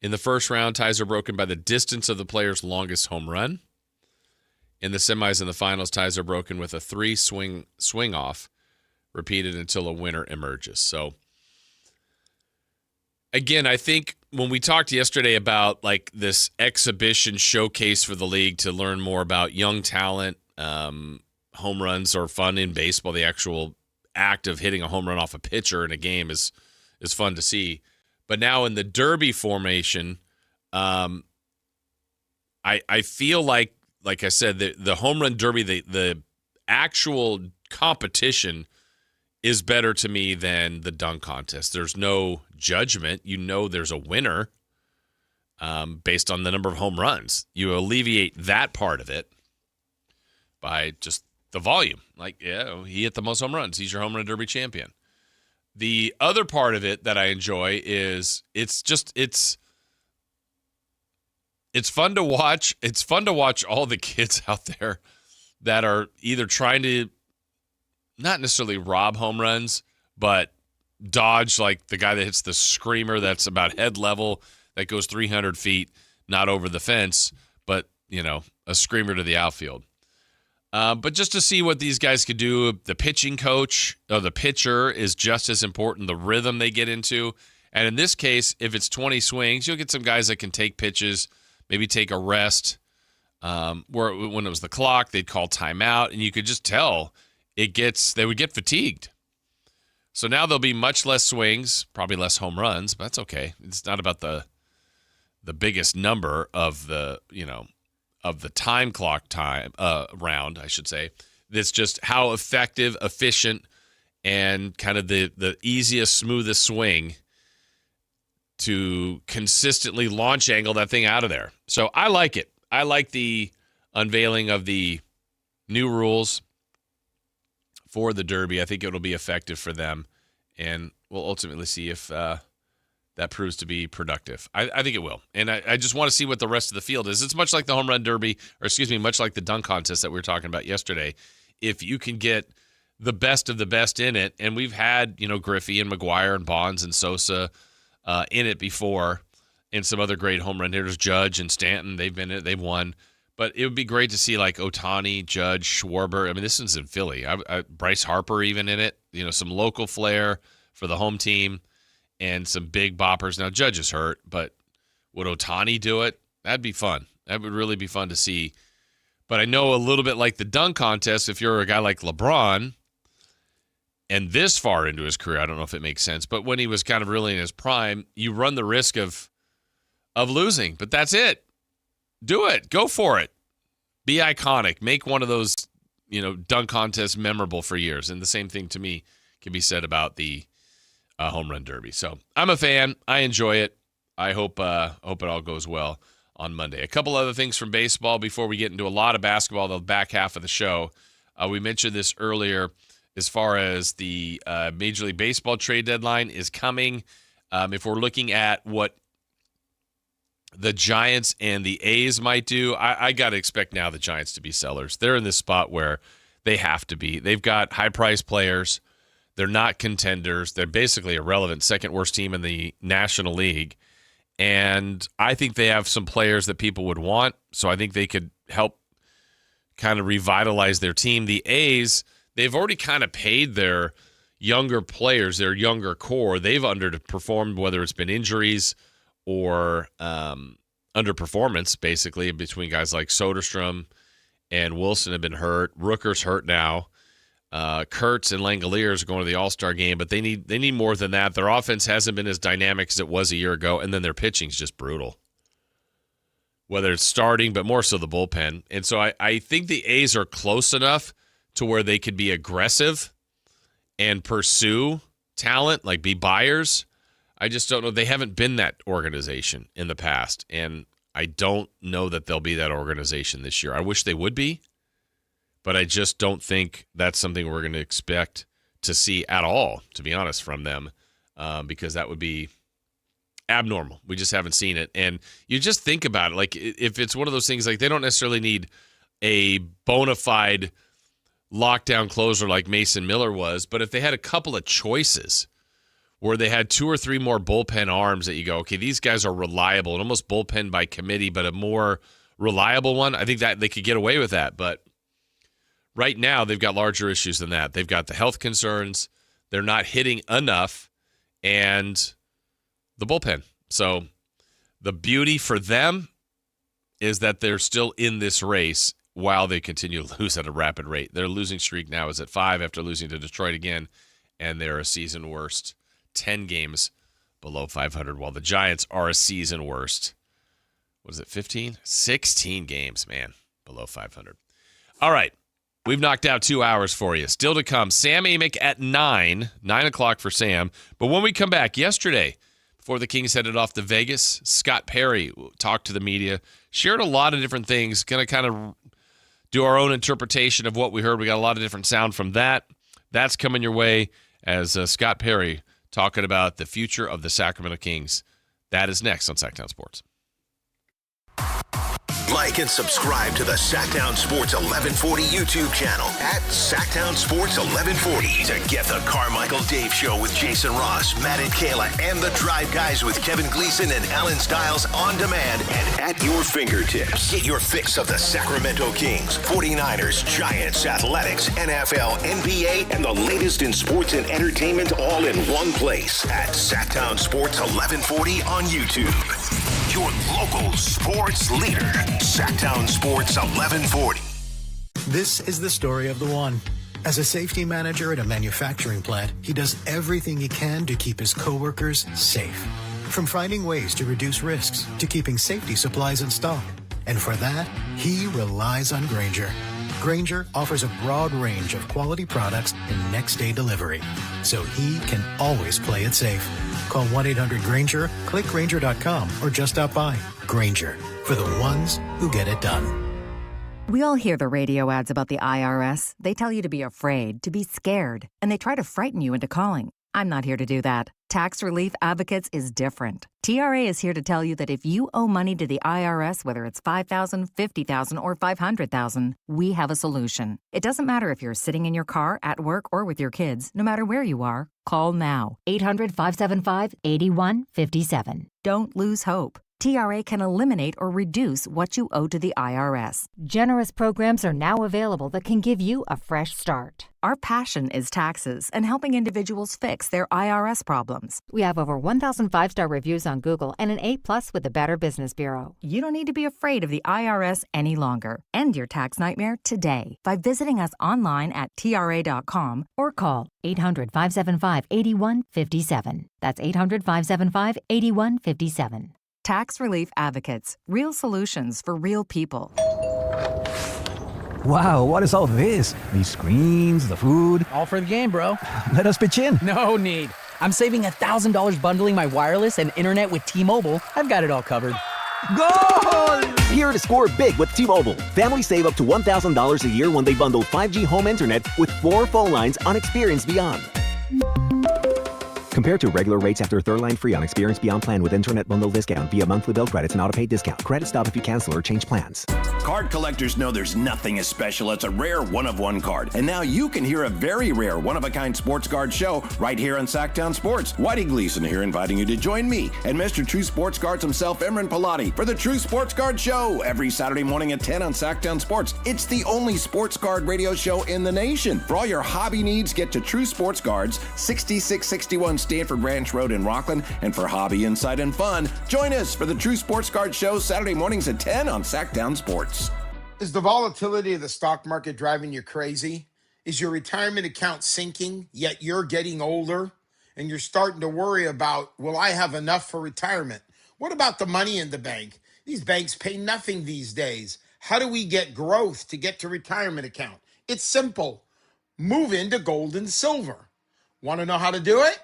in the first round, ties are broken by the distance of the player's longest home run. In the semis and the finals, ties are broken with a 3 swing off, repeated until a winner emerges. So, again, I think when we talked yesterday about this exhibition showcase for the league to learn more about young talent, home runs are fun in baseball. The actual act of hitting a home run off a pitcher in a game is fun to see. But now in the Derby formation, I feel like I said, the home run Derby, the actual competition is better to me than the dunk contest. There's no judgment. There's a winner based on the number of home runs. You alleviate that part of it by just the volume. He hit the most home runs. He's your home run Derby champion. The other part of it that I enjoy is it's fun to watch. It's fun to watch all the kids out there that are either trying to not necessarily rob home runs, but dodge the guy that hits the screamer that's about head level that goes 300 feet, not over the fence, but, a screamer to the outfield. But just to see what these guys could do, the pitching coach or the pitcher is just as important, the rhythm they get into. And in this case, if it's 20 swings, you'll get some guys that can take pitches maybe take a rest. Where when it was the clock, they'd call timeout, and you could just tell they would get fatigued. So now there'll be much less swings, probably less home runs, but that's okay. It's not about the biggest number of the time clock round, I should say. It's just how effective, efficient, and kind of the easiest, smoothest swing to consistently launch angle that thing out of there. So I like it. I like the unveiling of the new rules for the Derby. I think it'll be effective for them, and we'll ultimately see if that proves to be productive. I think it will, and I just want to see what the rest of the field is. It's much like the home run derby, much like the dunk contest that we were talking about yesterday. If you can get the best of the best in it, and we've had Griffey and McGuire and Bonds and Sosa in it before, and some other great home run hitters, Judge and Stanton, they've won. But it would be great to see like Ohtani, Judge, Schwarber. I mean, this one's in Philly. Bryce Harper even in it. Some local flair for the home team and some big boppers. Now, Judge is hurt, but would Ohtani do it? That'd be fun. That would really be fun to see. But I know a little bit like the dunk contest, if you're a guy like LeBron and this far into his career, I don't know if it makes sense, but when he was kind of really in his prime, you run the risk of losing. But that's it. Do it. Go for it. Be iconic. Make one of those, dunk contests memorable for years. And the same thing to me can be said about the home run derby. So I'm a fan. I enjoy it. I hope it all goes well on Monday. A couple other things from baseball before we get into a lot of basketball, the back half of the show. We mentioned this earlier as far as the Major League Baseball trade deadline is coming. If we're looking at what the Giants and the A's might do, I got to expect now the Giants to be sellers. They're in this spot where they have to be. They've got high-priced players. They're not contenders. They're basically a relevant second-worst team in the National League. And I think they have some players that people would want, so I think they could help kind of revitalize their team. The A's, they've already kind of paid their younger players, their younger core. They've underperformed, whether it's been injuries or underperformance, basically, between guys like Soderstrom and Wilson have been hurt. Rooker's hurt now. Kurtz and Langoliers are going to the All-Star game, but they need more than that. Their offense hasn't been as dynamic as it was a year ago, and then their pitching's just brutal. Whether it's starting, but more so the bullpen. And so I think the A's are close enough to where they could be aggressive and pursue talent, like be buyers. I just don't know. They haven't been that organization in the past, and I don't know that they'll be that organization this year. I wish they would be, but I just don't think that's something we're going to expect to see at all, to be honest, from them, because that would be abnormal. We just haven't seen it. And you just think about it. Like, if it's one of those things, like they don't necessarily need a bona fide lockdown closer like Mason Miller was, but if they had a couple of choices where they had 2 or 3 more bullpen arms that you go, okay, these guys are reliable and almost bullpen by committee, but a more reliable one, I think that they could get away with that. But right now, they've got larger issues than that. They've got the health concerns. They're not hitting enough, and the bullpen. So the beauty for them is that they're still in this race while they continue to lose at a rapid rate. Their losing streak now is at 5 after losing to Detroit again, and they're a season worst 10 games below 500, while the Giants are a season worst. What is it, 15? 16 games, man, below 500. All right. We've knocked out 2 hours for you. Still to come, Sam Amick at 9 o'clock for Sam. But when we come back, yesterday, before the Kings headed off to Vegas, Scott Perry talked to the media, shared a lot of different things, going to kind of do our own interpretation of what we heard. We got a lot of different sound from that. That's coming your way as Scott Perry talking about the future of the Sacramento Kings. That is next on Sactown Sports. Like and subscribe to the Sactown Sports 1140 YouTube channel at Sactown Sports 1140 to get the Carmichael Dave Show with Jason Ross, Matt and Kayla, and the Drive Guys with Kevin Gleason and Alan Stiles on demand and at your fingertips. Get your fix of the Sacramento Kings, 49ers, Giants, Athletics, NFL, NBA, and the latest in sports and entertainment all in one place at Sactown Sports 1140 on YouTube. your local sports leader. Sactown Sports 1140. This is the story of the one. As a safety manager at a manufacturing plant, he does everything he can to keep his coworkers safe. From finding ways to reduce risks to keeping safety supplies in stock. And for that, he relies on Grainger. Grainger offers a broad range of quality products and next-day delivery, so he can always play it safe. Call 1-800-GRAINGER, click Grainger.com, or just stop by. Grainger, for the ones who get it done. We all hear the radio ads about the IRS. They tell you to be afraid, to be scared, and they try to frighten you into calling. I'm not here to do that. Tax Relief Advocates is different. TRA is here to tell you that if you owe money to the IRS, whether it's $5,000, $50,000, or $500,000, we have a solution. It doesn't matter if you're sitting in your car, at work, or with your kids. No matter where you are, call now. 800-575-8157. Don't lose hope. TRA can eliminate or reduce what you owe to the IRS. Generous programs are now available that can give you a fresh start. Our passion is taxes and helping individuals fix their IRS problems. We have over 1,000 5-star reviews on Google and an A+ with the Better Business Bureau. You don't need to be afraid of the IRS any longer. End your tax nightmare today by visiting us online at TRA.com or call 800-575-8157. That's 800-575-8157. Tax Relief Advocates. Real solutions for real people. Wow, what is all this? These screens, the food. All for the game, bro. Let us pitch in. No need. I'm saving $1,000 bundling my wireless and internet with T-Mobile. I've got it all covered. Goal! Here to score big with T-Mobile. Families save up to $1,000 a year when they bundle 5G home internet with 4 phone lines on Experience Beyond. Compared to regular rates after third line free on Experience Beyond plan with internet bundle discount via monthly bill credits and auto-pay discount. Credit stop if you cancel or change plans. Card collectors know there's nothing as special as a rare one-of-one card. And now you can hear a very rare one-of-a-kind sports card show right here on Sactown Sports. Whitey Gleason here inviting you to join me and Mr. True Sports Cards himself, Imran Pilati, for the True Sports Card Show every Saturday morning at 10 on Sactown Sports. It's the only sports card radio show in the nation. For all your hobby needs, get to True Sports Cards, 6661 Stanford Ranch Road in Rockland. And for hobby, insight, and fun, join us for the True Sports Card Show Saturday mornings at 10 on Sactown Sports. Is the volatility of the stock market driving you crazy? Is your retirement account sinking, yet you're getting older and you're starting to worry about, will I have enough for retirement? What about the money in the bank? These banks pay nothing these days. How do we get growth to get to retirement account? It's simple. Move into gold and silver. Want to know how to do it?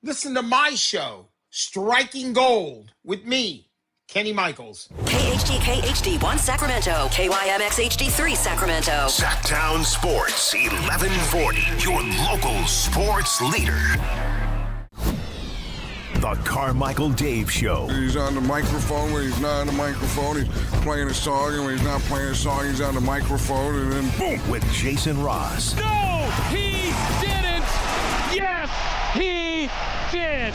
Listen to my show, Striking Gold, with me, Kenny Michaels. KHD1 Sacramento, KYMX HD3 Sacramento. Sactown Sports 1140, your local sports leader. The Carmichael Dave Show. He's on the microphone when he's not on the microphone. He's playing a song, and when he's not playing a song, he's on the microphone, and then boom. With Jason Ross. No, he didn't. Yes, he did.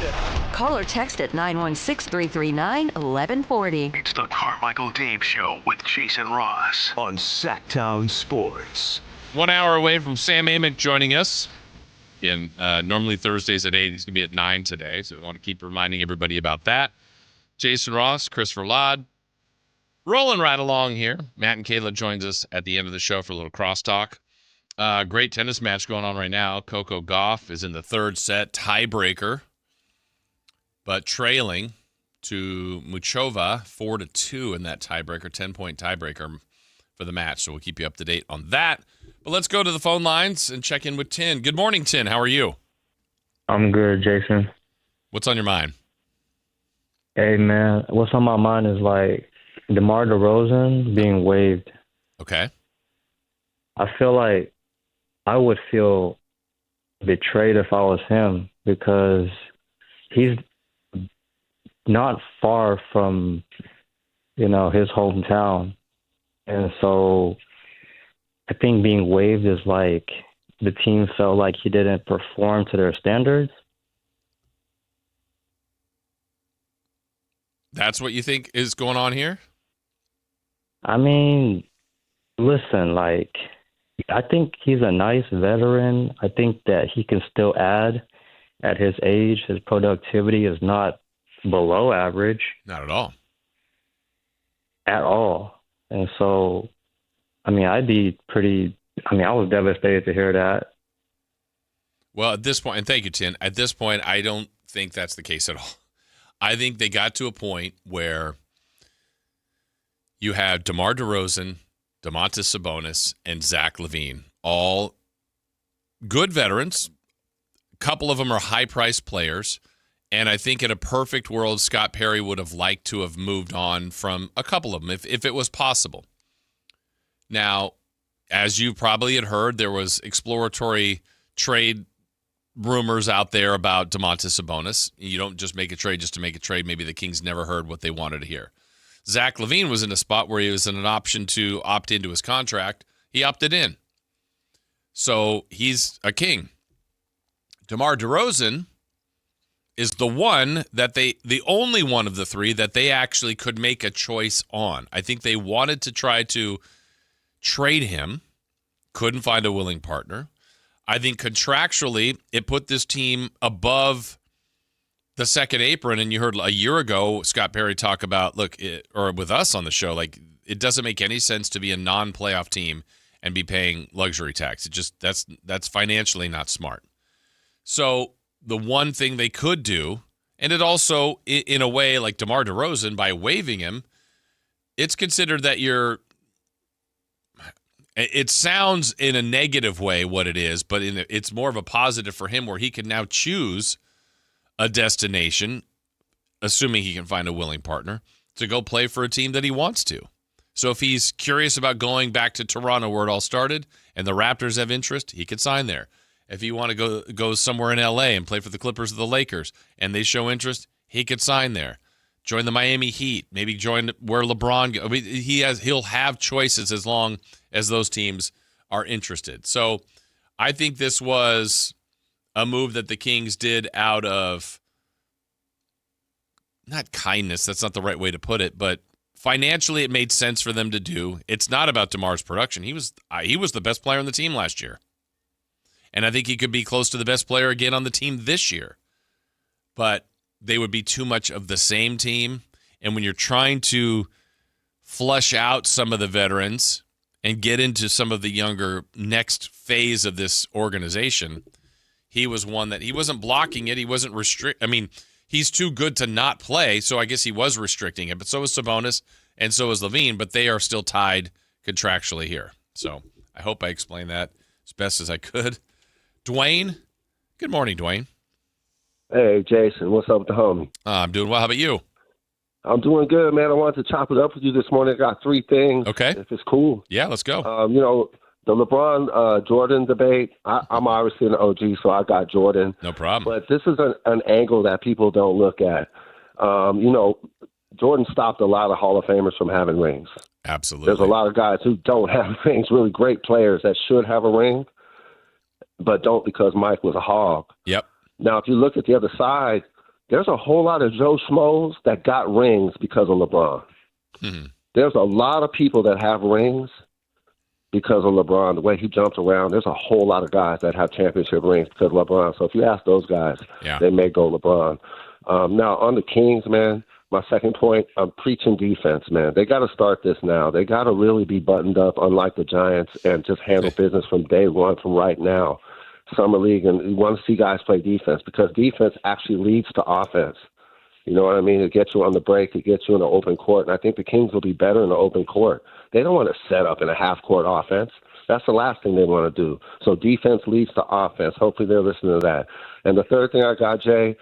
Call or text at 916-339-1140. It's the Carmichael Dave Show with Jason Ross on Sactown Sports. 1 hour away from Sam Amick joining us. Again, normally Thursdays at 8. He's going to be at 9 today, so we want to keep reminding everybody about that. Jason Ross, Christopher Ladd, rolling right along here. Matt and Kayla joins us at the end of the show for a little crosstalk. Great tennis match going on right now. Coco Gauff is in the third set, tiebreaker, but trailing to Muchova 4-2 in that tiebreaker, 10-point tiebreaker for the match. So we'll keep you up to date on that. But let's go to the phone lines and check in with Tin. Good morning, Tin. How are you? I'm good, Jason. What's on your mind? Hey, man, what's on my mind is like DeMar DeRozan being waived. Okay. I feel like I would feel betrayed if I was him because he's not far from, his hometown. And so I think being waived is like the team felt like he didn't perform to their standards. That's what you think is going on here? I mean, listen, I think he's a nice veteran. I think that he can still add at his age. His productivity is not below average. Not at all. at all. And so, I mean, I was devastated to hear that. Well, at this point, and thank you, Tin, at this point, I don't think that's the case at all. I think they got to a point where you had DeMar DeRozan, Domantas Sabonis, and Zach LaVine, all good veterans. A couple of them are high-priced players. And I think in a perfect world, Scott Perry would have liked to have moved on from a couple of them if it was possible. Now, as you probably had heard, there was exploratory trade rumors out there about Domantas Sabonis. You don't just make a trade just to make a trade. Maybe the Kings never heard what they wanted to hear. Zach LaVine was in a spot where he was in an option to opt into his contract. He opted in. So he's a King. DeMar DeRozan is the only one of the three that they actually could make a choice on. I think they wanted to try to trade him, couldn't find a willing partner. I think contractually it put this team above the second apron, and you heard a year ago Scott Perry talk about, or with us on the show, like it doesn't make any sense to be a non-playoff team and be paying luxury tax. It just that's financially not smart. So the one thing they could do, and it also, in a way, like DeMar DeRozan, by waiving him, it's considered that it sounds in a negative way what it is, but it's more of a positive for him where he can now choose a destination, assuming he can find a willing partner, to go play for a team that he wants to. So if he's curious about going back to Toronto where it all started and the Raptors have interest, he could sign there. If you want to go somewhere in L.A. and play for the Clippers or the Lakers and they show interest, he could sign there. Join the Miami Heat, maybe join where LeBron goes. I mean, he'll have choices as long as those teams are interested. So I think this was a move that the Kings did out of, not kindness, that's not the right way to put it, but financially it made sense for them to do. It's not about DeMar's production. He was the best player on the team last year. And I think he could be close to the best player again on the team this year. But they would be too much of the same team. And when you're trying to flush out some of the veterans and get into some of the younger next phase of this organization, he was one that he wasn't blocking it. He wasn't he's too good to not play, so I guess he was restricting it. But so is Sabonis and so is LaVine, but they are still tied contractually here. So I hope I explained that as best as I could. Dwayne, good morning, Dwayne. Hey, Jason, what's up with the homie? I'm doing well. How about you? I'm doing good, man. I wanted to chop it up with you this morning. I got three things. Okay. If it's cool. Yeah, let's go. The LeBron Jordan debate, I'm obviously an OG, so I got Jordan. No problem. But this is an angle that people don't look at. Jordan stopped a lot of Hall of Famers from having rings. Absolutely. There's a lot of guys who don't have rings, really great players that should have a ring, but don't because Mike was a hog. Yep. Now, if you look at the other side, there's a whole lot of Joe Schmoes that got rings because of LeBron. Mm-hmm. There's a lot of people that have rings because of LeBron, the way he jumps around. There's a whole lot of guys that have championship rings because of LeBron. So if you ask those guys, they may go LeBron. Now, on the Kings, man, my second point, I'm preaching defense, man. They got to start this now. They got to really be buttoned up, unlike the Giants, and just handle business from day one, from right now. Summer League, and you want to see guys play defense because defense actually leads to offense. You know what I mean? It gets you on the break. It gets you in the open court. And I think the Kings will be better in the open court. They don't want to set up in a half-court offense. That's the last thing they want to do. So defense leads to offense. Hopefully they're listening to that. And the third thing I got, Jay,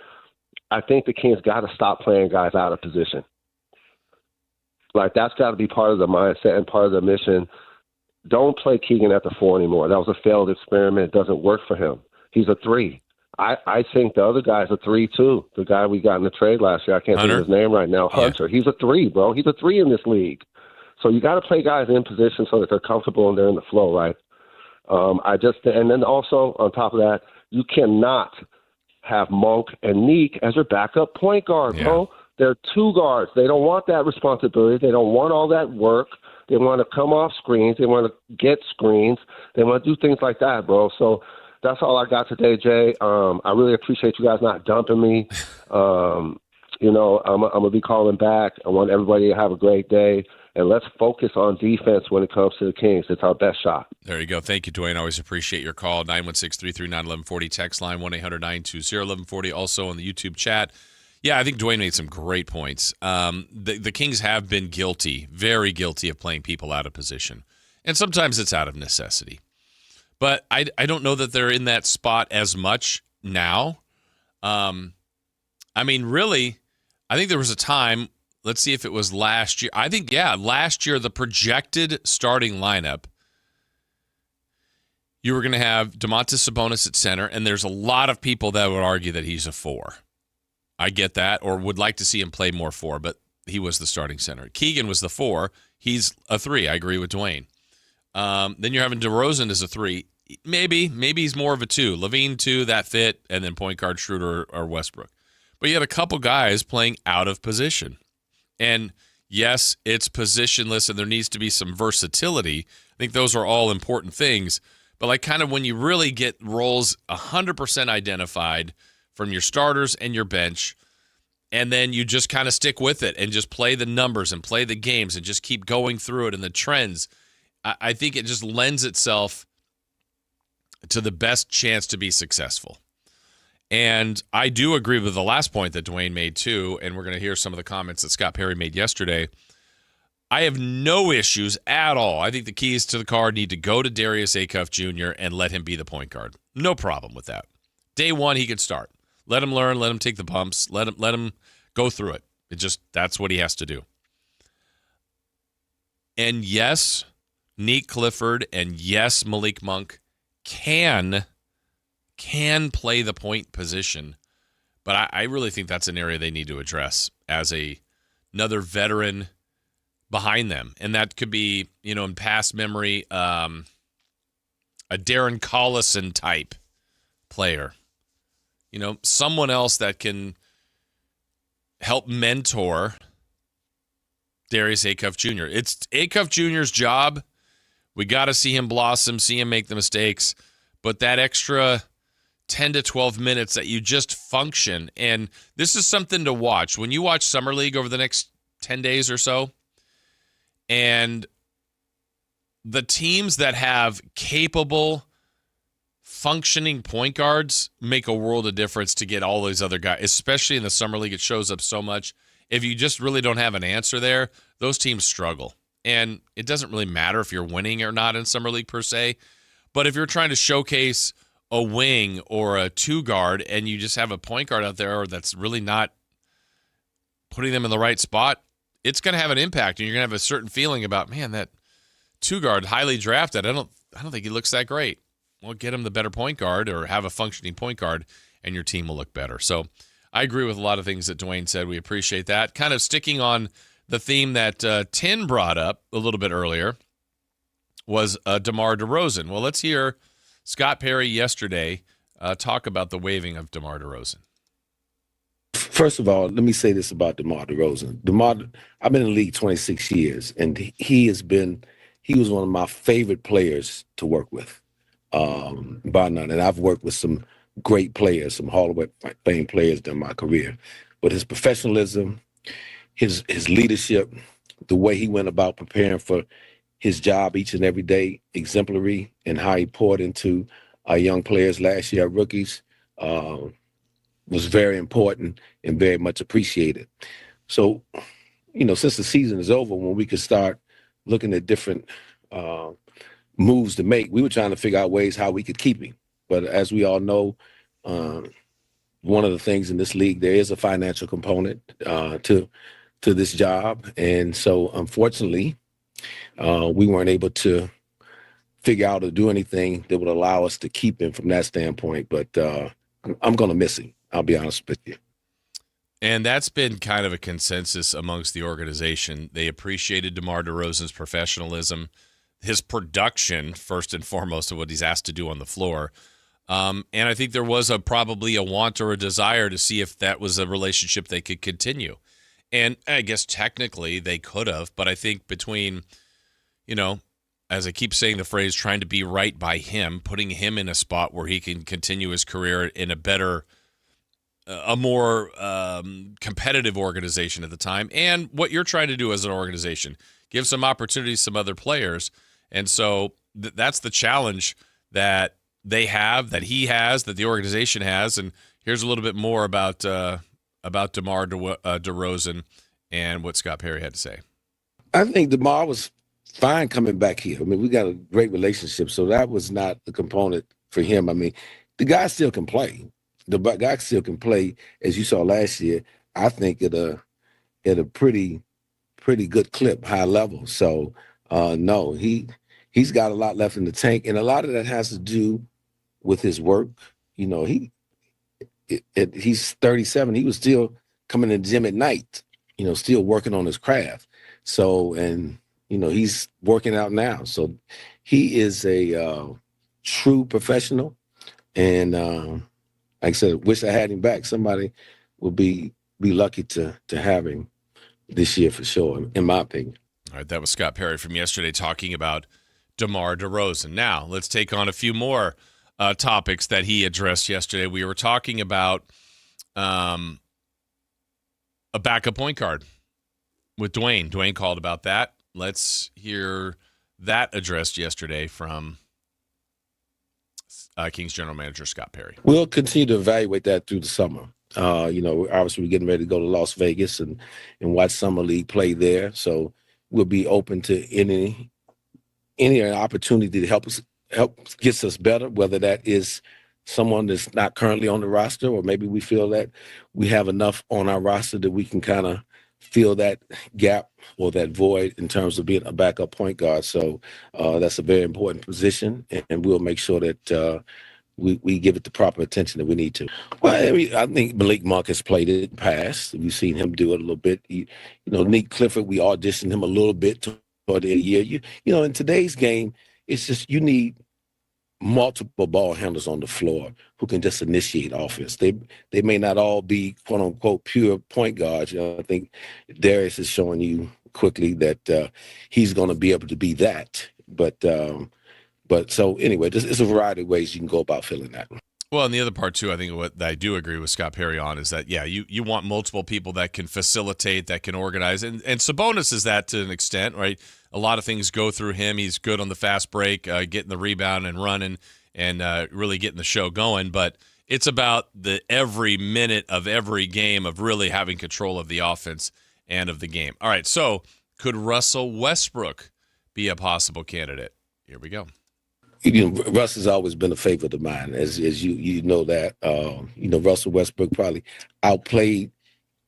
I think the Kings got to stop playing guys out of position. Like, that's got to be part of the mindset and part of the mission. Don't play Keegan at the 4 anymore. That was a failed experiment. It doesn't work for him. He's a 3. I think the other guy's a 3, too. The guy we got in the trade last year, I can't think of his name right now, Hunter. Yeah. He's a 3, bro. He's a 3 in this league. So you got to play guys in position so that they're comfortable and they're in the flow, right? And then also, on top of that, you cannot have Monk and Neek as your backup point guard, bro. They're 2 guards. They don't want that responsibility. They don't want all that work. They want to come off screens. They want to get screens. They want to do things like that, bro. So that's all I got today, Jay. I really appreciate you guys not dumping me. I'm going to be calling back. I want everybody to have a great day. and let's focus on defense when it comes to the Kings. It's our best shot. There you go. Thank you, Dwayne. Always appreciate your call. 916-339-1140. Text line 1-800-920-1140. Also on the YouTube chat. Yeah, I think Dwayne made some great points. The Kings have been guilty, very guilty of playing people out of position. And sometimes it's out of necessity. But I don't know that they're in that spot as much now. I mean, really, I think there was a time, let's see if it was last year. I think, last year, the projected starting lineup, you were going to have Domantas Sabonis at center, and there's a lot of people that would argue that he's a 4. I get that, or would like to see him play more 4, but he was the starting center. Keegan was the 4. He's a 3. I agree with Dwayne. Then you're having DeRozan as a 3. Maybe he's more of a 2. Levine 2, that fit, and then point guard Schroeder or Westbrook. But you had a couple guys playing out of position. And yes, it's positionless, and there needs to be some versatility. I think those are all important things. But like kind of when you really get roles 100% identified from your starters and your bench, and then you just kind of stick with it and just play the numbers and play the games and just keep going through it and the trends, I think it just lends itself to the best chance to be successful. And I do agree with the last point that Dwayne made too, and we're going to hear some of the comments that Scott Perry made yesterday. I have no issues at all. I think the keys to the car need to go to Darius Acuff Jr. and let him be the point guard. No problem with that. Day one, he could start. Let him learn. Let him take the bumps. Let him go through it. That's what he has to do. And yes, Nick Clifford and yes, Malik Monk can play the point position, but I really think that's an area they need to address as another veteran behind them. And that could be, in past memory, a Darren Collison type player. Someone else that can help mentor Darius Acuff Jr. It's Acuff Jr.'s job. We got to see him blossom, see him make the mistakes, but that extra 10 to 12 minutes that you just function, and this is something to watch. When you watch Summer League over the next 10 days or so, and the teams that have capable functioning point guards make a world of difference to get all these other guys, especially in the Summer League. It shows up so much. If you just really don't have an answer there, those teams struggle. And it doesn't really matter if you're winning or not in Summer League per se, but if you're trying to showcase a wing or a 2 guard and you just have a point guard out there that's really not putting them in the right spot, it's going to have an impact, and you're going to have a certain feeling about, man, that 2 guard highly drafted, I don't think he looks that great. Well, get him the better point guard or have a functioning point guard, and your team will look better. So I agree with a lot of things that Dwayne said. We appreciate that. Kind of sticking on the theme that Tin brought up a little bit earlier was DeMar DeRozan. Well, let's hear Scott Perry yesterday talk about the waiving of DeMar DeRozan. First of all, let me say this about DeMar DeRozan. I've been in the league 26 years, and he was one of my favorite players to work with. Bar none. And I've worked with some great players, some Hall of Fame players during my career. But his professionalism, his leadership, the way he went about preparing for his job each and every day, exemplary, and how he poured into our young players last year, our rookies, was very important and very much appreciated. So, since the season is over, when we could start looking at different moves to make, we were trying to figure out ways how we could keep him. But as we all know, one of the things in this league, there is a financial component to this job. And so, unfortunately, we weren't able to figure out or do anything that would allow us to keep him from that standpoint. But I'm going to miss him. I'll be honest with you. And that's been kind of a consensus amongst the organization. They appreciated DeMar DeRozan's professionalism, his production, first and foremost, of what he's asked to do on the floor. And I think there was probably a want or a desire to see if that was a relationship they could continue. And I guess technically they could have, but I think between, as I keep saying the phrase, trying to be right by him, putting him in a spot where he can continue his career in a more competitive organization at the time, and what you're trying to do as an organization. give some opportunities to some other players. And so that's the challenge that they have, that he has, that the organization has. And here's a little bit more about DeMar DeRozan and what Scott Perry had to say. I think DeMar was fine coming back here. I mean, we got a great relationship, so that was not a component for him. I mean, the guy still can play. The guy still can play, as you saw last year, I think at a pretty good clip, high level. So, no, he's got a lot left in the tank, and a lot of that has to do with his work. You know, he's 37. He was still coming to the gym at night, you know, still working on his craft. So, and, you know, he's working out now. So he is a true professional. And like I said, wish I had him back. Somebody would be lucky to have him this year for sure, in my opinion. All right, that was Scott Perry from yesterday talking about DeMar DeRozan. Now, let's take on a few more topics that he addressed yesterday. We were talking about a backup point guard with Dwayne. Dwayne called about that. Let's hear that addressed yesterday from Kings general manager Scott Perry. We'll continue to evaluate that through the summer. You know, obviously we're getting ready to go to Las Vegas and watch Summer League play there. So we'll be open to any opportunity to help gets us better, whether that is someone that's not currently on the roster, or maybe we feel that we have enough on our roster that we can kind of fill that gap or that void in terms of being a backup point guard. So that's a very important position, and we'll make sure that we give it the proper attention that we need to. Well, I think Malik Monk has played it in the past. We've seen him do it a little bit. Nick Clifford, we auditioned him a little bit toward the end of the year. You know, in today's game, it's just you need multiple ball handlers on the floor who can just initiate offense. They may not all be quote unquote pure point guards. You know, I think Darius is showing you quickly that he's going to be able to be that. But so anyway, there's a variety of ways you can go about filling that. Well, and the other part too, I think what I do agree with Scott Perry on is that you want multiple people that can facilitate, that can organize, and Sabonis is that to an extent, right? A lot of things go through him. He's good on the fast break, getting the rebound and running, and really getting the show going. But it's about the every minute of every game of really having control of the offense and of the game. All right, so could Russell Westbrook be a possible candidate? Here we go. Russ has always been a favorite of mine, as you know that. Russell Westbrook probably outplayed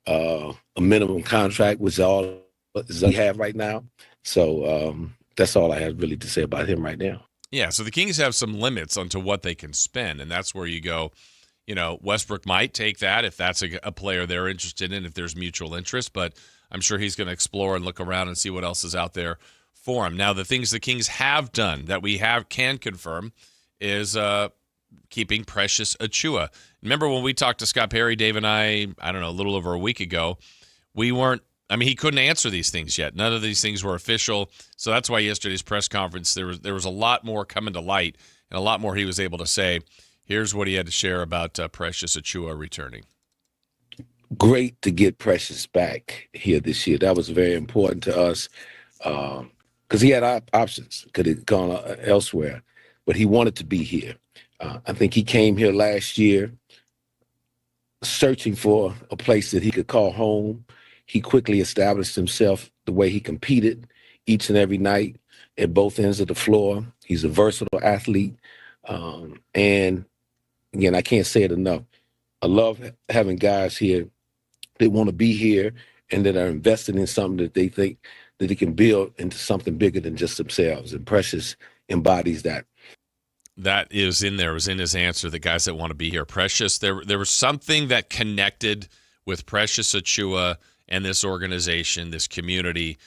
a minimum contract, which is all he have right now. So that's all I have really to say about him right now. Yeah, so the Kings have some limits onto what they can spend, and that's where you go, Westbrook might take that if that's a player they're interested in, if there's mutual interest, but I'm sure he's going to explore and look around and see what else is out there for him. Now, the things the Kings have done that we can confirm is keeping Precious Achiuwa. Remember when we talked to Scott Perry, Dave and I don't know, a little over a week ago, he couldn't answer these things yet. None of these things were official. So that's why yesterday's press conference, there was a lot more coming to light and a lot more he was able to say. Here's what he had to share about Precious Achiuwa returning. Great to get Precious back here this year. That was very important to us because he had options. Could have gone elsewhere, but he wanted to be here. I think he came here last year searching for a place that he could call home. He quickly established himself the way he competed each and every night at both ends of the floor. He's a versatile athlete. And again, I can't say it enough. I love having guys here that want to be here and that are invested in something that they think that they can build into something bigger than just themselves. And Precious embodies that. That is in there. It was in his answer, the guys that want to be here. Precious, there was something that connected with Precious Achiuwa and this organization, this community.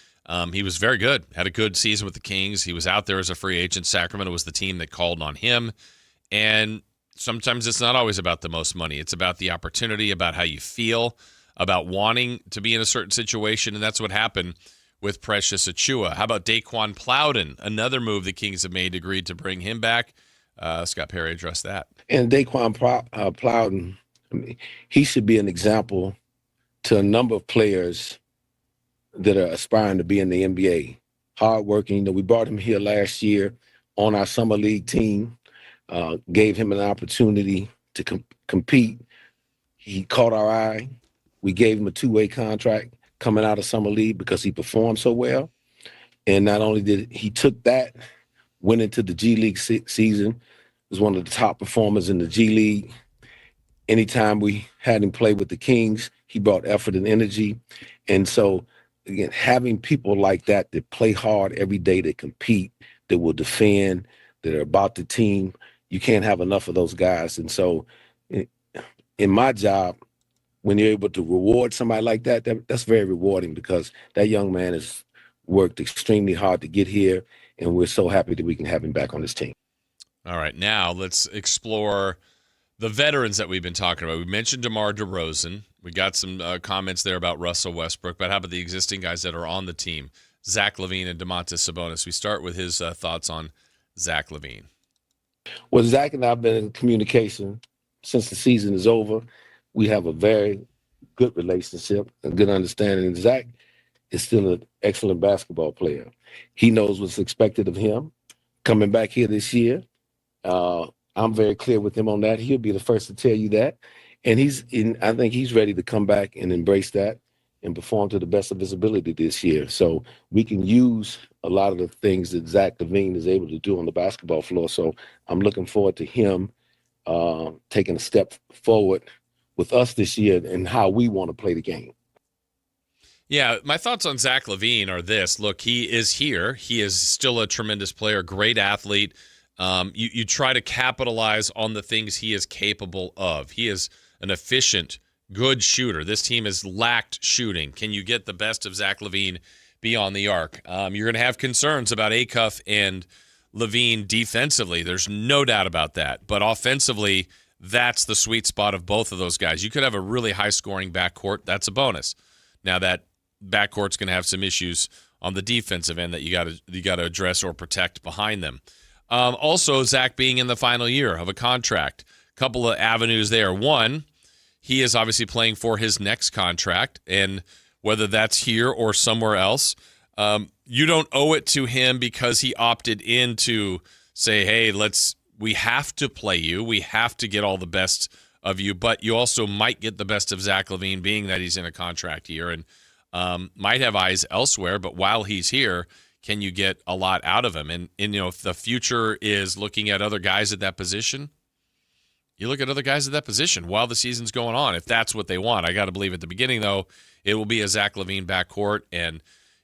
He was very good, had a good season with the Kings. He was out there as a free agent. Sacramento was the team that called on him. And sometimes it's not always about the most money. It's about the opportunity, about how you feel, about wanting to be in a certain situation. And that's what happened with Precious Achiuwa. How about Daquan Plowden? Another move the Kings have made, agreed to bring him back. Scott Perry addressed that. And Daquan Plowden, he should be an example to a number of players that are aspiring to be in the NBA. hardworking. We brought him here last year on our summer league team, gave him an opportunity to compete. He caught our eye. We gave him a 2-way contract coming out of summer league because he performed so well. And not only did he took that, went into the G League season, was one of the top performers in the G League. Anytime we had him play with the Kings, he brought effort and energy. And so, again, having people like that play hard every day, that compete, that will defend, that are about the team, you can't have enough of those guys. And so in my job, when you're able to reward somebody like that, that's very rewarding, because that young man has worked extremely hard to get here, and we're so happy that we can have him back on this team. All right, now let's explore the veterans that we've been talking about. We mentioned DeMar DeRozan. We got some comments there about Russell Westbrook, but how about the existing guys that are on the team? Zach LaVine and Domantas Sabonis. We start with his thoughts on Zach LaVine. Well, Zach and I have been in communication since the season is over. We have a very good relationship, a good understanding. And Zach is still an excellent basketball player. He knows what's expected of him. Coming back here this year, I'm very clear with him on that. He'll be the first to tell you that. And I think he's ready to come back and embrace that and perform to the best of his ability this year. So we can use a lot of the things that Zach LaVine is able to do on the basketball floor. So I'm looking forward to him taking a step forward with us this year and how we want to play the game. Yeah, my thoughts on Zach LaVine are this. Look, he is here. He is still a tremendous player, great athlete. You try to capitalize on the things he is capable of. He is an efficient, good shooter. This team has lacked shooting. Can you get the best of Zach LaVine beyond the arc? You're going to have concerns about Acuff and LaVine defensively. There's no doubt about that. But offensively, that's the sweet spot of both of those guys. You could have a really high-scoring backcourt. That's a bonus. Now, that backcourt's going to have some issues on the defensive end that you got to address or protect behind them. Also, Zach being in the final year of a contract, couple of avenues there. One, he is obviously playing for his next contract, and whether that's here or somewhere else, you don't owe it to him because he opted in to say, hey, we have to play you. We have to get all the best of you, but you also might get the best of Zach LaVine, being that he's in a contract year and might have eyes elsewhere, but while he's here, can you get a lot out of him? And if the future is looking at other guys at that position, you look at other guys at that position while the season's going on, if that's what they want. I got to believe at the beginning, though, it will be a Zach LaVine backcourt, and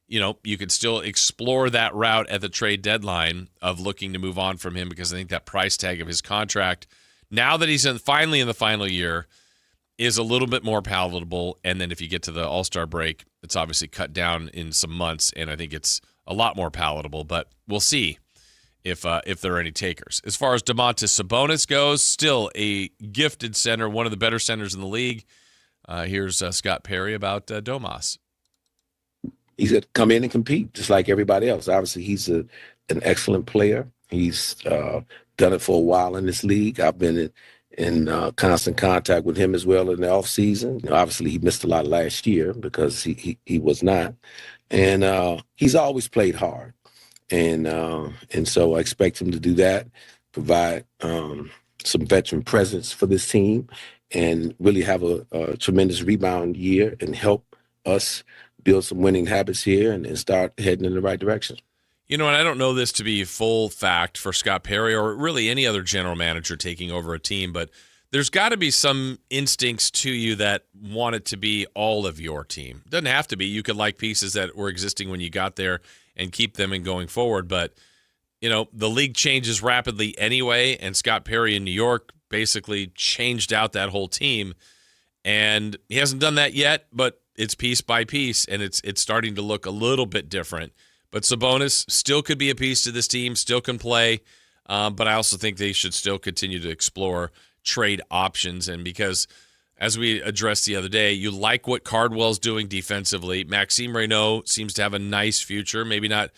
you could still explore that route at the trade deadline of looking to move on from him, because I think that price tag of his contract, now that he's finally in the final year, is a little bit more palatable. And then if you get to the All-Star break, it's obviously cut down in some months, and I think it's a lot more palatable. But we'll see if there are any takers. As far as Domantas Sabonis goes, still a gifted center, one of the better centers in the league. Here's Scott Perry about Domas. He's going to come in and compete just like everybody else. Obviously, he's an excellent player. He's done it for a while in this league. I've been in constant contact with him as well in the offseason. Obviously, he missed a lot last year because he was not. And he's always played hard. And so I expect him to do that, provide some veteran presence for this team, and really have a tremendous rebound year and help us build some winning habits here and start heading in the right direction. And I don't know this to be full fact for Scott Perry or really any other general manager taking over a team, but there's got to be some instincts to you that want it to be all of your team. It doesn't have to be. You could like pieces that were existing when you got there and keep them in going forward. But, the league changes rapidly anyway, and Scott Perry in New York basically changed out that whole team. And he hasn't done that yet, but it's piece by piece, and it's starting to look a little bit different. But Sabonis still could be a piece to this team, still can play, but I also think they should still continue to explore trade options. And because, as we addressed the other day, you like what Cardwell's doing defensively. Maxime Reynaud seems to have a nice future, maybe not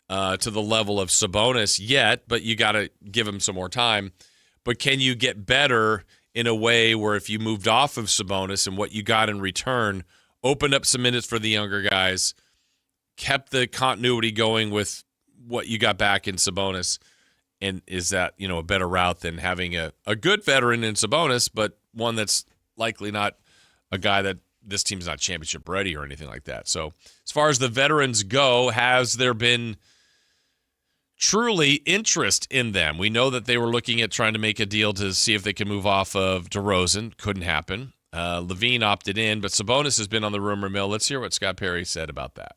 to the level of Sabonis yet, but you got to give him some more time. But can you get better in a way where if you moved off of Sabonis and what you got in return opened up some minutes for the younger guys, kept the continuity going with what you got back in Sabonis? And is that, a better route than having a good veteran in Sabonis, but one that's likely not a guy that this team's not championship ready or anything like that? So as far as the veterans go, has there been truly interest in them? We know that they were looking at trying to make a deal to see if they can move off of DeRozan. Couldn't happen. Levine opted in, but Sabonis has been on the rumor mill. Let's hear what Scott Perry said about that.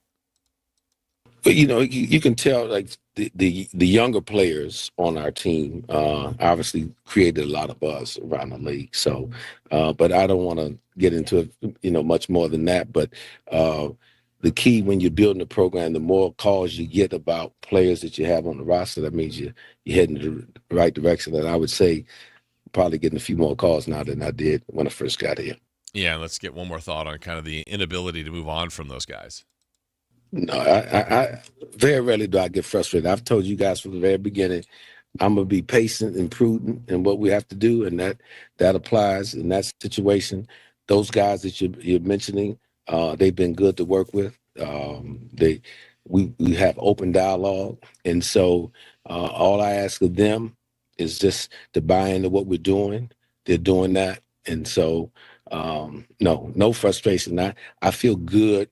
But you can tell, like, the younger players on our team obviously created a lot of buzz around the league. So, but I don't want to get into it, much more than that. But the key when you're building a program, the more calls you get about players that you have on the roster, that means you're heading in the right direction. And I would say probably getting a few more calls now than I did when I first got here. Yeah, let's get one more thought on kind of the inability to move on from those guys. No, I very rarely do I get frustrated. I've told you guys from the very beginning, I'm going to be patient and prudent in what we have to do, and that applies in that situation. Those guys that you're mentioning, they've been good to work with. We have open dialogue, and so all I ask of them is just to buy into what we're doing. They're doing that, and so no frustration. I feel good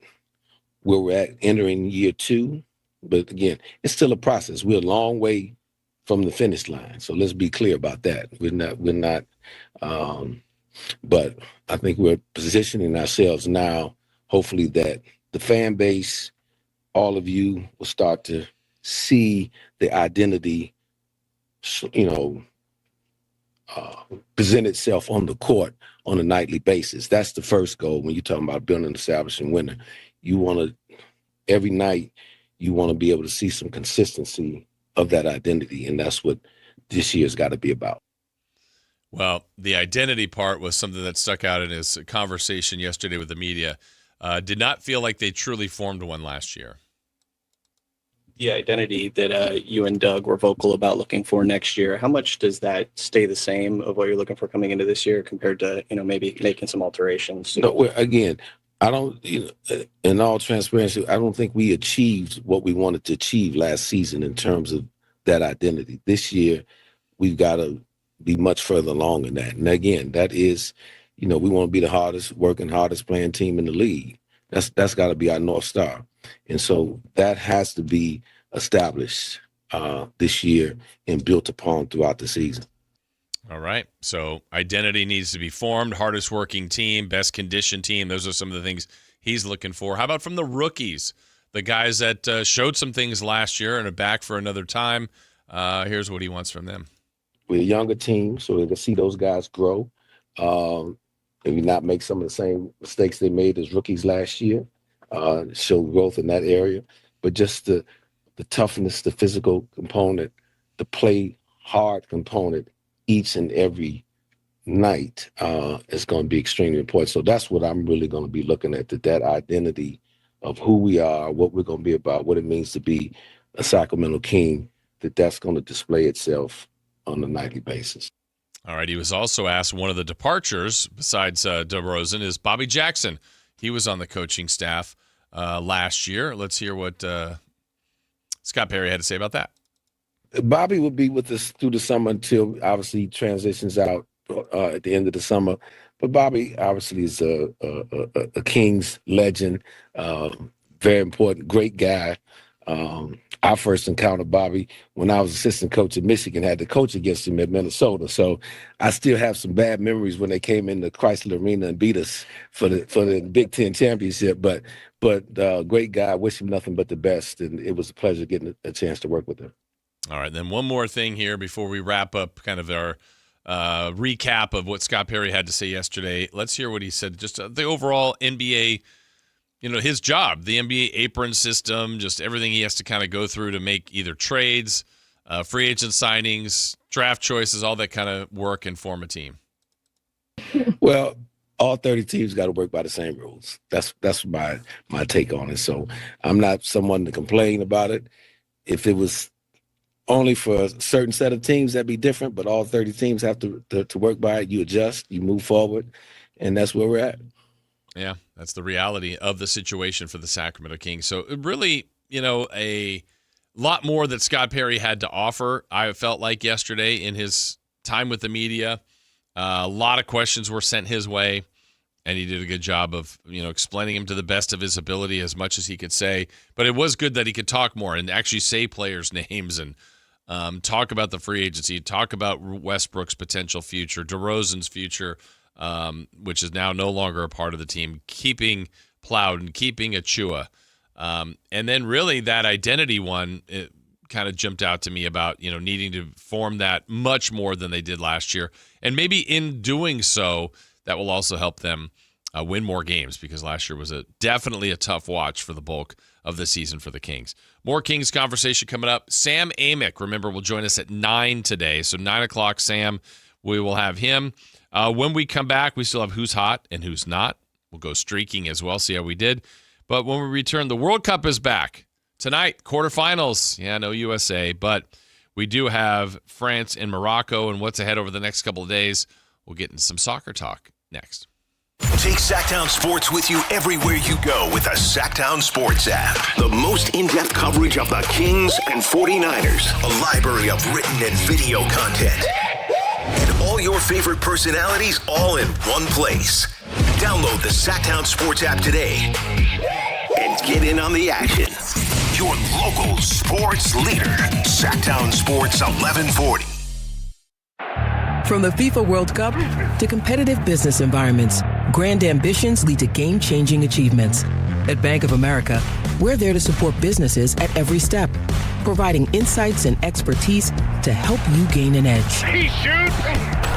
where we're at entering year 2, but again, it's still a process. We're a long way from the finish line, so let's be clear about that. We're not. But I think we're positioning ourselves now, hopefully, that the fan base, all of you, will start to see the identity, present itself on the court on a nightly basis. That's the first goal when you're talking about building an establishing winner. You want to, every night, you want to be able to see some consistency of that identity, and that's what this year's got to be about. Well, the identity part was something that stuck out in his conversation yesterday with the media. Did not feel like they truly formed one last year. The identity that you and Doug were vocal about looking for next year, how much does that stay the same of what you're looking for coming into this year compared to, maybe making some alterations? No, again, I don't, in all transparency, I don't think we achieved what we wanted to achieve last season in terms of that identity. This year, we've got to be much further along in that. And again, that is, we want to be the hardest working, hardest playing team in the league. That's got to be our North Star. And so that has to be established this year and built upon throughout the season. All right. So identity needs to be formed, hardest working team, best conditioned team. Those are some of the things he's looking for. How about from the rookies, the guys that showed some things last year and are back for another time? Here's what he wants from them. We're a younger team, so we can see those guys grow. Maybe not make some of the same mistakes they made as rookies last year, show growth in that area. But just the toughness, the physical component, the play hard component each and every night is going to be extremely important. So that's what I'm really going to be looking at, that identity of who we are, what we're going to be about, what it means to be a Sacramento King, that's going to display itself on a nightly basis. All right. He was also asked one of the departures besides DeRozan is Bobby Jackson. He was on the coaching staff last year. Let's hear what Scott Perry had to say about that. Bobby will be with us through the summer until obviously he transitions out at the end of the summer. But Bobby obviously is a Kings legend, very important, great guy. I first encountered Bobby when I was assistant coach at Michigan, had to coach against him at Minnesota. So I still have some bad memories when they came into Chrysler Arena and beat us for the Big Ten championship. But great guy, wish him nothing but the best. And it was a pleasure getting a chance to work with him. All right, then one more thing here before we wrap up kind of our recap of what Scott Perry had to say yesterday. Let's hear what he said, just the overall NBA, his job, the NBA apron system, just everything he has to kind of go through to make either trades, free agent signings, draft choices, all that kind of work and form a team. Well, all 30 teams got to work by the same rules. That's my take on it. So I'm not someone to complain about it. If it was only for a certain set of teams, that'd be different, but all 30 teams have to work by it. You adjust, you move forward, and that's where we're at. Yeah, That's the reality of the situation for the Sacramento Kings. So really, a lot more that Scott Perry had to offer, I felt like yesterday in his time with the media. A lot of questions were sent his way, and he did a good job of, explaining them to the best of his ability as much as he could say. But it was good that he could talk more and actually say players' names and talk about the free agency, talk about Westbrook's potential future, DeRozan's future, which is now no longer a part of the team, keeping Plowden and keeping Achua. And then really that identity one, it kind of jumped out to me about, needing to form that much more than they did last year. And maybe in doing so, that will also help them win more games, because last year was definitely a tough watch for the bulk of the season for the Kings. More Kings conversation coming up. Sam Amick, remember, will join us at 9 today. So 9 o'clock, Sam, we will have him. When we come back, we still have who's hot and who's not. We'll go streaking as well, see how we did. But when we return, the World Cup is back. Tonight, quarterfinals. Yeah, no USA, but we do have France and Morocco, and what's ahead over the next couple of days. We'll get into some soccer talk next. Take Sactown Sports with you everywhere you go with the Sactown Sports app. The most in-depth coverage of the Kings and 49ers. A library of written and video content. And all your favorite personalities all in one place. Download the Sactown Sports app today and get in on the action. Your local sports leader, Sactown Sports 1140. From the FIFA World Cup to competitive business environments, grand ambitions lead to game-changing achievements. At Bank of America, we're there to support businesses at every step, providing insights and expertise to help you gain an edge. He shoots,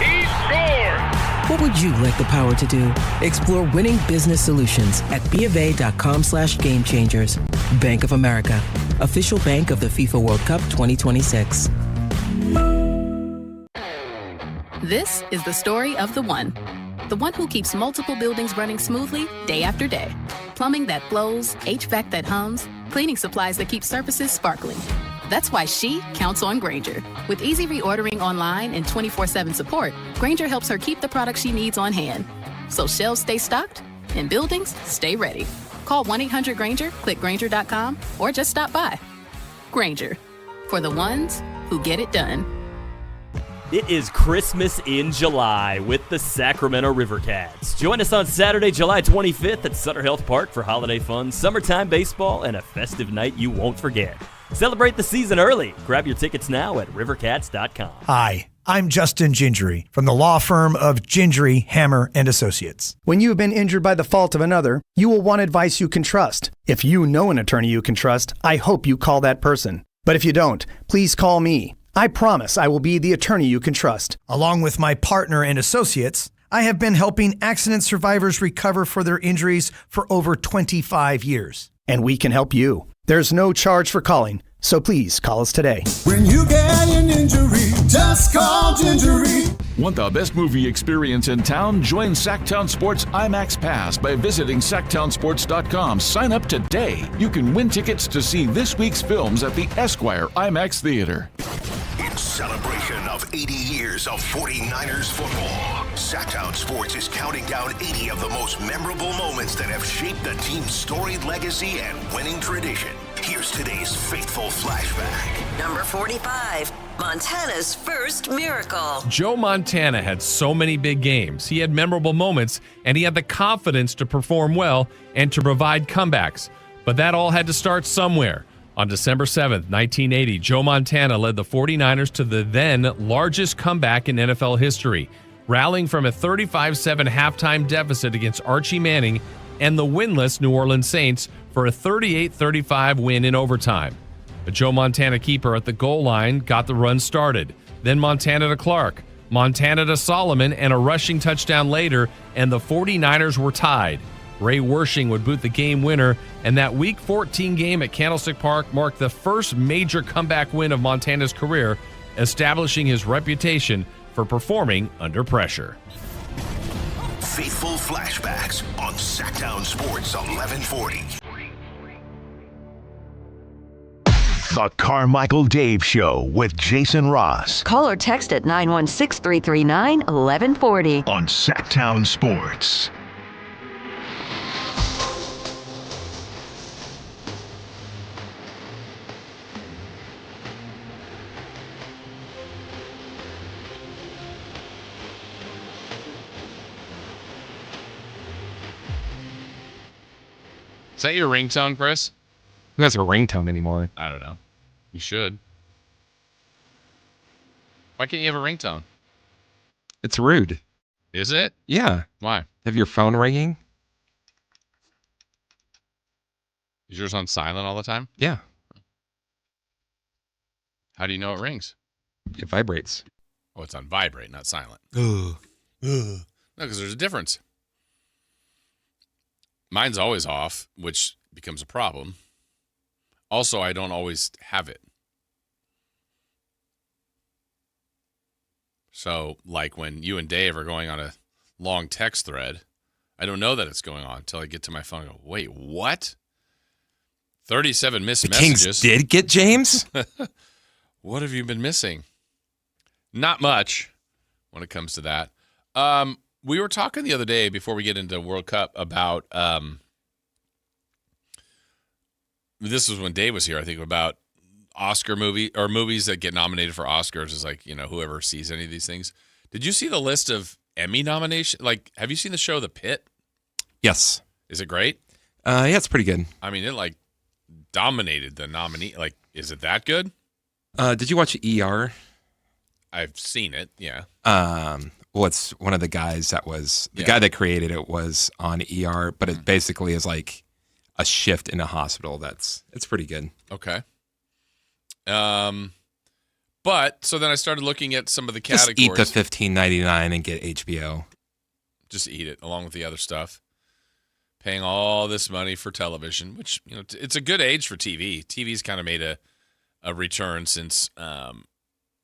he scores! What would you like the power to do? Explore winning business solutions at BofA.com/gamechangers. Bank of America, official bank of the FIFA World Cup 2026. This is the story of the one who keeps multiple buildings running smoothly day after day. Plumbing that flows, HVAC that hums, cleaning supplies that keep surfaces sparkling. That's why she counts on Grainger. With easy reordering online and 24/7 support, Grainger helps her keep the products she needs on hand. So shelves stay stocked and buildings stay ready. Call 1-800-GRAINGER, click Grainger.com, or just stop by. Grainger, for the ones who get it done. It is Christmas in July with the Sacramento River Cats. Join us on Saturday, July 25th at Sutter Health Park for holiday fun, summertime baseball, and a festive night you won't forget. Celebrate the season early. Grab your tickets now at rivercats.com. Hi, I'm Justin Gingery from the law firm of Gingery, Hammer, and Associates. When you have been injured by the fault of another, you will want advice you can trust. If you know an attorney you can trust, I hope you call that person. But if you don't, please call me. I promise I will be the attorney you can trust. Along with my partner and associates, I have been helping accident survivors recover for their injuries for over 25 years. And we can help you. There's no charge for calling, so please call us today. When you get an injury, just call Gingery. Want the best movie experience in town? Join Sactown Sports IMAX Pass by visiting SactownSports.com. Sign up today. You can win tickets to see this week's films at the Esquire IMAX Theater. In celebration of 80 years of 49ers football, Sactown Sports is counting down 80 of the most memorable moments that have shaped the team's storied legacy and winning tradition. Here's today's faithful flashback. Number 45, Montana's first miracle. Joe Montana had so many big games. He had memorable moments, and he had the confidence to perform well and to provide comebacks. But that all had to start somewhere. On December 7th, 1980, Joe Montana led the 49ers to the then largest comeback in NFL history, rallying from a 35-7 halftime deficit against Archie Manning and the winless New Orleans Saints for a 38-35 win in overtime. A Joe Montana keeper at the goal line got the run started. Then Montana to Clark, Montana to Solomon, and a rushing touchdown later, and the 49ers were tied. Ray Wersching would boot the game winner, and that Week 14 game at Candlestick Park marked the first major comeback win of Montana's career, establishing his reputation for performing under pressure. Faithful flashbacks on Sactown Sports 1140. The Carmichael Dave Show with Jason Ross. Call or text at 916-339-1140. On Sactown Sports. Is that your ringtone, Chris? Who has a ringtone anymore? I don't know. You should. Why can't you have a ringtone? It's rude. Is it? Yeah. Why? Have your phone ringing? Is yours on silent all the time? Yeah. How do you know it rings? It vibrates. Oh, it's on vibrate, not silent. Ugh. No, because there's a difference. Mine's always off, which becomes a problem. Also, I don't always have it. So, like when you and Dave are going on a long text thread, I don't know that it's going on until I get to my phone and go, wait, what? 37 missed messages. Kings did get James? What have you been missing? Not much when it comes to that. We were talking the other day before we get into World Cup about this was when Dave was here, I think, about Oscar movies that get nominated for Oscars. Is like, whoever sees any of these things. Did you see the list of Emmy nominations? Like, have you seen the show The Pit? Yes. Is it great? Yeah, it's pretty good. I mean, it dominated the nominee. Like, is it that good? Did you watch ER? I've seen it, yeah. Well, it's one of the guys that was the guy that created it was on ER, but it basically is like a shift in a hospital. It's pretty good. Okay. But so then I started looking at some of the categories. Just eat the $15.99 and get HBO. Just eat it along with the other stuff. Paying all this money for television, which it's a good age for TV. TV's kind of made a return since I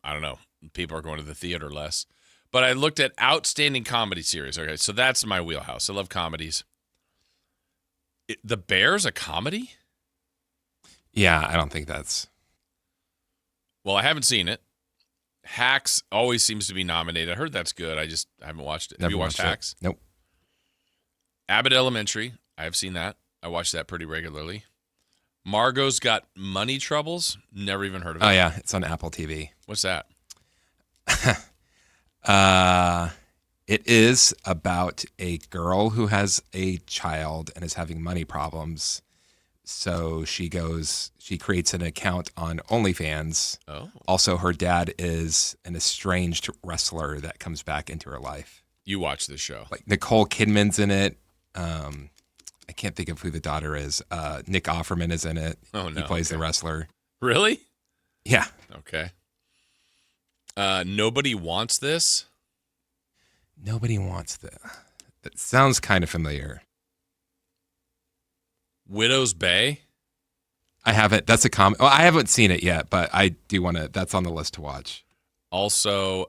don't know, people are going to the theater less. But I looked at outstanding comedy series. Okay, so that's my wheelhouse. I love comedies. The Bear's a comedy? Yeah, I don't think that's. Well, I haven't seen it. Hacks always seems to be nominated. I heard that's good. I haven't watched it. Have you watched Hacks? Nope. Abbott Elementary. I have seen that. I watch that pretty regularly. Margot's Got Money Troubles. Never even heard of it. Oh, yeah. It's on Apple TV. What's that? It is about a girl who has a child and is having money problems. So she creates an account on OnlyFans. Oh. Also, her dad is an estranged wrestler that comes back into her life. You watch this show. Like Nicole Kidman's in it. I can't think of who the daughter is. Nick Offerman is in it. Oh, no. He plays the wrestler. Really? Yeah. Okay. Nobody Wants This? Nobody Wants This. That sounds kind of familiar. Widow's Bay? I haven't. That's a comment. Well, I haven't seen it yet, but I do want to. That's on the list to watch. Also,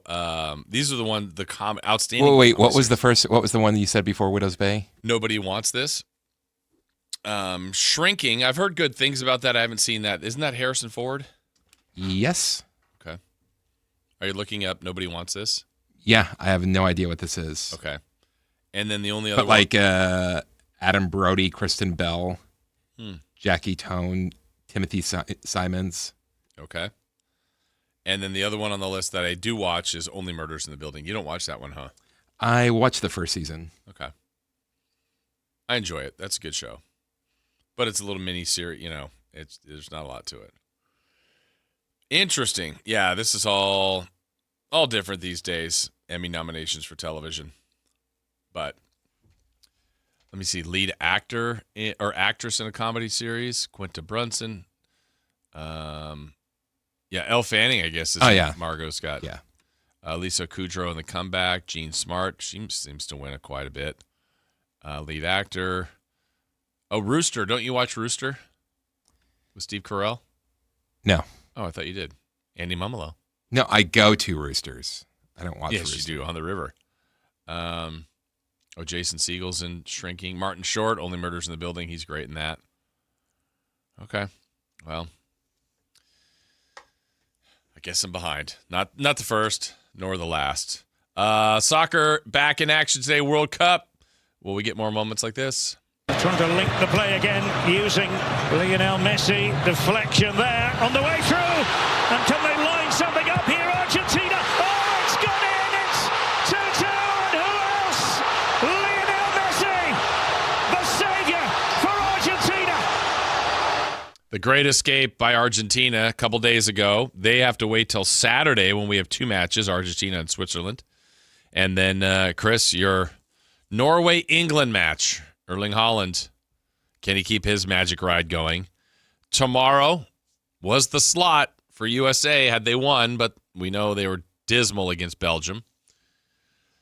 these are the outstanding. Wait, what was the first? What was the one that you said before Widow's Bay? Nobody Wants This. Shrinking. I've heard good things about that. I haven't seen that. Isn't that Harrison Ford? Yes. Okay. Are you looking up Nobody Wants This? Yeah, I have no idea what this is. Okay. And then the only other but like Adam Brody, Kristen Bell, Jackie Tone, Timothy Simons. Okay. And then the other one on the list that I do watch is Only Murders in the Building. You don't watch that one, huh? I watched the first season. Okay. I enjoy it. That's a good show. But it's a little mini series, there's not a lot to it. Interesting. Yeah, this is all different these days. Emmy nominations for television. But let me see. Lead actor or actress in a comedy series, Quinta Brunson. Elle Fanning, I guess, is Margot's Got. Yeah. Lisa Kudrow in The Comeback. Jean Smart. She seems to win it quite a bit. Lead actor. Oh, Rooster. Don't you watch Rooster with Steve Carell? No. Oh, I thought you did. Andy Mumolo. No, I go to Roosters. I don't watch Yes, Roosters. you do, on the river. Jason Segel's in Shrinking. Martin Short, Only Murders in the Building. He's great in that. Okay. Well, I guess I'm behind. Not the first, nor the last. Soccer back in action today, World Cup. Will we get more moments like this? Trying to link the play again using Lionel Messi. Deflection there on the way through. And can they line something up here? Argentina. Oh, it's gone in. It's 2-2. And who else? Lionel Messi, the saviour for Argentina. The Great Escape by Argentina a couple days ago. They have to wait till Saturday when we have 2 matches, Argentina and Switzerland. And then, Chris, your Norway-England match. Erling Haaland, can he keep his magic ride going? Tomorrow was the slot for USA had they won, but we know they were dismal against Belgium.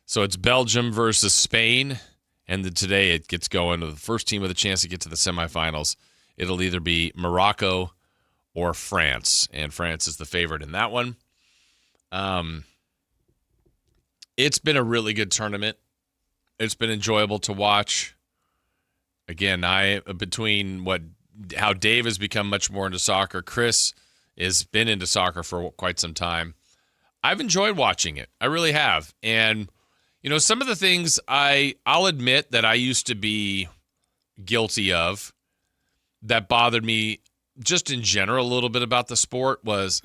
So it's Belgium versus Spain. And then today it gets going to the first team with a chance to get to the semifinals. It'll either be Morocco or France, and France is the favorite in that one. It's been a really good tournament. It's been enjoyable to watch. Again, how Dave has become much more into soccer. Chris has been into soccer for quite some time. I've enjoyed watching it. I really have. And, some of the things I'll admit that I used to be guilty of that bothered me just in general a little bit about the sport was,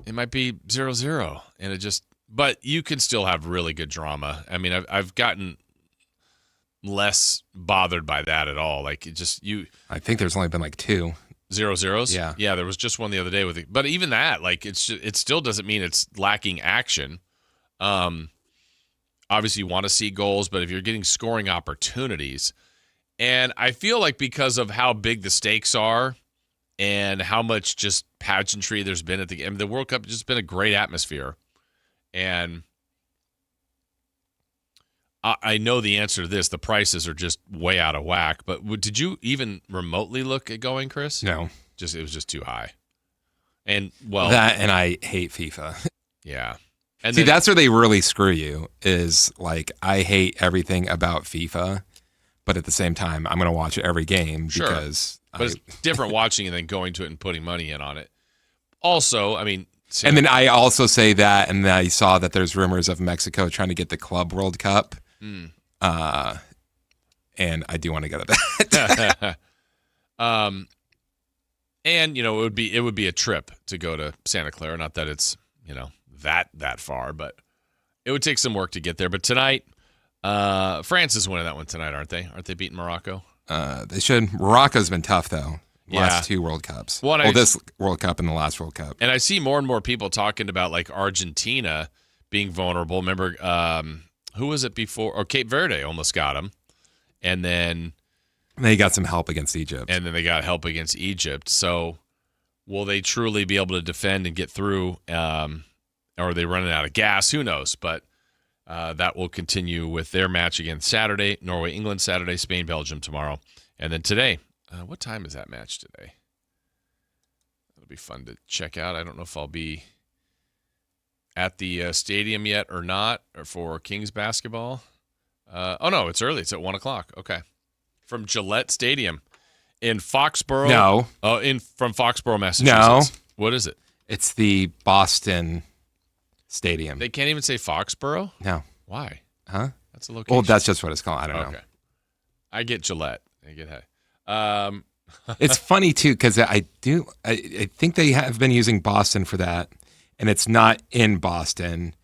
it might be 0-0. But you can still have really good drama. I mean, I've gotten less bothered by that at all. Like, I think there's only been like 2 0-0s. Yeah. Yeah, there was just one the other day with it. But even that, like, it still doesn't mean it's lacking action. Obviously you want to see goals, but if you're getting scoring opportunities, and I feel like because of how big the stakes are and how much just pageantry there's been at the World Cup has just been a great atmosphere. And I know the answer to this. The prices are just way out of whack. But did you even remotely look at going, Chris? No. It was just too high. And, that, and I hate FIFA. Yeah. And that's where they really screw you is, like, I hate everything about FIFA, but at the same time, I'm going to watch every game because... But it's different watching it than going to it and putting money in on it. Also, I mean... And then I also say that, and then I saw that there's rumors of Mexico trying to get the Club World Cup. And I do want to go to that. And, it would be a trip to go to Santa Clara. Not that it's, that far, but it would take some work to get there. But tonight, France is winning that one tonight, aren't they? Aren't they beating Morocco? They should. Morocco's been tough, though. Last 2 World Cups. This World Cup and the last World Cup. And I see more and more people talking about, like, Argentina being vulnerable. Remember, who was it before? Or Cape Verde almost got them. And then they got some help against Egypt. And then they got help against Egypt. So will they truly be able to defend and get through? Or are they running out of gas? Who knows? But that will continue with their match again Saturday. Norway, England Saturday. Spain, Belgium tomorrow. And then today. What time is that match today? It'll be fun to check out. I don't know if I'll be at the stadium yet or not, or for Kings basketball. No, it's early. It's at 1 o'clock. Okay. From Gillette Stadium in Foxborough. No. From Foxborough, Massachusetts. No. What is it? It's the Boston Stadium. They can't even say Foxborough? No. Why? Huh? That's a location. Well, that's just what it's called. I don't know. I get Gillette. I get that. It's funny too because I think they have been using Boston for that, and it's not in Boston.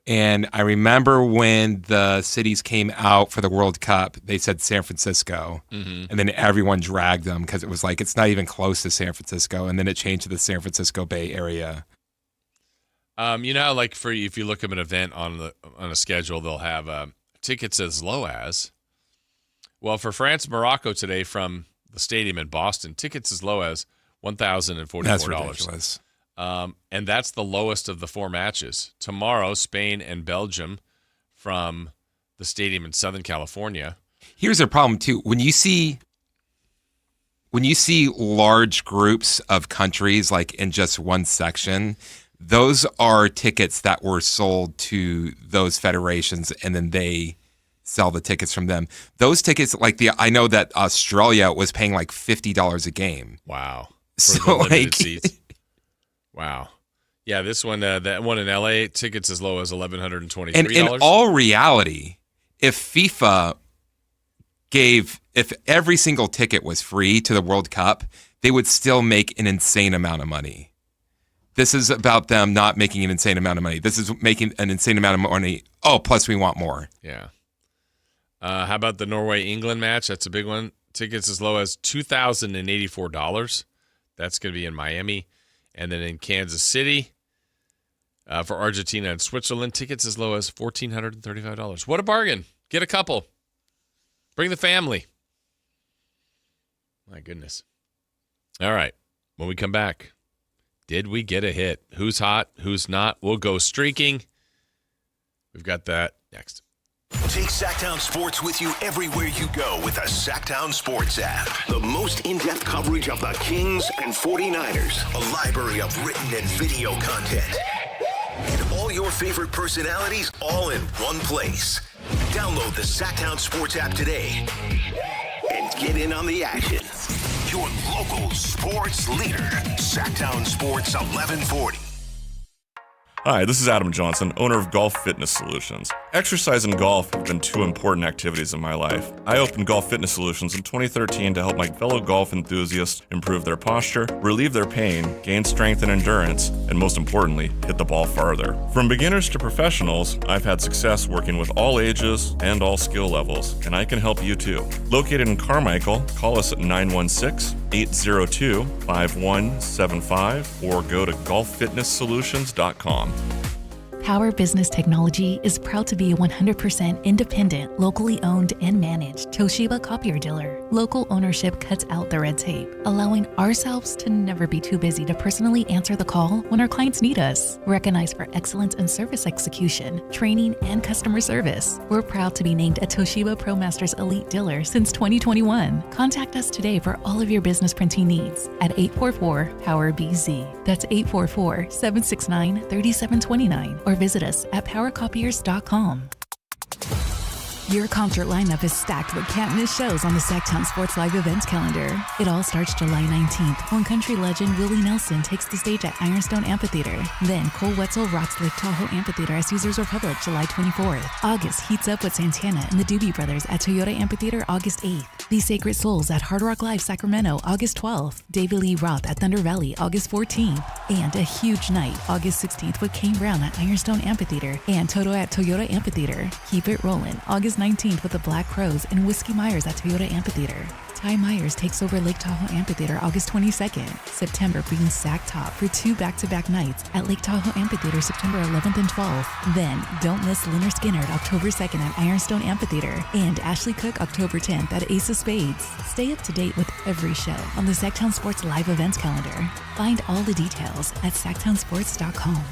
And I remember when the cities came out for the World Cup, they said San Francisco, and then everyone dragged them because it was like it's not even close to San Francisco, and then it changed to the San Francisco Bay Area. Like if you look up an event on a schedule, they'll have tickets as low as. Well, for France-Morocco today from the stadium in Boston, tickets as low as $1,044. That's ridiculous. And that's the lowest of the 4 matches. Tomorrow, Spain and Belgium from the stadium in Southern California. Here's a problem, too. When you see large groups of countries, like in just one section, those are tickets that were sold to those federations, and then they sell the tickets from them. Those tickets, I know that Australia was paying like $50 a game. Wow. So like, seats. Wow. Yeah, this one, that one in LA, tickets as low as $1,123. And in all reality, if FIFA if every single ticket was free to the World Cup, they would still make an insane amount of money. This is about them not making an insane amount of money. This is making an insane amount of money. Oh, plus we want more. Yeah. How about the Norway-England match? That's a big one. Tickets as low as $2,084. That's going to be in Miami. And then in Kansas City for Argentina and Switzerland, tickets as low as $1,435. What a bargain. Get a couple. Bring the family. My goodness. All right. When we come back, did we get a hit? Who's hot? Who's not? We'll go streaking. We've got that next. Take Sactown Sports with you everywhere you go with the Sactown Sports app. The most in-depth coverage of the Kings and 49ers. A library of written and video content. And all your favorite personalities all in one place. Download the Sactown Sports app today and get in on the action. Your local sports leader. Sactown Sports 1140. Hi, this is Adam Johnson, owner of Golf Fitness Solutions. Exercise and golf have been two important activities in my life. I opened Golf Fitness Solutions in 2013 to help my fellow golf enthusiasts improve their posture, relieve their pain, gain strength and endurance, and most importantly, hit the ball farther. From beginners to professionals, I've had success working with all ages and all skill levels, and I can help you too. Located in Carmichael, call us at 916-802-5175 or go to golffitnesssolutions.com. Power Business Technology is proud to be a 100% independent, locally owned and managed Toshiba copier dealer. Local ownership cuts out the red tape, allowing ourselves to never be too busy to personally answer the call when our clients need us. Recognized for excellence in service execution, training, and customer service, we're proud to be named a Toshiba ProMasters Elite dealer since 2021. Contact us today for all of your business printing needs at 844-POWER-BZ. That's 844-769-3729. Or visit us at powercopiers.com. Your concert lineup is stacked with can't miss shows on the Sactown Sports Live events calendar. It all starts July 19th when country legend Willie Nelson takes the stage at Ironstone Amphitheater. Then Cole Wetzel rocks Lake Tahoe Amphitheater at Caesars Republic July 24th. August heats up with Santana and the Doobie Brothers at Toyota Amphitheater August 8th. The Sacred Souls at Hard Rock Live Sacramento August 12th. David Lee Roth at Thunder Valley August 14th. And a huge night August 16th with Kane Brown at Ironstone Amphitheater and Toto at Toyota Amphitheater. Keep it rolling August 19th with the Black Crows and Whiskey Myers at Toyota Amphitheater. Ty Myers takes over Lake Tahoe Amphitheater August 22nd. September brings Sac Top for 2 back-to-back nights at Lake Tahoe Amphitheater September 11th and 12th. Then don't miss Leonard Skinner October 2nd at Ironstone Amphitheater and Ashley Cook October 10th at Ace of Spades. Stay up to date with every show on the Sactown Sports Live events calendar. Find all the details at sactownsports.com.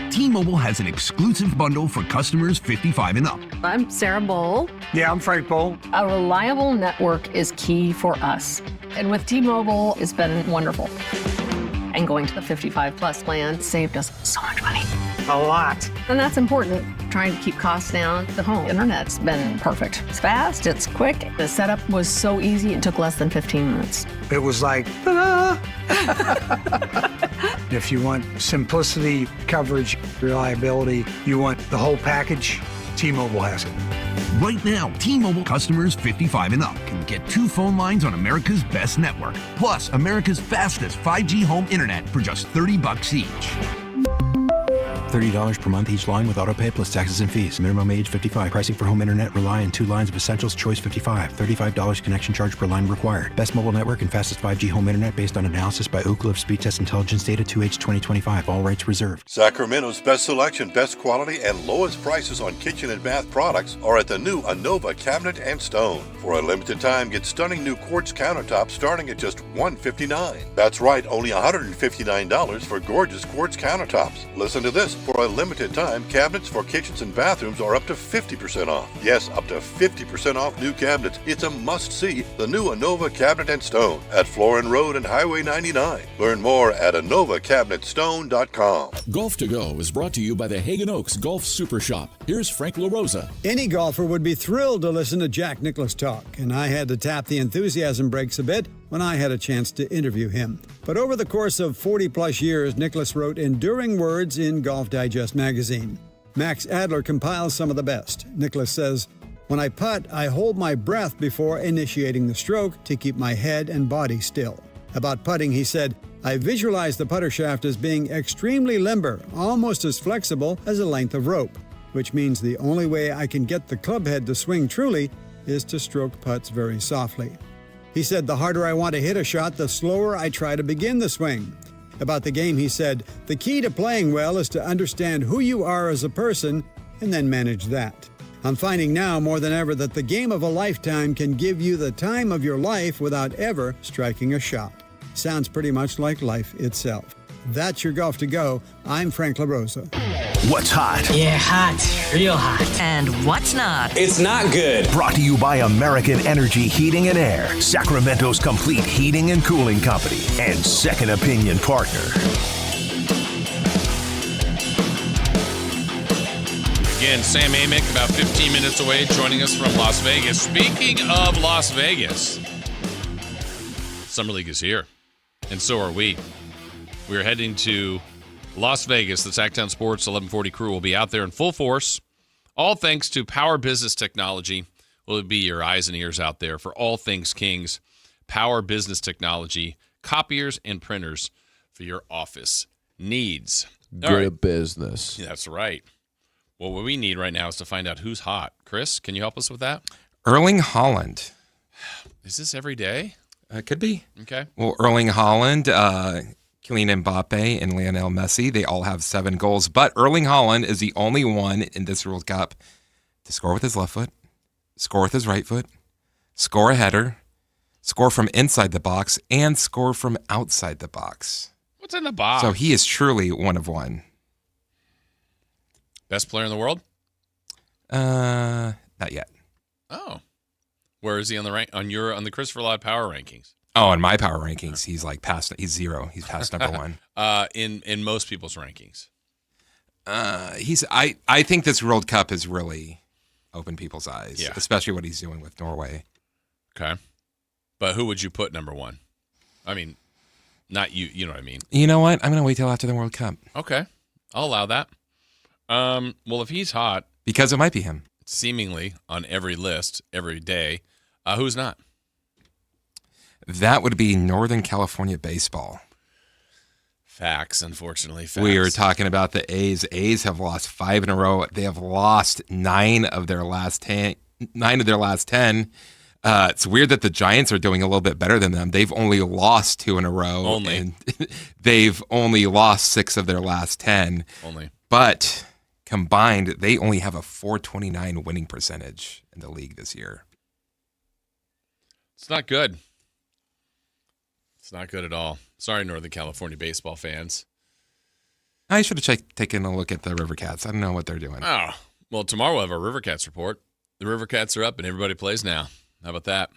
T-Mobile has an exclusive bundle for customers 55 and up. I'm Sarah Bowl. Yeah, I'm Frank Bowl. A reliable network is key for us. And with T-Mobile, it's been wonderful. And going to the 55 plus plan saved us so much money. A lot. And that's important. Trying to keep costs down. The home internet's been perfect. It's fast, it's quick. The setup was so easy, it took less than 15 minutes. It was like, ta-da! If you want simplicity, coverage, reliability, you want the whole package, T-Mobile has it. Right now, T-Mobile customers 55 and up can get 2 phone lines on America's best network, plus America's fastest 5G home internet for just $30 each. $30 per month each line with autopay plus taxes and fees. Minimum age 55. Pricing for home internet rely on 2 lines of Essentials Choice 55. $35 connection charge per line required. Best mobile network and fastest 5G home internet based on analysis by Ookla of Speed Test Intelligence data 2H 2025. All rights reserved. Sacramento's best selection, best quality, and lowest prices on kitchen and bath products are at the new Anova Cabinet and Stone. For a limited time, get stunning new quartz countertops starting at just $159. That's right, only $159 for gorgeous quartz countertops. Listen to this. For a limited time, cabinets for kitchens and bathrooms are up to 50% off. Yes, up to 50% off new cabinets. It's a must-see, the new Anova Cabinet and Stone at Florin Road and Highway 99. Learn more at AnovaCabinetStone.com. Golf to Go is brought to you by the Hagen Oaks Golf Super Shop. Here's Frank LaRosa. Any golfer would be thrilled to listen to Jack Nicklaus talk, and I had to tap the enthusiasm brakes a bit when I had a chance to interview him. But over the course of 40-plus years, Nicklaus wrote enduring words in Golf Digest magazine. Max Adler compiles some of the best. Nicklaus says, "When I putt, I hold my breath before initiating the stroke to keep my head and body still." About putting, he said, "I visualize the putter shaft as being extremely limber, almost as flexible as a length of rope. which means the only way I can get the club head to swing truly is to stroke putts very softly. He said the harder I want to hit a shot, the slower I try to begin the swing. About the game, he said, the key to playing well is to understand who you are as a person and then manage that. I'm finding now more than ever that the game of a lifetime can give you the time of your life without ever striking a shot. Sounds pretty much like life itself. That's your Golf to Go. I'm Frank LaRosa. What's hot? Yeah, hot. Real hot. And what's not? It's not good. Brought to you by American Energy Heating and Air, Sacramento's complete heating and cooling company, and second opinion partner. Again, Sam Amick, about 15 minutes away, joining us from Las Vegas. Speaking of Las Vegas, Summer League is here, and so are we. We're heading to Las Vegas. The Sactown Sports 1140 crew will be out there in full force, all thanks to Power Business Technology. Will be your eyes and ears out there for all things Kings. Power Business Technology, copiers and printers for your office needs. Good business. That's right. Well, what we need right now is to find out who's hot. Chris, can you help us with that? Erling Haaland. Is this every day? Could be. Okay. Well, Erling Haaland, Kylian Mbappe, and Lionel Messi, they all have 7 goals. But Erling Haaland is the only one in this World Cup to score with his left foot, score with his right foot, score a header, score from inside the box, and score from outside the box. What's in the box? So he is truly one of one. Best player in the world? Not yet. Oh. Where is he on the Christopher Law Power Rankings? Oh, in my power rankings, he's like he's 0. He's past number 1. In most people's rankings. I think this World Cup has really opened people's eyes, especially what he's doing with Norway. Okay. But who would you put number 1? I mean, not you, you know what I mean. You know what? I'm going to wait till after the World Cup. Okay. I'll allow that. Well, if he's hot. Because it might be him. Seemingly on every list, every day. Who's not? That would be Northern California baseball. Facts, unfortunately. Facts. We were talking about the A's. A's have lost 5 in a row. They have lost 9 of their last 10. It's weird that the Giants are doing a little bit better than them. They've only lost 2 in a row. And they've only lost 6 of their last 10. But combined, they only have a .429 winning percentage in the league this year. It's not good. It's not good at all. Sorry, Northern California baseball fans. I should have taken a look at the River Cats. I don't know what they're doing. Oh, well, tomorrow we'll have a River Cats report. The River Cats are up and everybody plays now. How about that?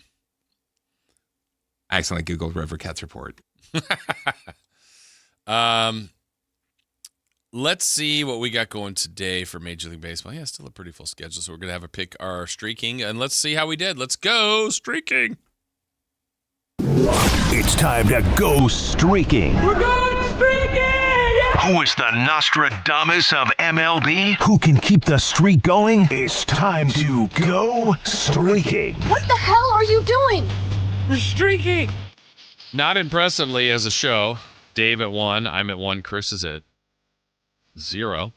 I accidentally Googled River Cats report. Let's see what we got going today for Major League Baseball. Yeah, still a pretty full schedule, so we're going to have our streaking, and let's see how we did. Let's go streaking. It's time to go streaking. We're going streaking! Yeah! Who is the Nostradamus of MLB? Who can keep the streak going? It's time to go streaking. What the hell are you doing? We're streaking. Not impressively as a show. Dave at 1, I'm at 1, Chris is at 0.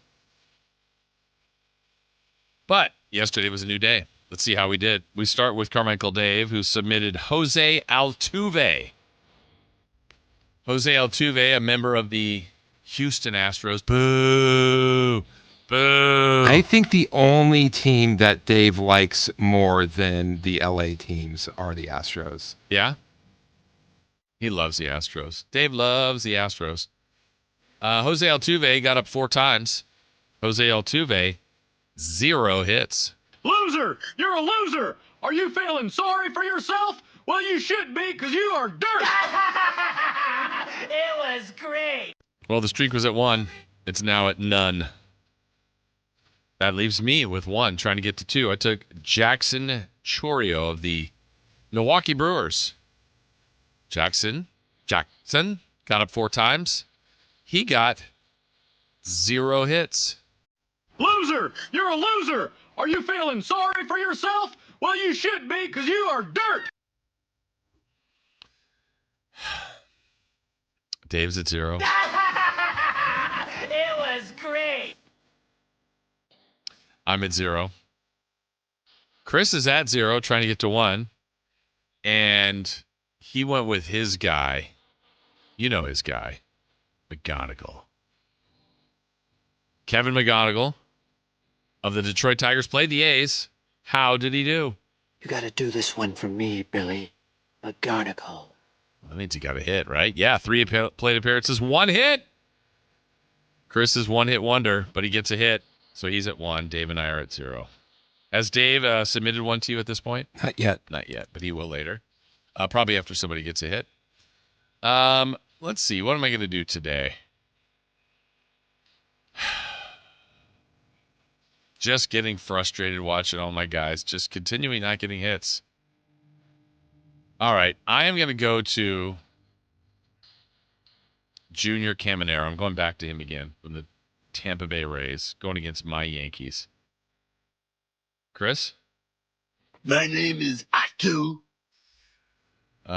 But yesterday was a new day. Let's see how we did. We start with Carmichael Dave, who submitted Jose Altuve. Jose Altuve, a member of the Houston Astros. Boo! Boo! I think the only team that Dave likes more than the LA teams are the Astros. Yeah? He loves the Astros. Dave loves the Astros. Jose Altuve got up 4 times. Jose Altuve, 0 hits. Loser! You're a loser! Are you feeling sorry for yourself? Well, you should be, because you are dirt! It was great! Well, the streak was at 1. It's now at none. That leaves me with 1, trying to get to 2. I took Jackson Chourio of the Milwaukee Brewers. Jackson got up 4 times. He got 0 hits. Loser! You're a loser! Are you feeling sorry for yourself? Well, you should be, because you are dirt! Dave's at 0. It was great! I'm at 0. Chris is at 0, trying to get to 1. And he went with his guy. You know his guy. McGonigal. Kevin McGonigal of the Detroit Tigers played the A's. How did he do? You got to do this one for me, Billy McGarnacle. That means he got a hit, right? Yeah, 3 plate appearances, 1 hit. Chris is 1-hit wonder, but he gets a hit, so he's at 1. Dave and I are at 0. Has Dave submitted one to you at this point? Not yet. Not yet, but he will later. Probably after somebody gets a hit. Let's see. What am I going to do today? Just getting frustrated watching all my guys just continuing not getting hits. All right. I am going to go to Junior Caminero. I'm going back to him again from the Tampa Bay Rays, going against my Yankees. Chris? My name is Atu. Who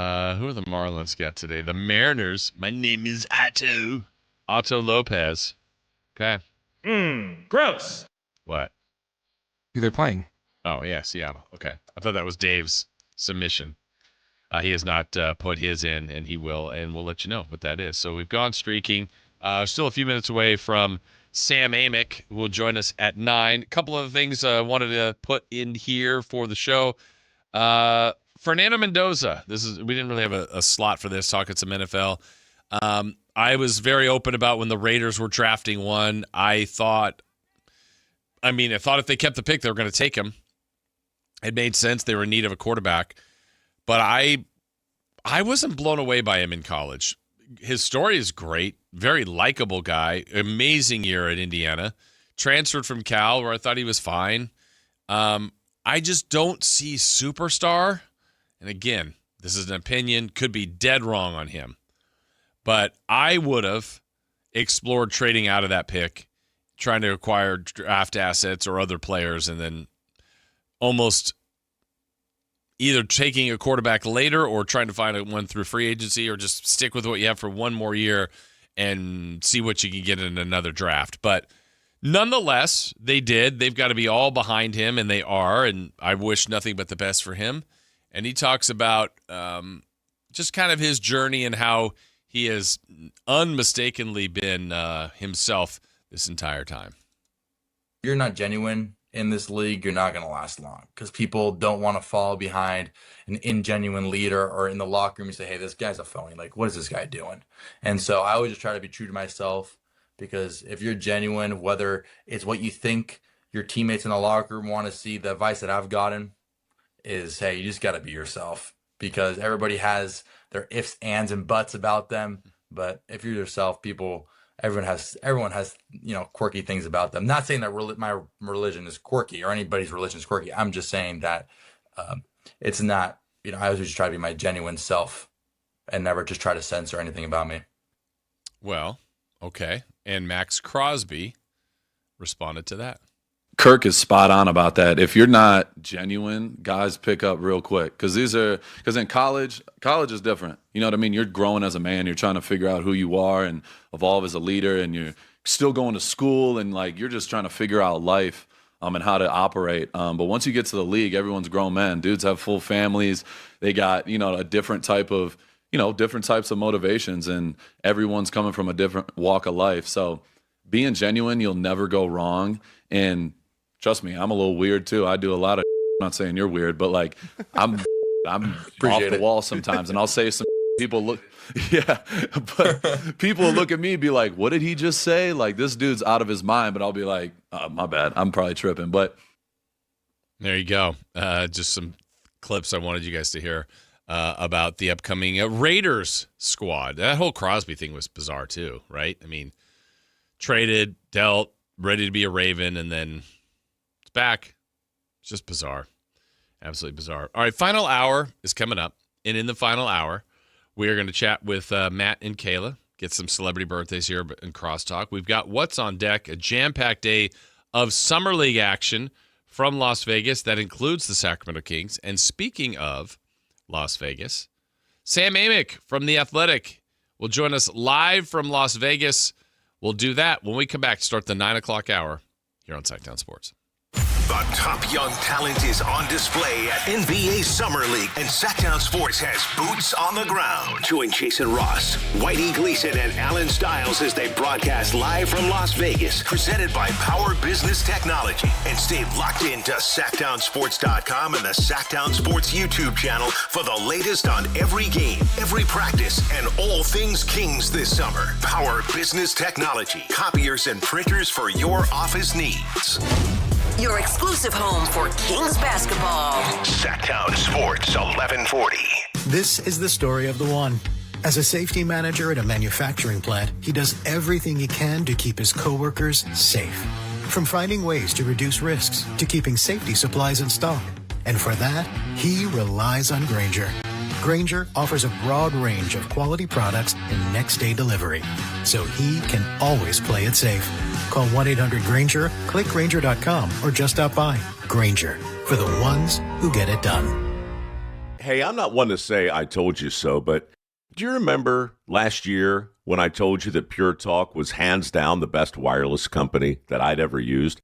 are the Marlins got today? The Mariners. My name is Atu. Otto Lopez. Okay. Gross. What? Who they're playing? Oh, yeah, Seattle. Okay. I thought that was Dave's submission. He has not put his in, and he will, and we'll let you know what that is. So we've gone streaking. Still a few minutes away from Sam Amick, who will join us at 9. A couple of things I wanted to put in here for the show. Fernando Mendoza. We didn't really have a slot for this, talking some NFL. I was very open about when the Raiders were drafting one. I thought if they kept the pick, they were going to take him. It made sense. They were in need of a quarterback. But I wasn't blown away by him in college. His story is great. Very likable guy. Amazing year at Indiana. Transferred from Cal, where I thought he was fine. I just don't see superstar. And again, this is an opinion. Could be dead wrong on him. But I would have explored trading out of that pick, trying to acquire draft assets or other players, and then almost either taking a quarterback later or trying to find one through free agency, or just stick with what you have for one more year and see what you can get in another draft. But nonetheless, they did. They've got to be all behind him, and they are, and I wish nothing but the best for him. And he talks about just kind of his journey and how he has unmistakably been himself this entire time. If you're not genuine in this league, you're not going to last long, because people don't want to fall behind an ingenuine leader, or in the locker room you say, hey, this guy's a phony. Like, what is this guy doing? And so I always just try to be true to myself, because if you're genuine, whether it's what you think your teammates in the locker room want to see, the advice that I've gotten is, hey, you just got to be yourself, because everybody has their ifs, ands, and buts about them. But if you're yourself, everyone has quirky things about them. Not saying that my religion is quirky or anybody's religion is quirky. I'm just saying that it's not, I always just try to be my genuine self and never just try to censor anything about me. Well, okay. And Max Crosby responded to that. Kirk is spot on about that. If you're not genuine, guys pick up real quick, because in college is different. You know what I mean? You're growing as a man. You're trying to figure out who you are and evolve as a leader, and you're still going to school, and you're just trying to figure out life and how to operate. But once you get to the league, everyone's grown men. Dudes have full families. They got a different type of different types of motivations, and everyone's coming from a different walk of life. So being genuine, you'll never go wrong. And trust me, I'm a little weird too. I do a lot of I'm not saying you're weird, but I'm off the wall sometimes, and I'll say some people look but people will look at me and be like, what did he just say? Like, this dude's out of his mind, but I'll be like, my bad, I'm probably tripping. But there you go. Just some clips I wanted you guys to hear about the upcoming Raiders squad. That whole Crosby thing was bizarre too, right? I mean, traded, dealt, ready to be a Raven, and then back. It's just bizarre. Absolutely bizarre. All right, final hour is coming up. And in the final hour, we are going to chat with Matt and Kayla, get some celebrity birthdays here in Crosstalk. We've got What's on Deck, a jam-packed day of Summer League action from Las Vegas. That includes the Sacramento Kings. And speaking of Las Vegas, Sam Amick from The Athletic will join us live from Las Vegas. We'll do that when we come back to start the 9 o'clock hour here on Sactown Sports. The top young talent is on display at NBA Summer League, and Sactown Sports has boots on the ground. Join Jason Ross, Whitey Gleason, and Alan Stiles as they broadcast live from Las Vegas, presented by Power Business Technology. And stay locked into SactownSports.com and the Sactown Sports YouTube channel for the latest on every game, every practice, and all things Kings this summer. Power Business Technology, copiers and printers for your office needs. Your exclusive home for Kings basketball. Sactown Sports 1140. This is the story of the one. As a safety manager at a manufacturing plant, he does everything he can to keep his coworkers safe. From finding ways to reduce risks to keeping safety supplies in stock. And for that, he relies on Grainger. Grainger offers a broad range of quality products and next-day delivery, so he can always play it safe. Call 1-800-GRAINGER, click Grainger.com, or just stop by. Grainger, for the ones who get it done. Hey, I'm not one to say I told you so, but do you remember last year when I told you that Pure Talk was hands down the best wireless company that I'd ever used?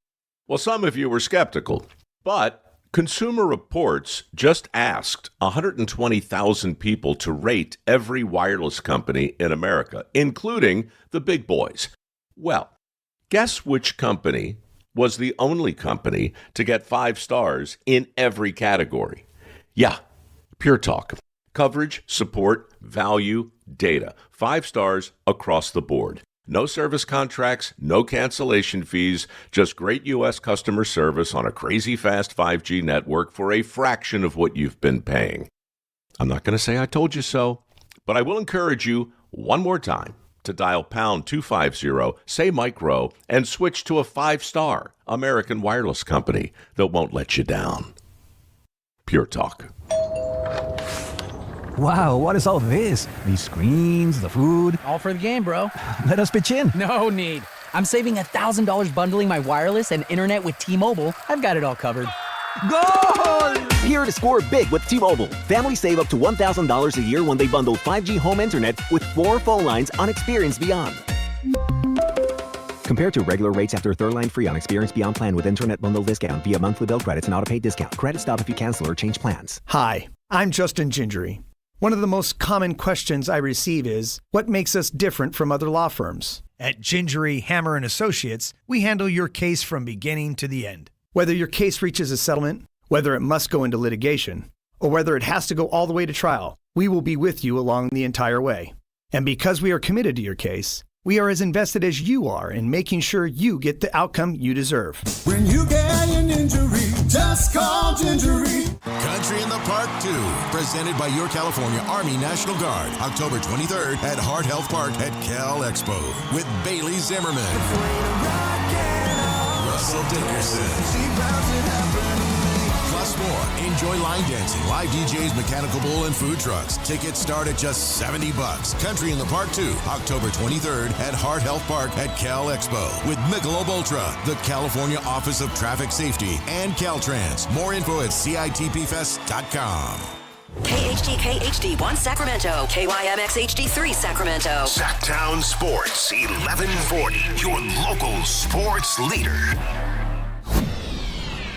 Well, some of you were skeptical, but Consumer Reports just asked 120,000 people to rate every wireless company in America, including the big boys. Well, guess which company was the only company to get 5 stars in every category? Yeah, Pure Talk. Coverage, support, value, data. 5 stars across the board. No service contracts, no cancellation fees, just great U.S. customer service on a crazy fast 5G network for a fraction of what you've been paying. I'm not going to say I told you so, but I will encourage you one more time to dial pound 250, say micro, and switch to a 5-star American wireless company that won't let you down. Pure Talk. Wow, what is all this? These screens, the food. All for the game, bro. Let us pitch in. No need. I'm saving $1,000 bundling my wireless and internet with T-Mobile. I've got it all covered. Goal! Here to score big with T-Mobile. Families save up to $1,000 a year when they bundle 5G home internet with 4 phone lines on Experience Beyond. Compared to regular rates after third line free on Experience Beyond plan with internet bundle discount via monthly bill credits and auto-pay discount. Credit stop if you cancel or change plans. Hi, I'm Justin Gingery. One of the most common questions I receive is, what makes us different from other law firms? At Gingery, Hammer & Associates, we handle your case from beginning to the end. Whether your case reaches a settlement, whether it must go into litigation, or whether it has to go all the way to trial, we will be with you along the entire way. And because we are committed to your case, we are as invested as you are in making sure you get the outcome you deserve. When you get an injury, just call Gingery. Country in the Park 2, presented by your California Army National Guard, October 23rd at Heart Health Park at Cal Expo with Bailey Zimmerman, Russell Dickerson. Plus more. Enjoy line dancing, live DJs, mechanical bull, and food trucks. Tickets start at just $70. Country in the Park 2, October 23rd at Heart Health Park at Cal Expo with Michelob Ultra, the California Office of Traffic Safety, and Caltrans. More info at CITPFest.com. KHD 1 Sacramento, KYMX HD 3 Sacramento. Sactown Sports 1140, your local sports leader.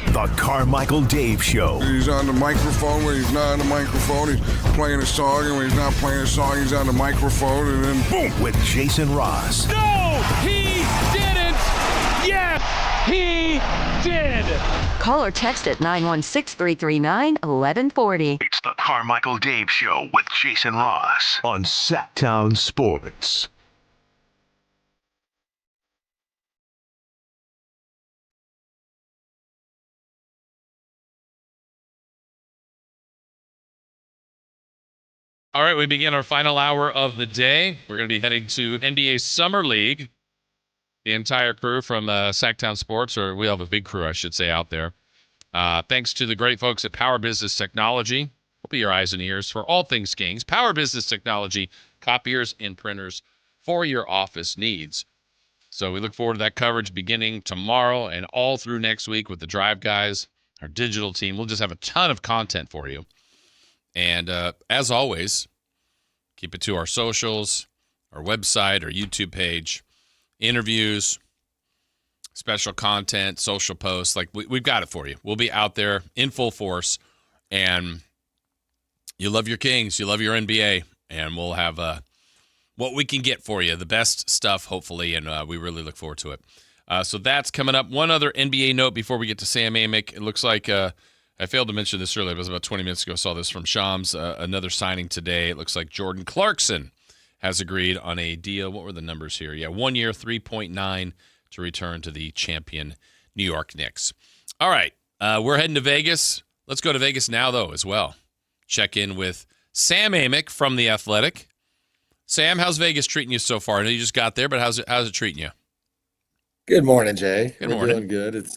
The Carmichael Dave Show. He's on the microphone when he's not on the microphone. He's playing a song, and when he's not playing a song, he's on the microphone, and then boom! With Jason Ross. No, he didn't. Yes, he did. Call or text at 916-339-1140. It's the Carmichael Dave Show with Jason Ross on Sactown Sports. All right, we begin our final hour of the day. We're going to be heading to NBA Summer League. The entire crew from Sactown Sports, or we have a big crew, I should say, out there. Thanks to the great folks at Power Business Technology. Will be your eyes and ears for all things Kings. Power Business Technology, copiers and printers for your office needs. So we look forward to that coverage beginning tomorrow and all through next week with the Drive guys, our digital team. We'll just have a ton of content for you. And as always, keep it to our socials, our website, our YouTube page, interviews, special content, social posts. Like we've got it for you. We'll be out there in full force, and you love your Kings, you love your NBA, and we'll have what we can get for you, the best stuff, hopefully, and we really look forward to it. So that's coming up. One other NBA note before we get to Sam Amick. It looks like I failed to mention this earlier. It was about 20 minutes ago. I saw this from Shams. Another signing today. It looks like Jordan Clarkson has agreed on a deal. What were the numbers here? Yeah, 1 year, 3.9 to return to the champion New York Knicks. All right, we're heading to Vegas. Let's go to Vegas now, though, as well. Check in with Sam Amick from The Athletic. Sam, how's Vegas treating you so far? I know you just got there, but how's it treating you? Good morning, Jay. Good We're morning. doing good.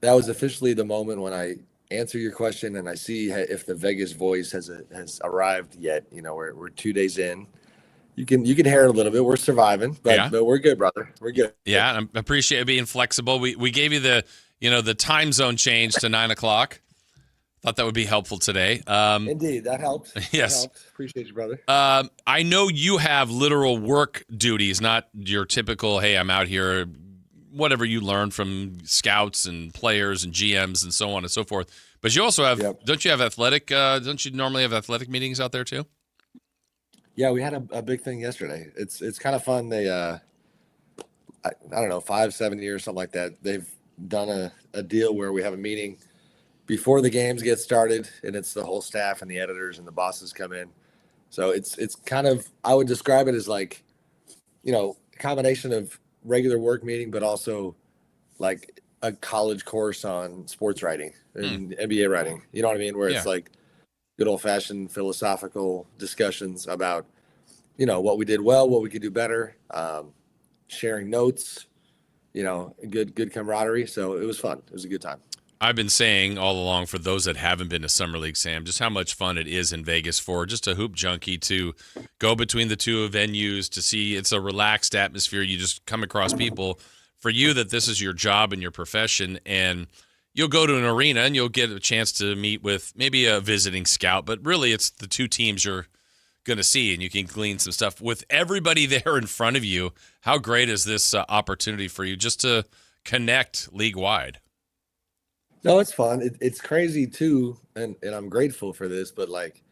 That was officially the moment when I answer your question and I see if the Vegas voice has arrived yet. You know, we're 2 days in. You can hear it a little bit. We're surviving, but we're good, brother. We're good. Yeah, I appreciate being flexible. We gave you the time zone change to 9 o'clock. Thought that would be helpful today. Indeed, that helps. Yes. That helps. Appreciate you, brother. I know you have literal work duties, not your typical, hey, I'm out here, whatever you learn from scouts and players and GMs and so on and so forth. But you also have, don't you normally have athletic meetings out there too? Yeah, we had a big thing yesterday. It's kind of fun. They, I don't know, 5-7 years, something like that. They've done a deal where we have a meeting before the games get started, and it's the whole staff and the editors and the bosses come in. So it's kind of, I would describe it as like, you know, a combination of regular work meeting, but also like a college course on sports writing and NBA writing. You know what I mean? Where it's like good old fashioned philosophical discussions about, you know, what we did well, what we could do better, sharing notes, you know, good camaraderie. So it was fun. It was a good time. I've been saying all along, for those that haven't been to Summer League, Sam, just how much fun it is in Vegas for just a hoop junkie to go between the two venues, to see it's a relaxed atmosphere. You just come across people. For you, that this is your job and your profession, and you'll go to an arena and you'll get a chance to meet with maybe a visiting scout, but really it's the two teams you're going to see, and you can glean some stuff. With everybody there in front of you, how great is this opportunity for you just to connect league-wide? No, it's fun. It's crazy too, and I'm grateful for this. But like,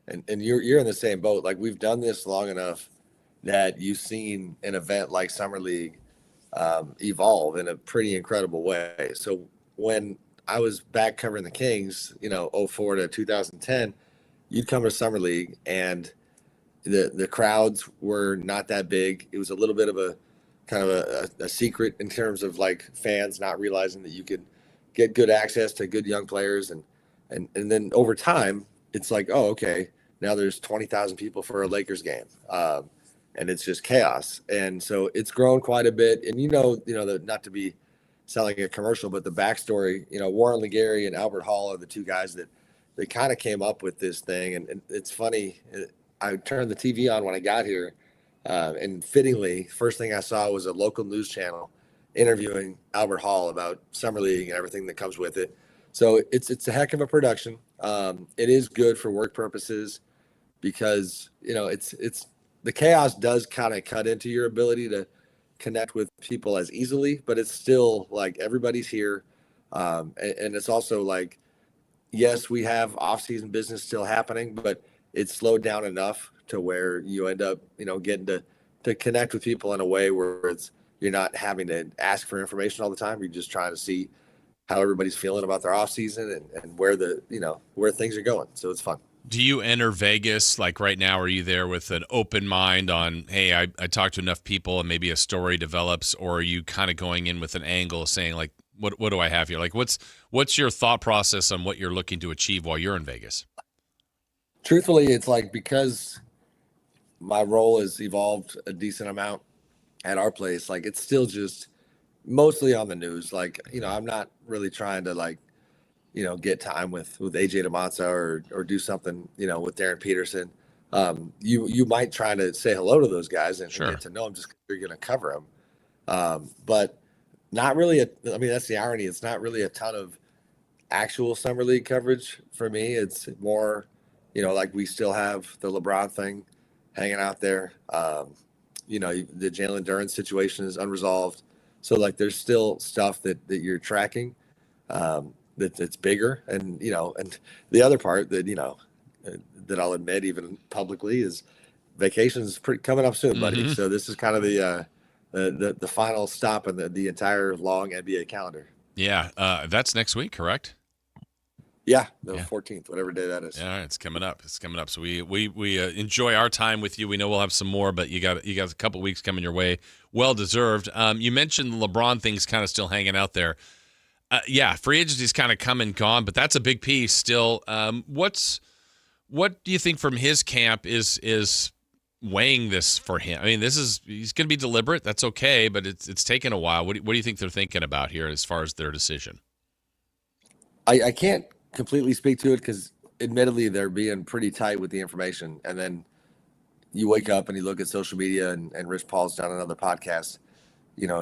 and you're in the same boat. Like, we've done this long enough that you've seen an event like Summer League evolve in a pretty incredible way. So when I was back covering the Kings, you know, 2004 to 2010, you'd come to Summer League, and the crowds were not that big. It was a little bit of a kind of a secret in terms of like fans not realizing that you could get good access to good young players. And then over time, it's like, oh, okay, now there's 20,000 people for a Lakers game. And it's just chaos. And so it's grown quite a bit. And not to be sound like a commercial, but the backstory, you know, Warren Legary and Albert Hall are the two guys that they kind of came up with this thing. And it's funny. I turned the TV on when I got here, and fittingly, first thing I saw was a local news channel interviewing Albert Hall about Summer League and everything that comes with it. So it's a heck of a production. It is good for work purposes because, you know, it's the chaos does kind of cut into your ability to connect with people as easily, but it's still like everybody's here. And it's also like, yes, we have off-season business still happening, but it's slowed down enough to where you end up, you know, getting to connect with people in a way where you're not having to ask for information all the time. You're just trying to see how everybody's feeling about their off season and where where things are going. So it's fun. Do you enter Vegas, like right now, are you there with an open mind on, hey, I talked to enough people and maybe a story develops, or are you kind of going in with an angle saying, like, what do I have here? Like, what's your thought process on what you're looking to achieve while you're in Vegas? Truthfully, it's like, because my role has evolved a decent amount at our place, like, it's still just mostly on the news. Like, you know, I'm not really trying to, like, you know, get time with AJ DeMonza or do something, you know, with Darren Peterson. You might try to say hello to those guys and get to know them just because you're going to cover them. But not really. I mean, that's the irony. It's not really a ton of actual Summer League coverage for me. It's more, you know, like, we still have the LeBron thing hanging out there. You know, the Jalen Duren situation is unresolved. So like there's still stuff that you're tracking that's bigger. And, and the other part that, that I'll admit even publicly is vacation's coming up soon, buddy. So this is kind of the final stop in the entire long NBA calendar. Yeah. That's next week, correct? Yeah, the 14th, whatever day that is. Yeah, it's coming up. So we enjoy our time with you. We know we'll have some more, but you got a couple weeks coming your way. Well deserved. You mentioned the LeBron thing's kind of still hanging out there. Free agency's kind of come and gone, but that's a big piece still. What do you think from his camp is weighing this for him? I mean, he's going to be deliberate. That's okay, but it's taken a while. What do you think they're thinking about here as far as their decision? I can't completely speak to it because admittedly they're being pretty tight with the information, and then you wake up and you look at social media and Rich Paul's done another podcast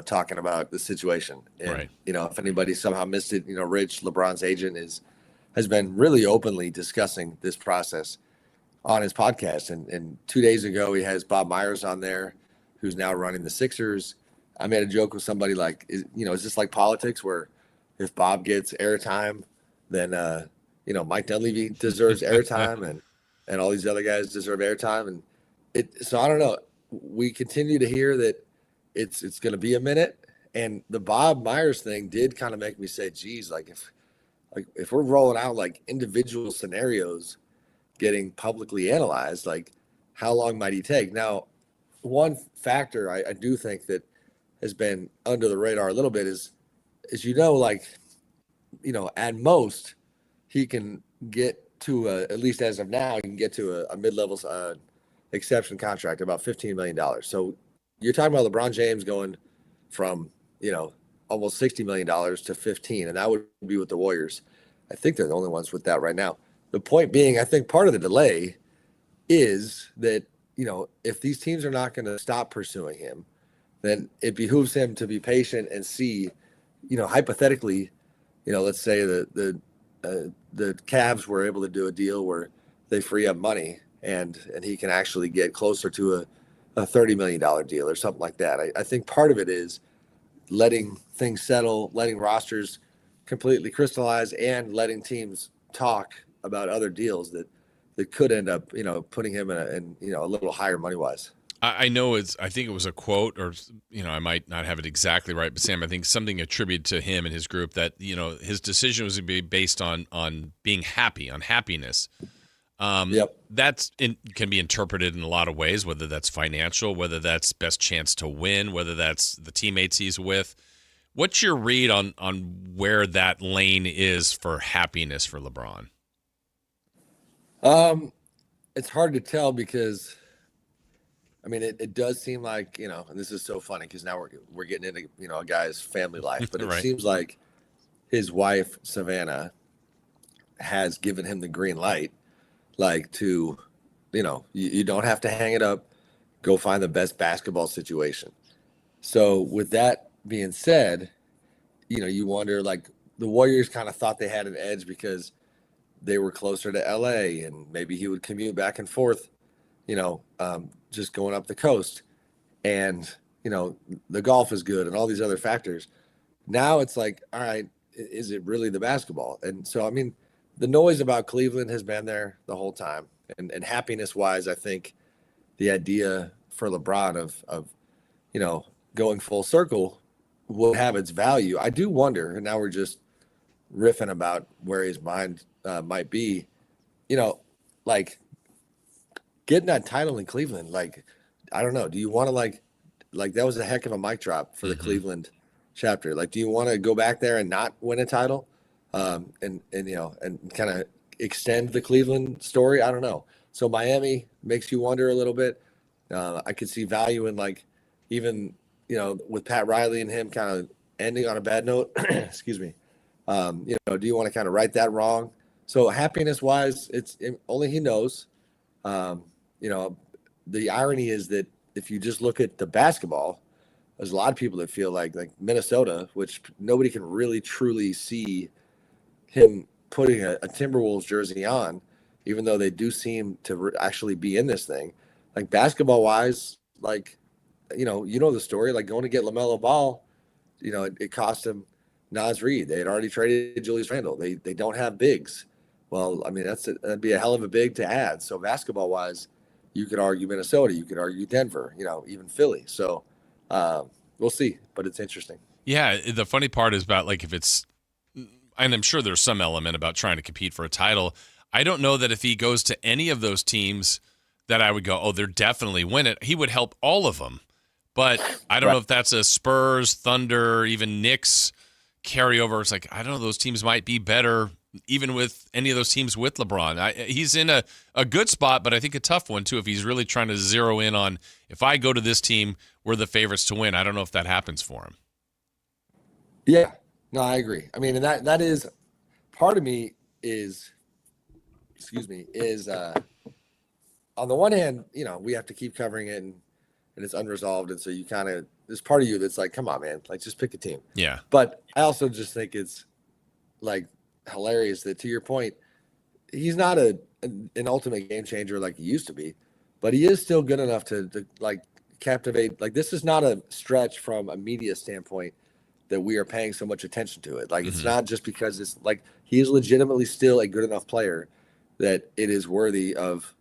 talking about the situation, and right. If anybody somehow missed it, Rich, LeBron's agent, has been really openly discussing this process on his podcast, and 2 days ago he has Bob Myers on there, who's now running the Sixers. I made a joke with somebody like, is this like politics where if Bob gets airtime, then Mike Dunleavy deserves airtime, and all these other guys deserve airtime, and so I don't know. We continue to hear that it's going to be a minute, and the Bob Myers thing did kind of make me say, geez, if we're rolling out like individual scenarios getting publicly analyzed, like how long might he take? Now, one factor I do think that has been under the radar a little bit is at most, he can get to at least as of now, he can get to a mid-level exception contract, about $15 million. So you're talking about LeBron James going from, almost $60 million to 15, and that would be with the Warriors. I think they're the only ones with that right now. The point being, I think part of the delay is that, if these teams are not going to stop pursuing him, then it behooves him to be patient and see, hypothetically, let's say the Cavs were able to do a deal where they free up money and he can actually get closer to a $30 million deal or something like that. I think part of it is letting things settle, letting rosters completely crystallize, and letting teams talk about other deals that could end up, putting him in a little higher money wise. I think it was a quote, or, I might not have it exactly right, but Sam, I think something attributed to him and his group that, his decision was to be based on being happy, on happiness. Yep. Can be interpreted in a lot of ways, whether that's financial, whether that's best chance to win, whether that's the teammates he's with. What's your read on where that lane is for happiness for LeBron? It's hard to tell because, I mean, it does seem like, and this is so funny because now we're getting into, a guy's family life, but it Right. seems like his wife, Savannah, has given him the green light, like to, you don't have to hang it up, go find the best basketball situation. So with that being said, you wonder, like, the Warriors kind of thought they had an edge because they were closer to LA and maybe he would commute back and forth, just going up the coast, and, the golf is good and all these other factors. Now it's like, all right, is it really the basketball? And so, I mean, the noise about Cleveland has been there the whole time, and happiness wise, I think the idea for LeBron of going full circle will have its value. I do wonder, and now we're just riffing about where his mind might be, like getting that title in Cleveland. Like, I don't know. Do you want to like that was a heck of a mic drop for the Cleveland chapter. Like, do you want to go back there and not win a title, and kind of extend the Cleveland story? I don't know. So Miami makes you wonder a little bit. I could see value in, like, even, with Pat Riley and him kind of ending on a bad note, excuse me. Do you want to kind of right that wrong? So happiness wise, only he knows. The irony is that if you just look at the basketball, there's a lot of people that feel like Minnesota, which nobody can really truly see him putting a Timberwolves jersey on, even though they do seem to actually be in this thing. Like, basketball wise, like, the story, like going to get LaMelo Ball, it cost them Naz Reid. They had already traded Julius Randle. They don't have bigs. Well, I mean, that'd be a hell of a big to add. So basketball wise, you could argue Minnesota, you could argue Denver, even Philly. So we'll see, but it's interesting. Yeah, the funny part is about like if it's, and I'm sure there's some element about trying to compete for a title. I don't know that if he goes to any of those teams that I would go, oh, they're definitely win it. He would help all of them. But I don't know if that's a Spurs, Thunder, even Knicks carryover. It's like, I don't know, those teams might be better even with any of those teams with LeBron. He's in a good spot, but I think a tough one too if he's really trying to zero in on, if I go to this team, we're the favorites to win. I don't know if that happens for him. Yeah, no, I agree. I mean, and that is part of me is on the one hand, we have to keep covering it and it's unresolved. And so you kind of, there's part of you that's like, come on, man, like just pick a team. Yeah. But I also just think it's like hilarious that, to your point, he's not an ultimate game changer like he used to be, but he is still good enough to like captivate. Like, this is not a stretch from a media standpoint that we are paying so much attention to it. Like, it's not just because it's like, he is legitimately still a good enough player that it is worthy of,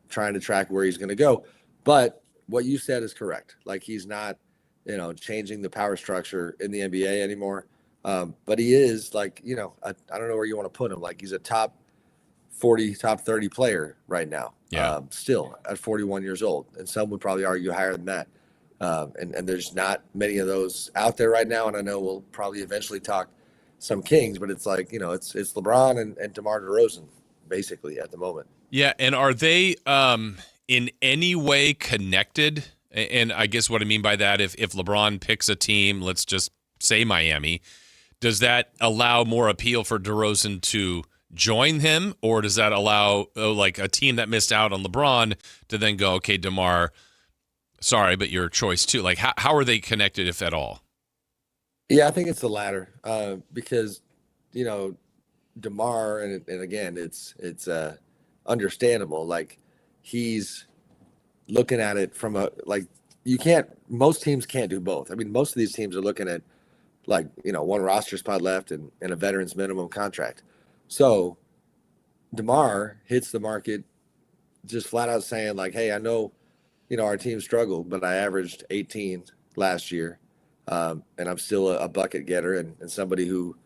trying to track where he's going to go. But what you said is correct. Like, he's not, changing the power structure in the NBA anymore. But he is like, I don't know where you want to put him. Like, he's a top 40, top 30 player right now. Yeah. Still at 41 years old. And some would probably argue higher than that. And there's not many of those out there right now. And I know we'll probably eventually talk some Kings, but it's like, it's LeBron and DeMar DeRozan basically at the moment. Yeah. And are they in any way connected? And I guess what I mean by that, if LeBron picks a team, let's just say Miami, does that allow more appeal for DeRozan to join him? Or does that allow like a team that missed out on LeBron to then go, okay, DeMar, sorry, but your choice too? Like, how are they connected, if at all? Yeah, I think it's the latter because, DeMar, and again, it's understandable. Like, he's looking at it from most teams can't do both. I mean, most of these teams are looking at one roster spot left and a veteran's minimum contract. So DeMar hits the market just flat out saying like, hey, I know, our team struggled, but I averaged 18 last year. And I'm still a bucket getter and somebody who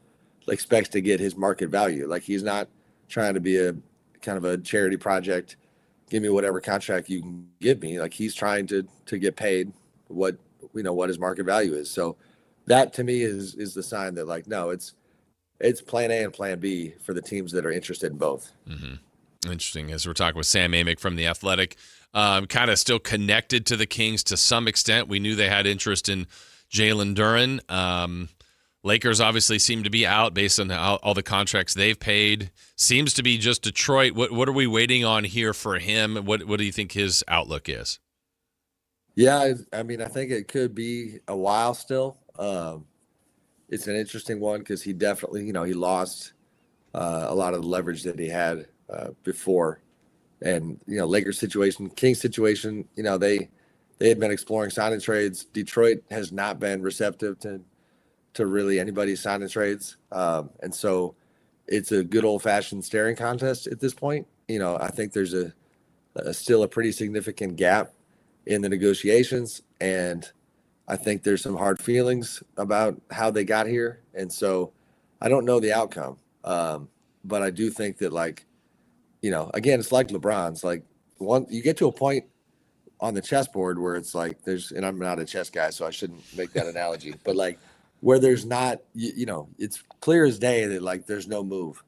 expects to get his market value. Like, he's not trying to be a kind of a charity project. Give me whatever contract you can give me. Like, he's trying to get paid what his market value is. So that to me is the sign that like, no, it's plan A and plan B for the teams that are interested in both. Mm-hmm. Interesting. As we're talking with Sam Amick from The Athletic, kind of still connected to the Kings to some extent. We knew they had interest in Jalen Duren. Lakers obviously seem to be out based on all the contracts they've paid. Seems to be just Detroit. What are we waiting on here for him? What do you think his outlook is? Yeah, I mean, I think it could be a while still. It's an interesting one because he definitely, he lost a lot of the leverage that he had before. And, Lakers situation, Kings situation, they had been exploring signing trades. Detroit has not been receptive to really anybody signing trades. And so it's a good old-fashioned staring contest at this point. I think there's still a pretty significant gap in the negotiations, and I think there's some hard feelings about how they got here. And so I don't know the outcome. But I do think that, again, it's like LeBron's. Like, you get to a point on the chessboard where it's like and I'm not a chess guy, so I shouldn't make that analogy, but where there's not, it's clear as day that there's no move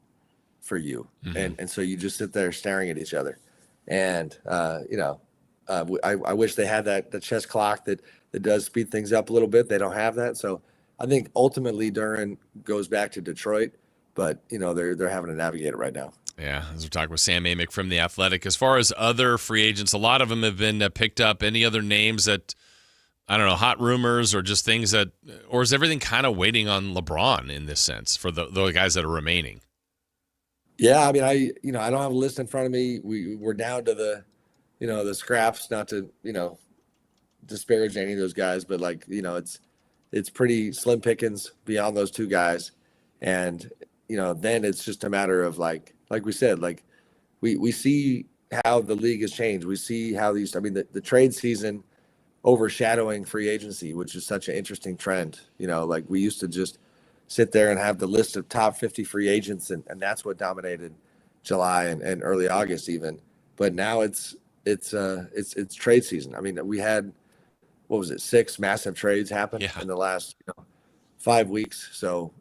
for you. Mm-hmm. And so you just sit there staring at each other. And, I wish they had the chess clock that does speed things up a little bit. They don't have that. So I think ultimately Duren goes back to Detroit, but they're having to navigate it right now. Yeah, as we're talking with Sam Amick from The Athletic. As far as other free agents, a lot of them have been picked up. Any other names that, I don't know, hot rumors or just things that, or is everything kind of waiting on LeBron in this sense for the guys that are remaining? Yeah, I mean, I don't have a list in front of me. We're down to the scraps, not to, disparage any of those guys, but it's it's pretty slim pickings beyond those two guys. And, then it's just a matter of like we said, like we see how the league has changed. We see how the trade season overshadowing free agency, which is such an interesting trend. Like we used to just sit there and have the list of top 50 free agents, and that's what dominated July and early August even. But now it's trade season. I mean, we had, 6 massive trades happen in the last 5 weeks. So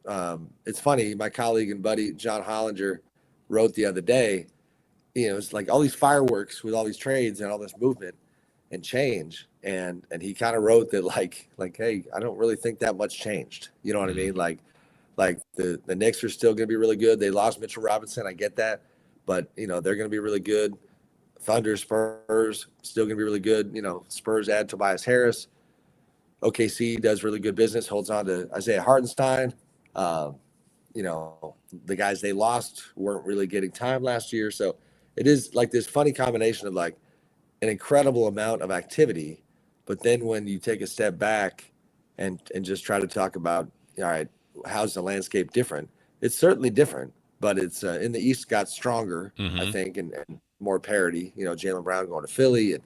it's funny. My colleague and buddy John Hollinger wrote the other day, it's like all these fireworks with all these trades and all this movement and change. And he kind of wrote that like, hey, I don't really think that much changed. You know what I mean? Like the Knicks are still going to be really good. They lost Mitchell Robinson. I get that. But, they're going to be really good. Thunder, Spurs, still going to be really good. Spurs add Tobias Harris. OKC does really good business, holds on to Isaiah Hartenstein. The guys they lost weren't really getting time last year. So it is like this funny combination of like an incredible amount of activity. But then when you take a step back and just try to talk about, all right, how's the landscape different? It's certainly different, but it's in the East got stronger, I think, and more parity. Jaylen Brown going to Philly, and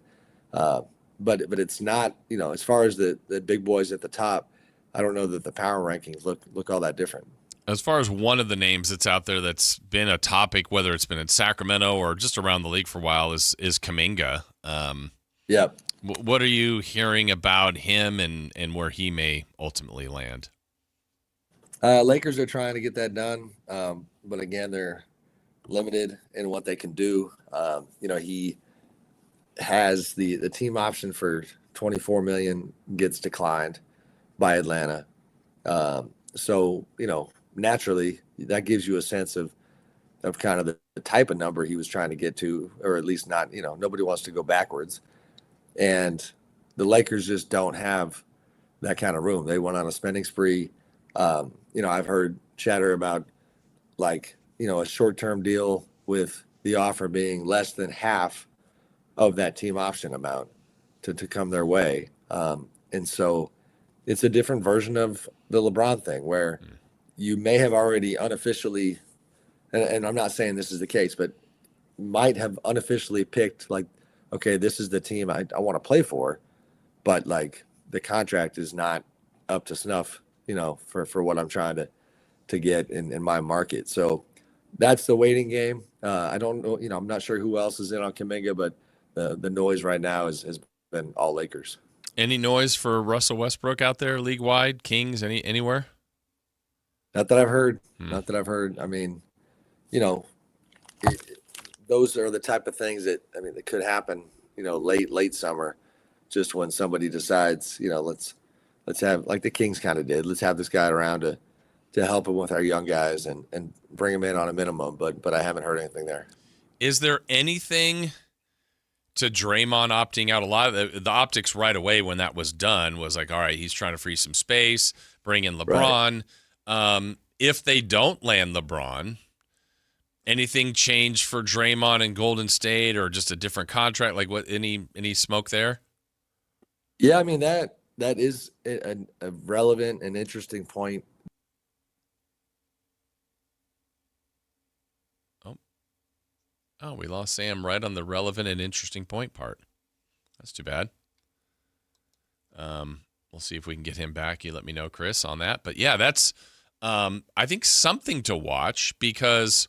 but it's not, as far as the big boys at the top, I don't know that the power rankings look all that different. As far as one of the names that's out there that's been a topic, whether it's been in Sacramento or just around the league for a while, is Kuminga. Yep. What are you hearing about him and where he may ultimately land? Lakers are trying to get that done, but again, they're limited in what they can do. He has the team option for $24 million gets declined by Atlanta. So naturally, that gives you a sense of kind of the type of number he was trying to get to, or at least not. Nobody wants to go backwards, and the Lakers just don't have that kind of room. They went on a spending spree. I've heard chatter about a short-term deal with the offer being less than half of that team option amount to come their way. And so it's a different version of the LeBron thing where you may have already unofficially, and I'm not saying this is the case, but might have unofficially picked okay, this is the team I want to play for, but the contract is not up to snuff, for what I'm trying to get in my market. So that's the waiting game. I don't know, I'm not sure who else is in on Kuminga, but the noise right now has been all Lakers. Any noise for Russell Westbrook out there league wide, Kings, anywhere? Not that I've heard. Not that I've heard. I mean, those are the type of things that could happen, late summer, just when somebody decides, let's have, like the Kings kind of did, let's have this guy around to help him with our young guys and bring him in on a minimum. But I haven't heard anything there. Is there anything to Draymond opting out? A lot of the optics right away when that was done was like, all right, he's trying to free some space, bring in LeBron. Right. If they don't land LeBron, anything change for Draymond and Golden State, or just a different contract? Like, what? Any smoke there? Yeah, I mean that is a relevant and interesting point. Oh, we lost Sam right on the relevant and interesting point part. That's too bad. We'll see if we can get him back. You let me know, Chris, on that. But yeah, that's I think something to watch, because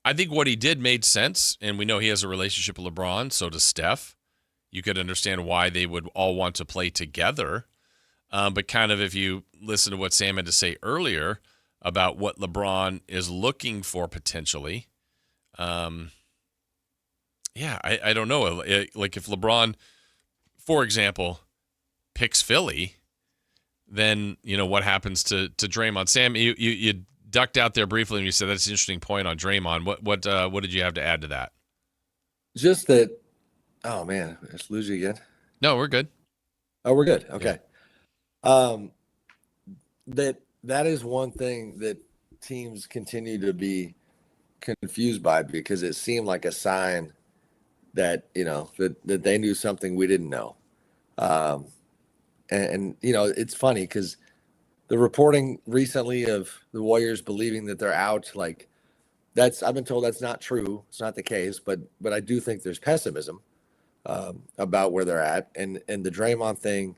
I think what he did made sense, and we know he has a relationship with LeBron, so does Steph. You could understand why they would all want to play together. But kind of if you listen to what Sam had to say earlier about what LeBron is looking for potentially, I don't know. Like if LeBron, for example, picks Philly, then what happens to Draymond? Sam, you ducked out there briefly and you said that's an interesting point on Draymond. What did you have to add to that? Just that. Oh man, I just lose you again. No, we're good. Oh, we're good. Okay. Yeah. That is one thing that teams continue to be confused by, because it seemed like a sign that that they knew something we didn't know. And it's funny because the reporting recently of the Warriors believing that they're out, like I've been told that's not true. It's not the case, but I do think there's pessimism about where they're at, and the Draymond thing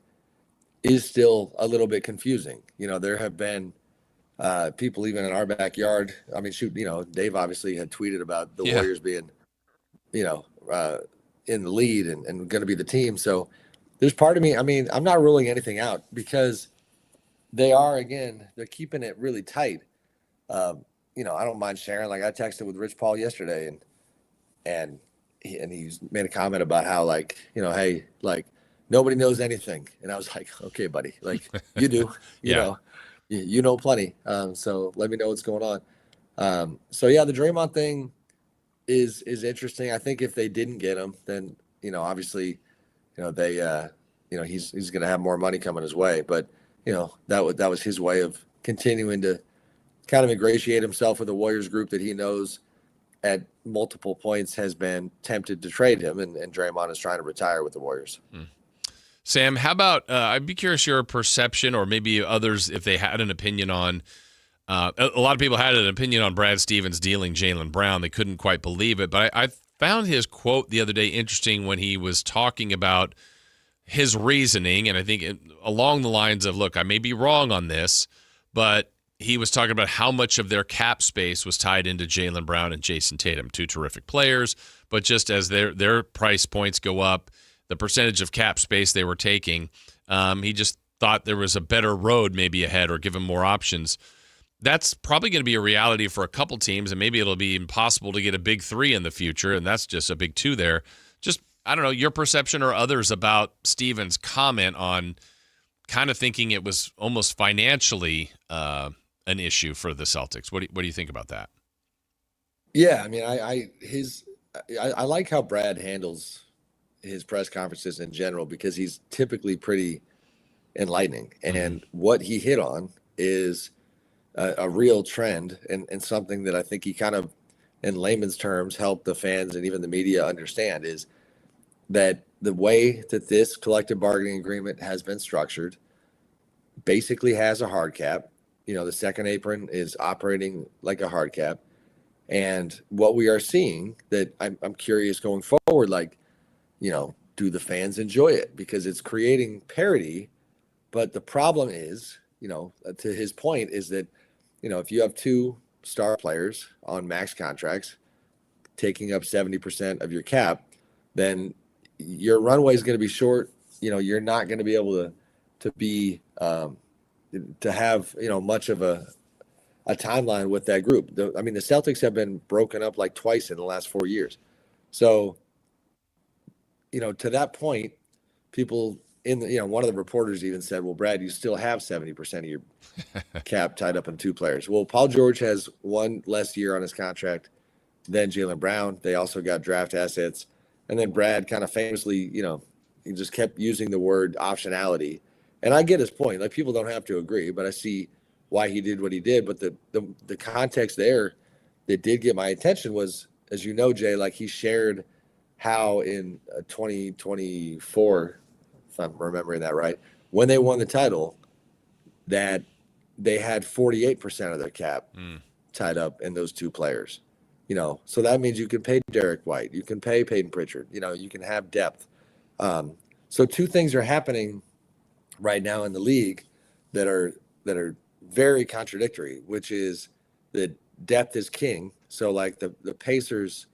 is still a little bit confusing. There have been people even in our backyard. I mean, shoot, Dave obviously had tweeted about the Warriors being, in the lead and going to be the team. So there's part of me. I mean, I'm not ruling anything out because they're keeping it really tight. I don't mind sharing. Like I texted with Rich Paul yesterday, and he's made a comment about how hey, nobody knows anything, and I was like, okay, buddy, you do, you know plenty. So let me know what's going on. So yeah, the Draymond thing is interesting. I think if they didn't get him, then obviously, they he's going to have more money coming his way, but that was his way of continuing to kind of ingratiate himself with the Warriors group that he knows at multiple points has been tempted to trade him, and Draymond is trying to retire with the Warriors. Sam, how about I'd be curious your perception, or maybe others if they had an opinion on a lot of people had an opinion on Brad Stevens dealing Jaylen Brown. They couldn't quite believe it, but I found his quote the other day interesting when he was talking about his reasoning, and I think along the lines of, look, I may be wrong on this, but he was talking about how much of their cap space was tied into Jaylen Brown and Jason Tatum, two terrific players, but just as their price points go up, the percentage of cap space they were taking, he just thought there was a better road maybe ahead or give him more options. That's probably going to be a reality for a couple teams, and maybe it'll be impossible to get a big three in the future, and that's just a big two there. Just, I don't know, your perception or others about Stevens' comment on kind of thinking it was almost financially an issue for the Celtics. What do you think about that? Yeah, I mean, I like how Brad handles his press conferences in general because he's typically pretty enlightening. And what he hit on is a real trend and something that I think he kind of, in layman's terms, helped the fans and even the media understand is that the way that this collective bargaining agreement has been structured basically has a hard cap. The second apron is operating like a hard cap. And what we are seeing that I'm curious going forward, do the fans enjoy it? Because it's creating parity. But the problem is, to his point, is that, if you have two star players on max contracts taking up 70% of your cap, then your runway is going to be short. You're not going to be able to be to have much of a timeline with that group. The Celtics have been broken up like twice in the last 4 years. So, to that point, people one of the reporters even said, well, Brad, you still have 70% of your cap tied up in two players. Well, Paul George has one less year on his contract than Jaylen Brown. They also got draft assets. And then Brad kind of famously, he just kept using the word optionality. And I get his point. People don't have to agree, but I see why he did what he did. But the context there that did get my attention was, as you know, Jay, he shared how in 2024, if I'm remembering that right, when they won the title, that they had 48% of their cap tied up in those two players. So that means you can pay Derek White, you can pay Peyton Pritchard, you can have depth. So two things are happening right now in the league that are very contradictory, which is that depth is king. So the Pacers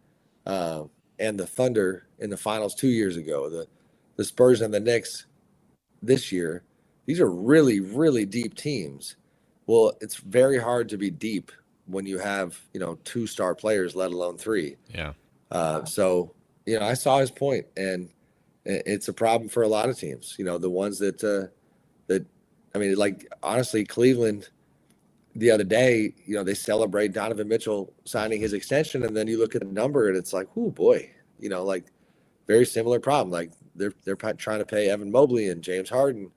and the Thunder in the finals 2 years ago, the Spurs and the Knicks this year, these are really, really deep teams. Well, it's very hard to be deep when you have, two star players, let alone three. Yeah. So, I saw his point, and it's a problem for a lot of teams, the ones that honestly, Cleveland the other day, they celebrate Donovan Mitchell signing his extension. And then you look at the number and it's like, oh boy, very similar problem. They're trying to pay Evan Mobley and James Harden.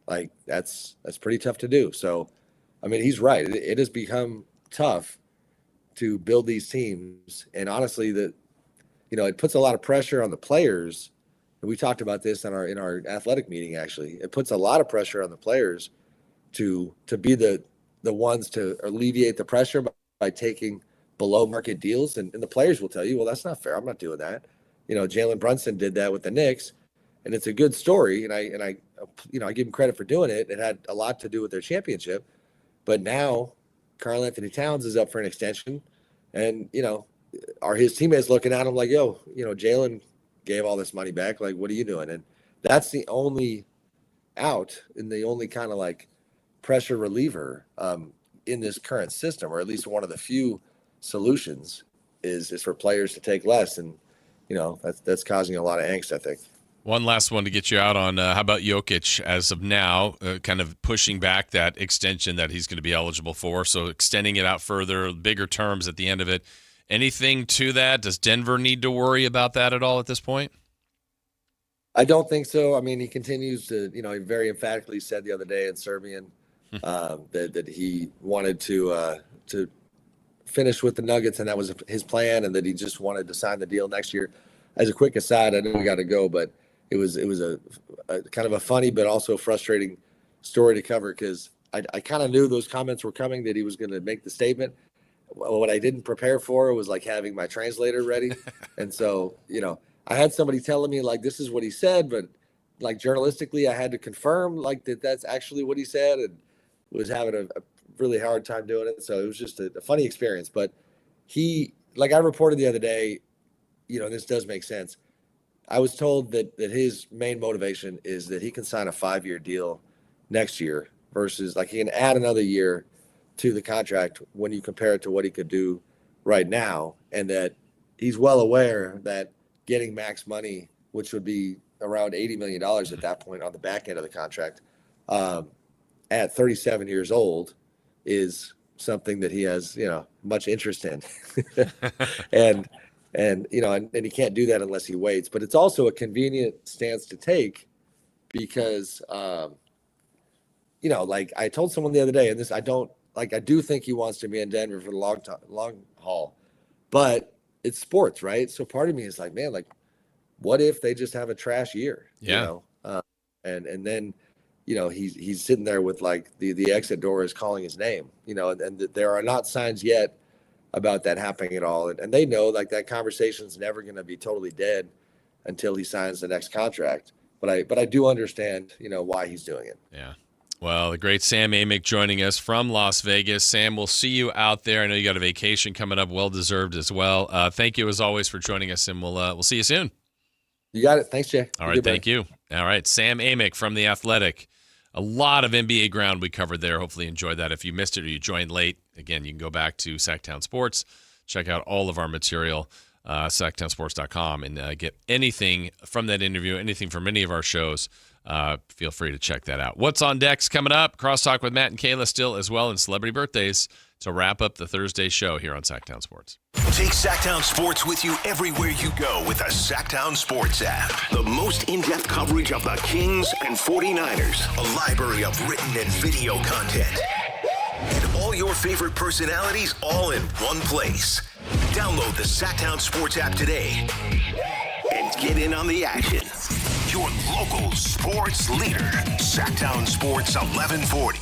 That's pretty tough to do. So, he's right. It has become tough to build these teams. And honestly, it puts a lot of pressure on the players and we talked about this in our athletic meeting, actually, it puts a lot of pressure on the players to be the ones to alleviate the pressure by taking below market deals. And the players will tell you, well, that's not fair. I'm not doing that. Jalen Brunson did that with the Knicks, and it's a good story. And I give him credit for doing it. It had a lot to do with their championship, but now Karl Anthony Towns is up for an extension, and, are his teammates looking at him like, yo, Jalen gave all this money back. Like, what are you doing? And that's the only out and the only kind of like pressure reliever in this current system, or at least one of the few solutions is for players to take less. And, that's causing a lot of angst, I think. One last one to get you out on, how about Jokic as of now, kind of pushing back that extension that he's going to be eligible for, so extending it out further, bigger terms at the end of it. Anything to that? Does Denver need to worry about that at all at this point? I don't think so. I mean, he continues to, he very emphatically said the other day in Serbian that he wanted to finish with the Nuggets, and that was his plan, and that he just wanted to sign the deal next year. As a quick aside, I know we got to go, but it was a kind of a funny but also frustrating story to cover, because I kind of knew those comments were coming, that he was going to make the statement. What I didn't prepare for was like having my translator ready. And so, I had somebody telling me like, this is what he said, but like journalistically I had to confirm like that's actually what he said, and was having a really hard time doing it. So it was just a funny experience, but he, like I reported the other day, this does make sense. I was told that his main motivation is that he can sign a 5-year deal next year, versus like he can add another year to the contract when you compare it to what he could do right now. And that he's well aware that getting max money, which would be around $80 million at that point on the back end of the contract, at 37 years old, is something that he has, much interest in. and he can't do that unless he waits. But it's also a convenient stance to take, because, like I told someone the other day, and this, I do think he wants to be in Denver for the long haul, but it's sports, right? So part of me is like, man, like, what if they just have a trash year? Yeah. And then, he's sitting there with like the exit door is calling his name, and there are not signs yet about that happening at all. And they know like that conversation is never going to be totally dead until he signs the next contract. But I do understand, why he's doing it. Yeah. Well, the great Sam Amick joining us from Las Vegas. Sam, we'll see you out there. I know you got a vacation coming up, well-deserved as well. Thank you, as always, for joining us, and we'll see you soon. You got it. Thanks, Jay. All right, thank you. All right, Sam Amick from The Athletic. A lot of NBA ground we covered there. Hopefully you enjoyed that. If you missed it or you joined late, again, you can go back to Sactown Sports, check out all of our material, SactownSports.com, and get anything from that interview, anything from any of our shows. Feel free to check that out. What's on deck's coming up? Crosstalk with Matt and Kayla still as well, and celebrity birthdays to wrap up the Thursday show here on Sactown Sports. Take Sactown Sports with you everywhere you go with the Sactown Sports app. The most in-depth coverage of the Kings and 49ers. A library of written and video content. And all your favorite personalities all in one place. Download the Sactown Sports app today and get in on the action. Your local sports leader, Sactown Sports 1140.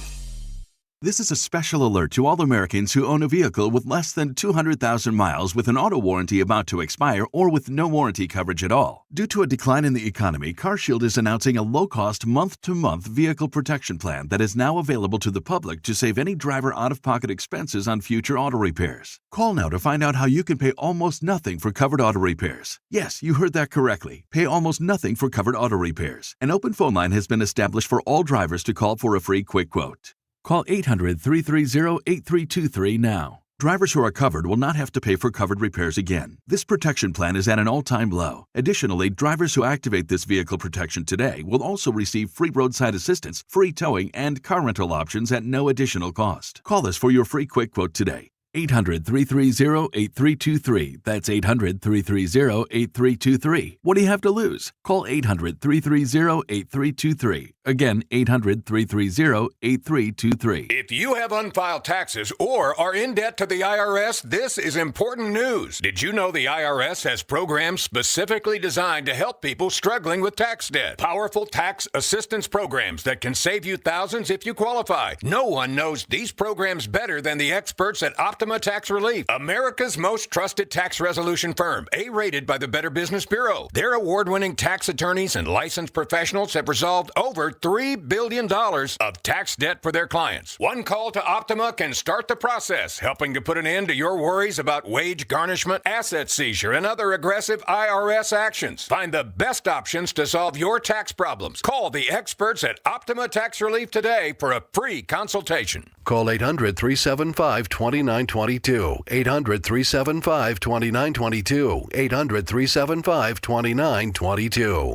This is a special alert to all Americans who own a vehicle with less than 200,000 miles with an auto warranty about to expire or with no warranty coverage at all. Due to a decline in the economy, CarShield is announcing a low-cost month-to-month vehicle protection plan that is now available to the public to save any driver out-of-pocket expenses on future auto repairs. Call now to find out how you can pay almost nothing for covered auto repairs. Yes, you heard that correctly. Pay almost nothing for covered auto repairs. An open phone line has been established for all drivers to call for a free quick quote. Call 800-330-8323 now. Drivers who are covered will not have to pay for covered repairs again. This protection plan is at an all-time low. Additionally, drivers who activate this vehicle protection today will also receive free roadside assistance, free towing, and car rental options at no additional cost. Call us for your free quick quote today. 800-330-8323. That's 800-330-8323. What do you have to lose? Call 800-330-8323 Again, 800-330-8323. If you have unfiled taxes or are in debt to the IRS, this is important news. Did you know the IRS has programs specifically designed to help people struggling with tax debt? Powerful tax assistance programs that can save you thousands if you qualify. No one knows these programs better than the experts at Optima Tax Relief, America's most trusted tax resolution firm, A-rated by the Better Business Bureau. Their award-winning tax attorneys and licensed professionals have resolved over $3 billion of tax debt for their clients. One call to Optima can start the process, helping to put an end to your worries about wage garnishment, asset seizure, and other aggressive IRS actions. Find the best options to solve your tax problems. Call the experts at Optima Tax Relief today for a free consultation. Call 800-375-2922. 800-375-2922. 800-375-2922.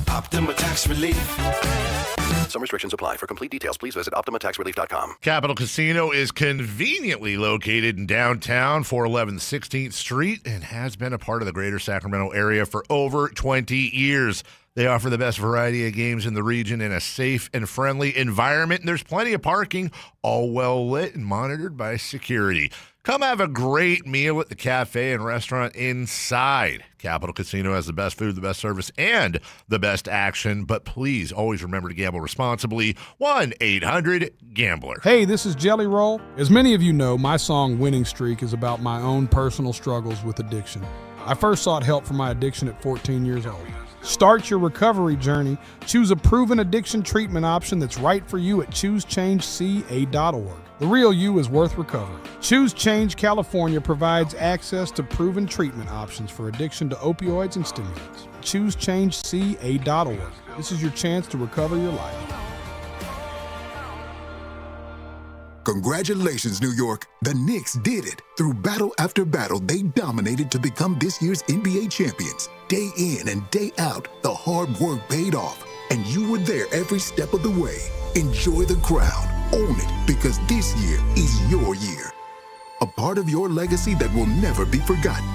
Optima Tax Relief. Some restrictions apply. For complete details, please visit OptimaTaxRelief.com. Capital Casino is conveniently located in downtown 411 16th Street and has been a part of the greater Sacramento area for over 20 years. They offer the best variety of games in the region in a safe and friendly environment, and there's plenty of parking, all well lit and monitored by security. Come have a great meal at the cafe and restaurant inside. Capital Casino has the best food, the best service, and the best action. But please always remember to gamble responsibly. 1-800-GAMBLER. Hey, this is Jelly Roll. As many of you know, my song Winning Streak is about my own personal struggles with addiction. I first sought help for my addiction at 14 years old. Start your recovery journey. Choose a proven addiction treatment option that's right for you at ChooseChangeCA.org. The real you is worth recovering. Choose Change California provides access to proven treatment options for addiction to opioids and stimulants. ChooseChangeCA.org. This is your chance to recover your life. Congratulations, New York. The Knicks did it. Through battle after battle, they dominated to become this year's NBA champions. Day in and day out, the hard work paid off, and you were there every step of the way. Enjoy the crown. Own it, because this year is your year. A part of your legacy that will never be forgotten.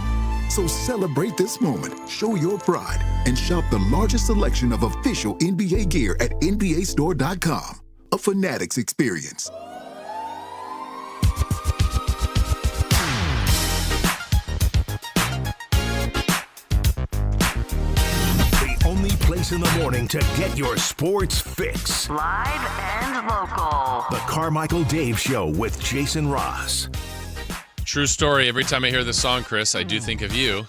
So celebrate this moment, show your pride, and shop the largest selection of official NBA gear at NBAstore.com. A Fanatics experience. Only place in the morning to get your sports fix. Live and local. The Carmichael Dave Show with Jason Ross. True story. Every time I hear this song, Chris, I do think of you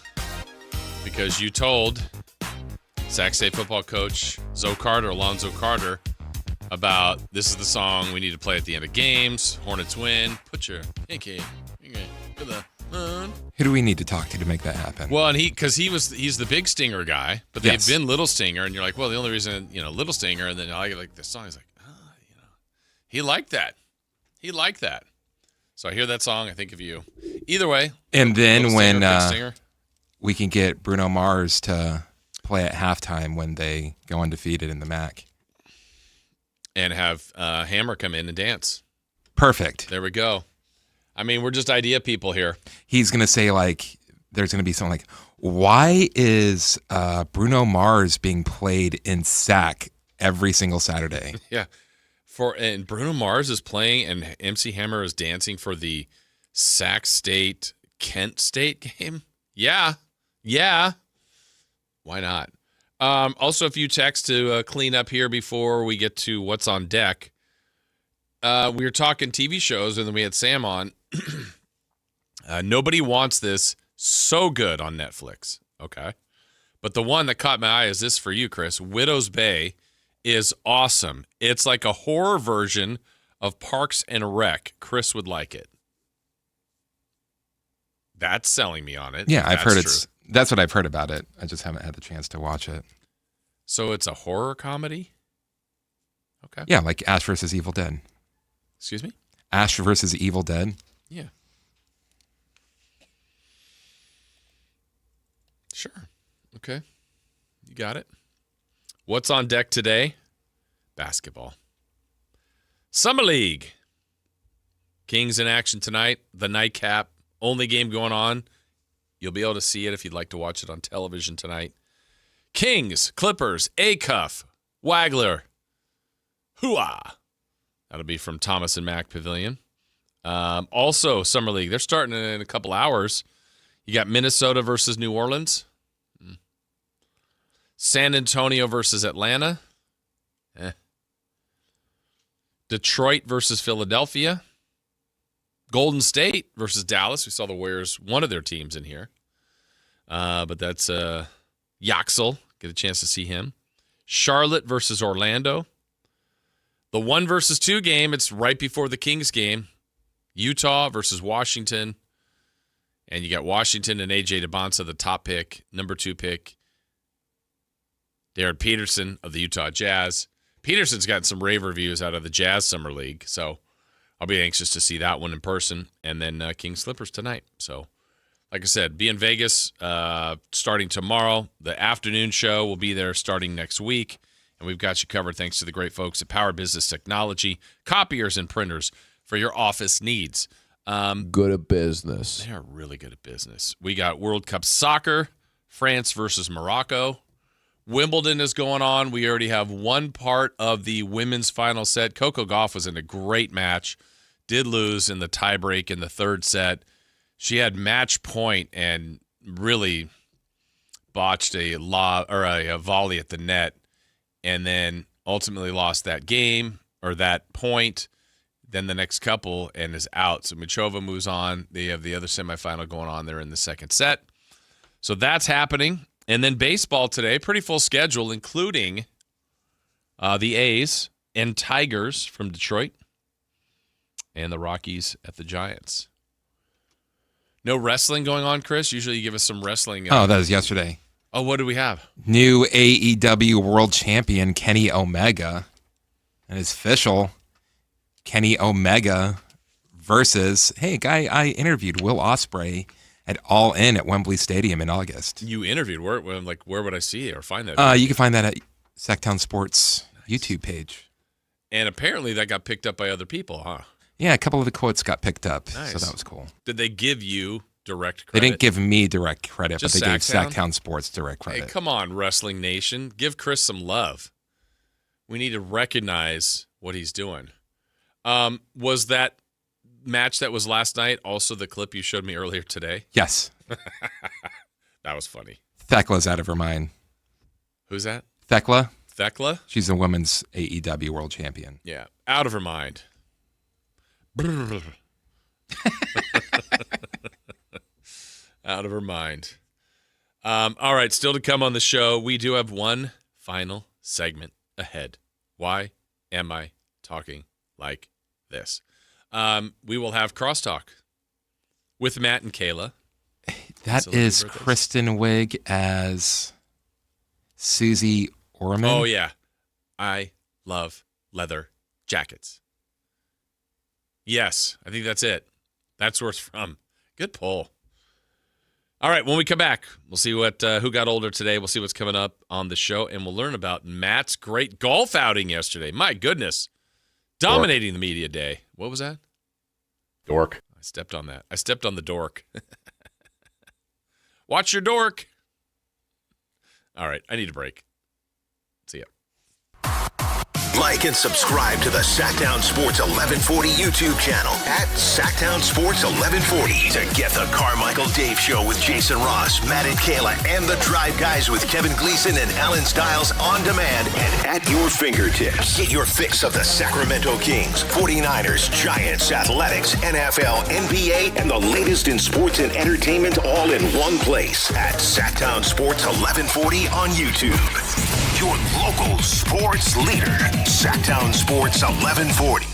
because you told Sac State football coach Alonzo Carter, about this is the song we need to play at the end of games. Hornets win. Put your pinky to the moon. Who do we need to talk to make that happen? Well, and he's the big Stinger guy, but they've been Little Stinger, and you're like, well, the only reason, Little Stinger, and then I like this song. He's like, he liked that. So I hear that song, I think of you. Either way. And then when Stinger, we can get Bruno Mars to play at halftime when they go undefeated in the MAC. And have Hammer come in and dance. Perfect. There we go. I mean, we're just idea people here. He's going to say, there's going to be something like, why is Bruno Mars being played in Sac every single Saturday? Yeah. And Bruno Mars is playing and MC Hammer is dancing for the Sac State Kent State game? Yeah. Why not? Also, a few texts to clean up here before we get to what's on deck. We were talking TV shows, and then we had Sam on. Nobody Wants This, so good on Netflix. Okay. But the one that caught my eye is this for you, Chris. Widow's Bay is awesome. It's like a horror version of Parks and Rec. Chris would like it. That's selling me on it. Yeah, I've heard that's what I've heard about it. I just haven't had the chance to watch it. So it's a horror comedy? Okay. Yeah, like Ash versus Evil Dead. Excuse me? Ash versus Evil Dead. Yeah. Sure. Okay. You got it. What's on deck today? Basketball. Summer League. Kings in action tonight. The nightcap. Only game going on. You'll be able to see it if you'd like to watch it on television tonight. Kings, Clippers, Acuff, Wagler. Hooah! That'll be from Thomas and Mack Pavilion. Also, Summer League. They're starting in a couple hours. You got Minnesota versus New Orleans. San Antonio versus Atlanta. Detroit versus Philadelphia. Golden State versus Dallas. We saw the Warriors, one of their teams in here. But that's Yaxel. Get a chance to see him. Charlotte versus Orlando. The 1 versus 2 game, it's right before the Kings game. Utah versus Washington. And you got Washington and A.J. DeBonsa, the top pick, number 2 pick. Darren Peterson of the Utah Jazz. Peterson's gotten some rave reviews out of the Jazz Summer League, so I'll be anxious to see that one in person. And then Kings Clippers tonight. So, like I said, be in Vegas starting tomorrow. The afternoon show will be there starting next week. And we've got you covered thanks to the great folks at Power Business Technology, copiers and printers for your office needs. Good at business. They are really good at business. We got World Cup soccer, France versus Morocco. Wimbledon is going on. We already have one part of the women's final set. Coco Gauff was in a great match. Did lose in the tiebreak in the third set. She had match point and really botched a volley at the net, and then ultimately lost that game or that point. Then the next couple and is out. So Michova moves on. They have the other semifinal going on there in the second set. So that's happening. And then baseball today, pretty full schedule, including the A's and Tigers from Detroit and the Rockies at the Giants. No wrestling going on, Chris? Usually you give us some wrestling. That was yesterday. Oh, what do we have? New AEW World Champion Kenny Omega. And it's official. Kenny Omega versus, hey, a guy I interviewed, Will Ospreay, at All In at Wembley Stadium in August. You interviewed? Where would I see it or find that? You can find that at Sactown Sports YouTube page. And apparently that got picked up by other people, huh? Yeah, a couple of the quotes got picked up, nice. So that was cool. Did they give you direct credit? They didn't give me direct credit, Just but they Sactown? gave Sactown Sports direct credit. Hey, come on, Wrestling Nation. Give Chris some love. We need to recognize what he's doing. Was that match that was last night also the clip you showed me earlier today? Yes. That was funny. Thekla's out of her mind. Who's that? Thekla. Thekla? She's a women's AEW world champion. Yeah, out of her mind. Out of her mind. All right, still to come on the show, we do have one final segment ahead. Why am I talking like this? We will have Crosstalk with Matt and Kayla. That is Kristen Wiig as Susie Orman. Oh, yeah. I love leather jackets. Yes, I think that's it. That's where it's from. Good pull. All right, when we come back, we'll see what who got older today. We'll see what's coming up on the show, and we'll learn about Matt's great golf outing yesterday. My goodness. Dominating the media day. What was that? Dork. I stepped on that. I stepped on the dork. Watch your dork. All right, I need a break. See ya. Like and subscribe to the Sactown Sports 1140 YouTube channel at Sactown Sports 1140 to get the Carmichael Dave Show with Jason Ross, Matt and Kayla, and the Drive Guys with Kevin Gleason and Alan Stiles on demand and at your fingertips. Get your fix of the Sacramento Kings, 49ers, Giants, Athletics, NFL, NBA, and the latest in sports and entertainment all in one place at Sactown Sports 1140 on YouTube. Your local sports leader, Sactown Sports 1140.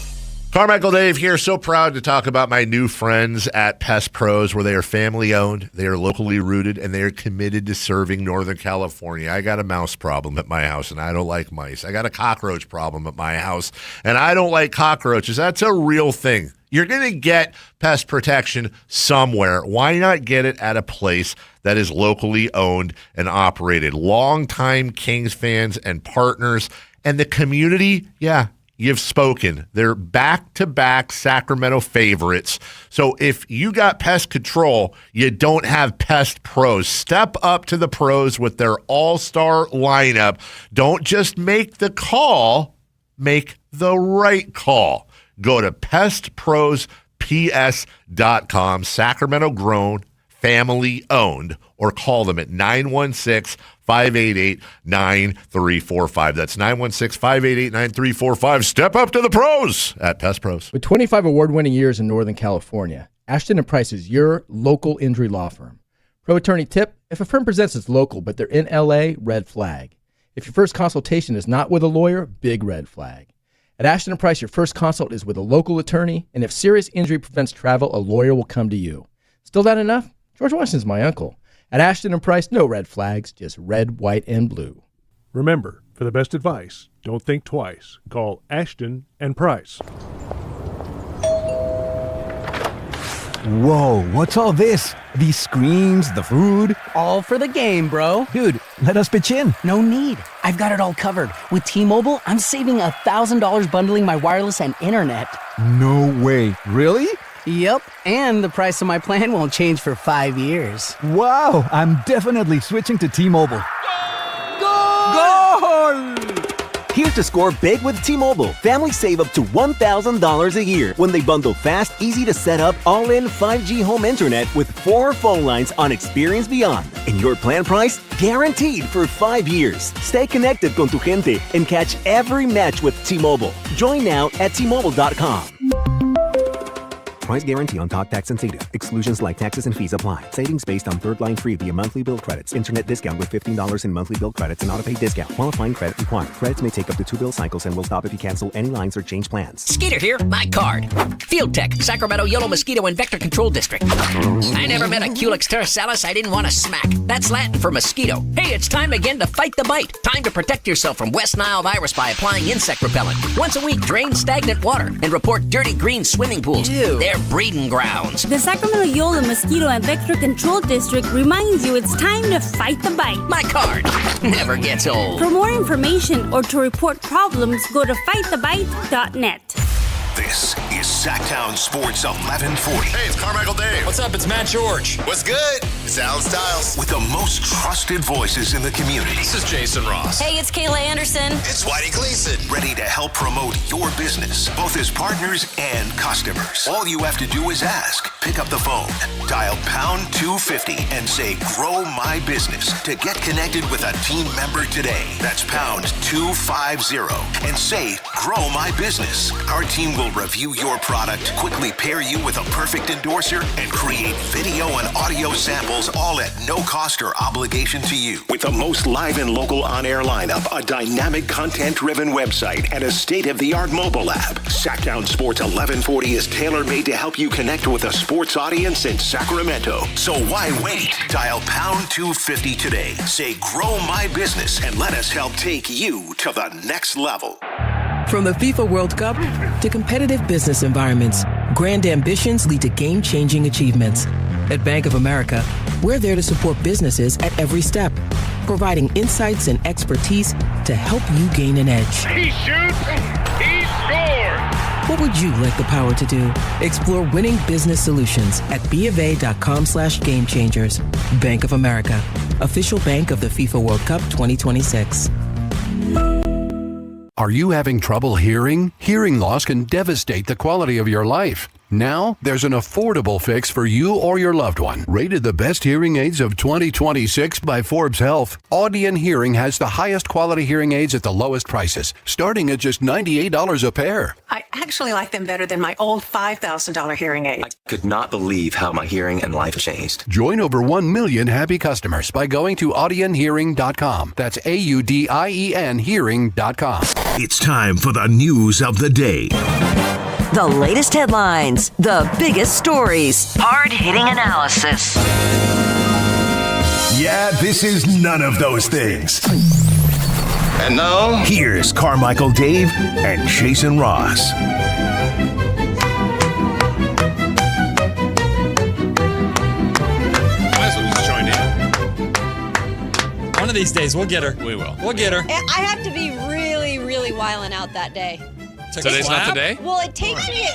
Carmichael Dave here. So proud to talk about my new friends at Pest Pros, where they are family owned, they are locally rooted, and they are committed to serving Northern California. I got a mouse problem at my house, and I don't like mice. I got a cockroach problem at my house, and I don't like cockroaches. That's a real thing. You're going to get pest protection somewhere. Why not get it at a place that is locally owned and operated? Longtime Kings fans and partners, and the community, yeah, you've spoken. They're back-to-back Sacramento favorites. So if you got pest control, you don't have Pest Pros. Step up to the pros with their all-star lineup. Don't just make the call. make the right call. Go to pestprosps.com, Sacramento grown, family owned, or call them at 916-588-9345. That's 916-588-9345. Step up to the pros at Pest Pros. With 25 award-winning years in Northern California, Ashton & Price is your local injury law firm. Pro attorney tip: if a firm presents as local but they're in LA, red flag. If your first consultation is not with a lawyer, big red flag. At Ashton & Price, your first consult is with a local attorney, and if serious injury prevents travel, a lawyer will come to you. Still not enough? George Washington's my uncle. At Ashton & Price, no red flags, just red, white, and blue. Remember, for the best advice, don't think twice. Call Ashton & Price. Whoa, what's all this? These screens, the food? All for the game, bro. Dude, let us pitch in. No need. I've got it all covered. With T-Mobile, I'm saving $1,000 bundling my wireless and internet. No way. Really? Yep, and the price of my plan won't change for 5 years. Wow, I'm definitely switching to T-Mobile. Goal! Here to score big with T-Mobile. Families save up to $1,000 a year when they bundle fast, easy to set up, all-in 5G home internet with 4 phone lines on Experience Beyond. And your plan price? Guaranteed for 5 years. Stay connected con tu gente and catch every match with T-Mobile. Join now at T-Mobile.com. Price guarantee on talk, tax, and data. Exclusions like taxes and fees apply. Savings based on third line free via monthly bill credits. Internet discount with $15 in monthly bill credits and auto-pay discount. Qualifying credit required. Credits may take up to 2 bill cycles and will stop if you cancel any lines or change plans. Skeeter here, my card. Field Tech, Sacramento Yellow Mosquito and Vector Control District. I never met a Culex terrasalis I didn't want to smack. That's Latin for mosquito. Hey, it's time again to fight the bite. Time to protect yourself from West Nile virus by applying insect repellent. Once a week, drain stagnant water and report dirty green swimming pools. Ew. They're breeding grounds. The Sacramento Yellow Mosquito and Vector Control District reminds you it's time to fight the bite. My card never gets old. For more information or to report problems, go to fightthebite.net. This is Sactown Sports 1140. Hey, it's Carmichael Dave. What's up? It's Matt George. What's good? It's Alan Stiles. With the most trusted voices in the community. This is Jason Ross. Hey, it's Kayla Anderson. It's Whitey Gleason. Ready to help promote your business, both as partners and customers. All you have to do is ask. Pick up the phone, dial pound 250 and say, grow my business to get connected with a team member today. That's pound 250 and say, grow my business. Our team will review your product, quickly pair you with a perfect endorser, and create video and audio samples all at no cost or obligation to you. With the most live and local on-air lineup, a dynamic content-driven website, and a state-of-the-art mobile app, Sactown Sports 1140 is tailor-made to help you connect with a sports audience in Sacramento. So why wait? Dial pound 250 today. Say, grow my business, and let us help take you to the next level. From the FIFA World Cup to competitive business environments, grand ambitions lead to game-changing achievements. At Bank of America, we're there to support businesses at every step, providing insights and expertise to help you gain an edge. He shoots, he scores! What would you like the power to do? Explore winning business solutions at BofA.com/gamechangers. Bank of America, official bank of the FIFA World Cup 2026. Are you having trouble hearing? Hearing loss can devastate the quality of your life. Now, there's an affordable fix for you or your loved one. Rated the best hearing aids of 2026 by Forbes Health, Audion Hearing has the highest quality hearing aids at the lowest prices, starting at just $98 a pair. I actually like them better than my old $5,000 hearing aid. I could not believe how my hearing and life changed. Join over 1 million happy customers by going to audionhearing.com. That's AUDIEN hearing.com. It's time for the news of the day. The latest headlines, the biggest stories, hard-hitting analysis. Yeah, this is none of those things. And now, here's Carmichael Dave and Jason Ross. One of these days, we'll get her. We will. We'll get her. I have to be really, really wilding out that day. Today's not the day? Well, it takes me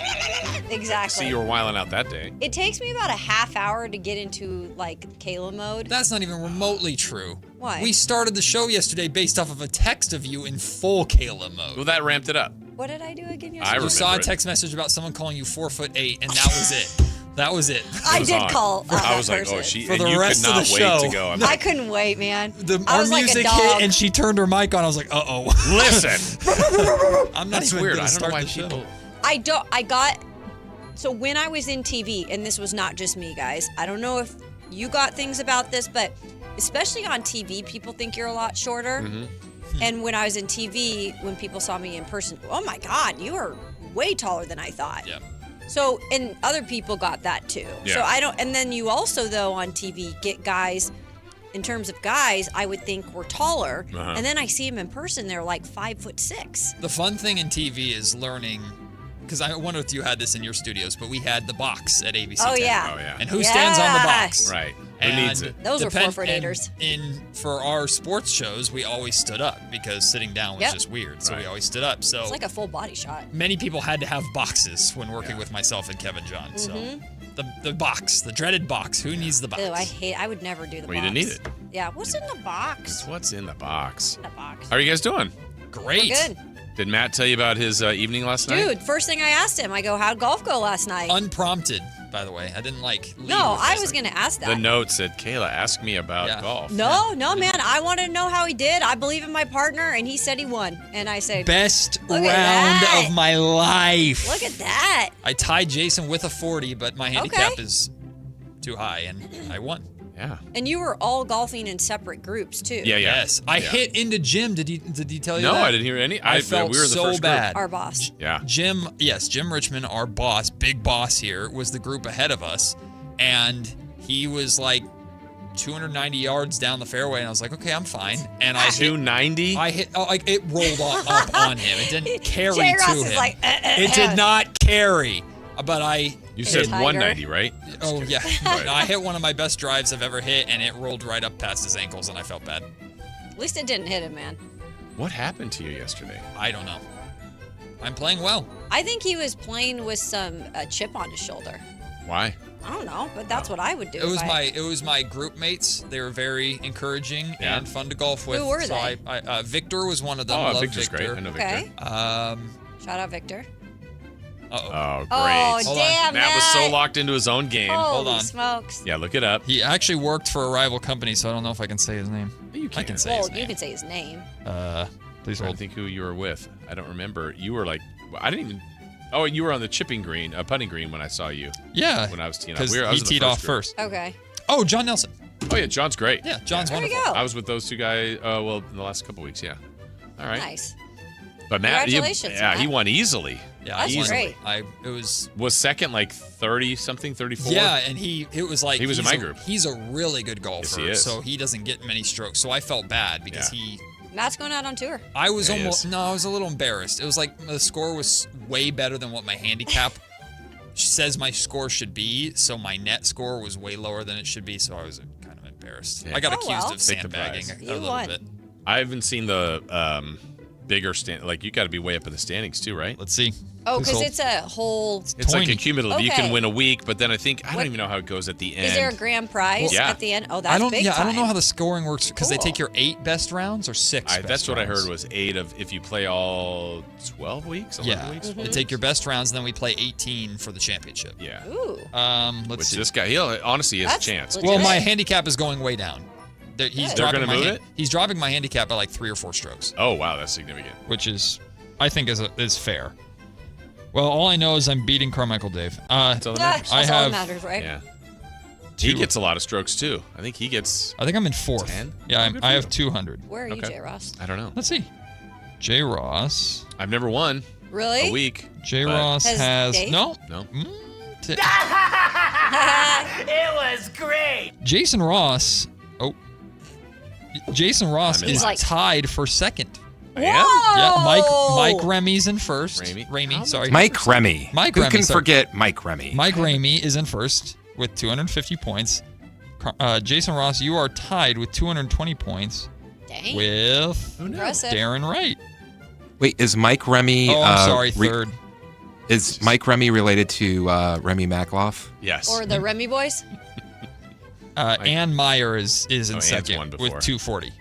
exactly. See, you were whiling out that day. It takes me about a half hour to get into like Kayla mode. That's not even remotely true. Why? We started the show yesterday based off of a text of you in full Kayla mode. Well, that ramped it up. What did I do again I yesterday? You saw a remember it. text message about someone calling you 4'8", and that was it. That was it. I did call. I was like, person. oh, she. For and the you rest could of not the wait show. to go. I'm I like, couldn't wait, man. I Our was like a music dog. hit, and she turned her mic on. I was like, uh-oh. listen. I'm not That's even weird. gonna I don't start know why the show. people. So when I was in TV, and this was not just me, guys. I don't know if you got things about this, but especially on TV, people think you're a lot shorter. Mm-hmm. And when I was in TV, when people saw me in person, oh my God, you are way taller than I thought. Yeah. So, and other people got that too. Yeah. So I don't, and then you also though on TV get guys, in terms of guys, I would think were taller. Uh-huh. And then I see them in person, they're like 5'6". The fun thing in TV is learning, because I wonder if you had this in your studios, but we had the box at ABC. Oh, 10. yeah. Oh, yeah. And who stands on the box? Right. And Who needs it? Those are 4'8"ers. For our sports shows, we always stood up because sitting down was Yep. just weird. So Right. we always stood up. So It's like a full body shot. many people had to have boxes when working with myself and Kevin John. So the box, the dreaded box. Who needs the box? Ew, I would never do the Well, box. you didn't need it. Yeah, what's in the box? What's in the box? The box. How are you guys doing? Great. We're good. Did Matt tell you about his evening last night? Dude, first thing I asked him, I go, how'd golf go last night? Unprompted, by the way. I didn't lead No, with I this. was going to ask The that. note said, Kayla, ask me about golf. No, man. I wanted to know how he did. I believe in my partner, and he said he won. And I said, Best Look round at that. of my life. Look at that. I tied Jason with a 40, but my handicap is too high, and I won. Yeah. And you were all golfing in separate groups, too. Yeah. Yes. I hit into Jim. Did he tell you No, that? I didn't hear any. I felt we were the so first group. bad. Our boss. Yeah. Jim Richmond, our boss, big boss here, was the group ahead of us, and he was like 290 yards down the fairway, and I was like, okay, I'm fine. And I 290. It rolled up on him. It didn't carry J. to Ross him. is like, It did not carry, but I. You said Tiger. 190, right? Oh yeah, no, I hit one of my best drives I've ever hit, and it rolled right up past his ankles, and I felt bad. At least it didn't hit him, man. What happened to you yesterday? I don't know. I'm playing well. I think he was playing with some chip on his shoulder. Why? I don't know, but that's what I would do. It was my group mates. They were very encouraging and fun to golf with. Who were so they? Victor was one of them. Oh, Love Victor's Victor. great. I know Victor. Okay. Shout out Victor. Uh-oh. Oh, great. Oh, damn, Matt was so Matt. locked into his own game. Holy Hold on. smokes. Yeah, look it up. He actually worked for a rival company, so I don't know if I can say his name. You I can say Well, his you name. can say his name. Please I hold. think who you were with. I don't remember. You were like, I didn't even. Oh, you were on the chipping green, putting green when I saw you. Yeah. When I was teeing up. Because I was he in the teed first off group. first. Okay. Oh, John Nelson. Oh, yeah, John's great. Yeah, John's There you wonderful. go. I was with those two guys, in the last couple weeks, yeah. All right. Nice. But Matt, Congratulations, he Matt. won easily. Yeah, That's easily. great. It was second like 30-something, 34? Yeah, and it was like He was in he's my a- group. He's a really good golfer, he is. so he doesn't get many strokes. So I felt bad because Matt's going out on tour. I was Yeah, he almost is. I was a little embarrassed. It was like the score was way better than what my handicap says my score should be. So my net score was way lower than it should be. So I was kind of embarrassed. Yeah. I got Oh, accused well. of Take the sandbagging prize. a You little won. bit. I haven't seen the bigger stand. Like, you got to be way up in the standings, too, right? Let's see. Oh, Please because hold. it's a whole. It's like a Tiny. cumulative. You can Okay. win a week, but then I think, I don't What- even know how it goes at the end. Is there a grand prize Yeah. at the end? Oh, that's big time. I don't know how the scoring works because they Cool. take your 8 best rounds or 6 best That's what I rounds. heard was 8 of, if you play all 12 weeks, 11 Yeah, weeks. Mm-hmm. they take your best rounds, and then we play 18 for the championship. Yeah. Ooh. Let's Which see. this guy, honestly has That's a chance. legit. Well, my handicap is going way down. He's Good. They're dropping gonna my move hand- it? He's dropping my handicap by like 3 or 4 strokes, Oh, wow, that's significant. which is, I think, is fair. Well, all I know is I'm beating Carmichael Dave. That's all that matters. I That's all that have. matters, right? Yeah. He 2 gets a lot of strokes, too. I think he gets, I think I'm in 4th. 10? Yeah, Oh, good I for have you. 200. Where are you, Okay. J. Ross? I don't know. Let's see. J. Ross. I've never won Really? a week. J. but- Ross Has Dave? no. No. T- It was great. Jason Ross. Oh. Jason Ross I'm in is line. tied for second. I am? Yeah, Mike Remy's in first. Ramey? Sorry. Mike Remy. Mike Who Remy, can sorry. forget Mike Remy? Mike Ramey is in first with 250 points. Jason Ross, you are tied with 220 points Dang. with Impressive. Darren Wright. Wait, is Mike Remy? Oh, I'm sorry, third. Is Mike Remy related to Remy Makloff? Yes. Or the Remy boys? Ann Meyer is in Ann's second won with before. 240.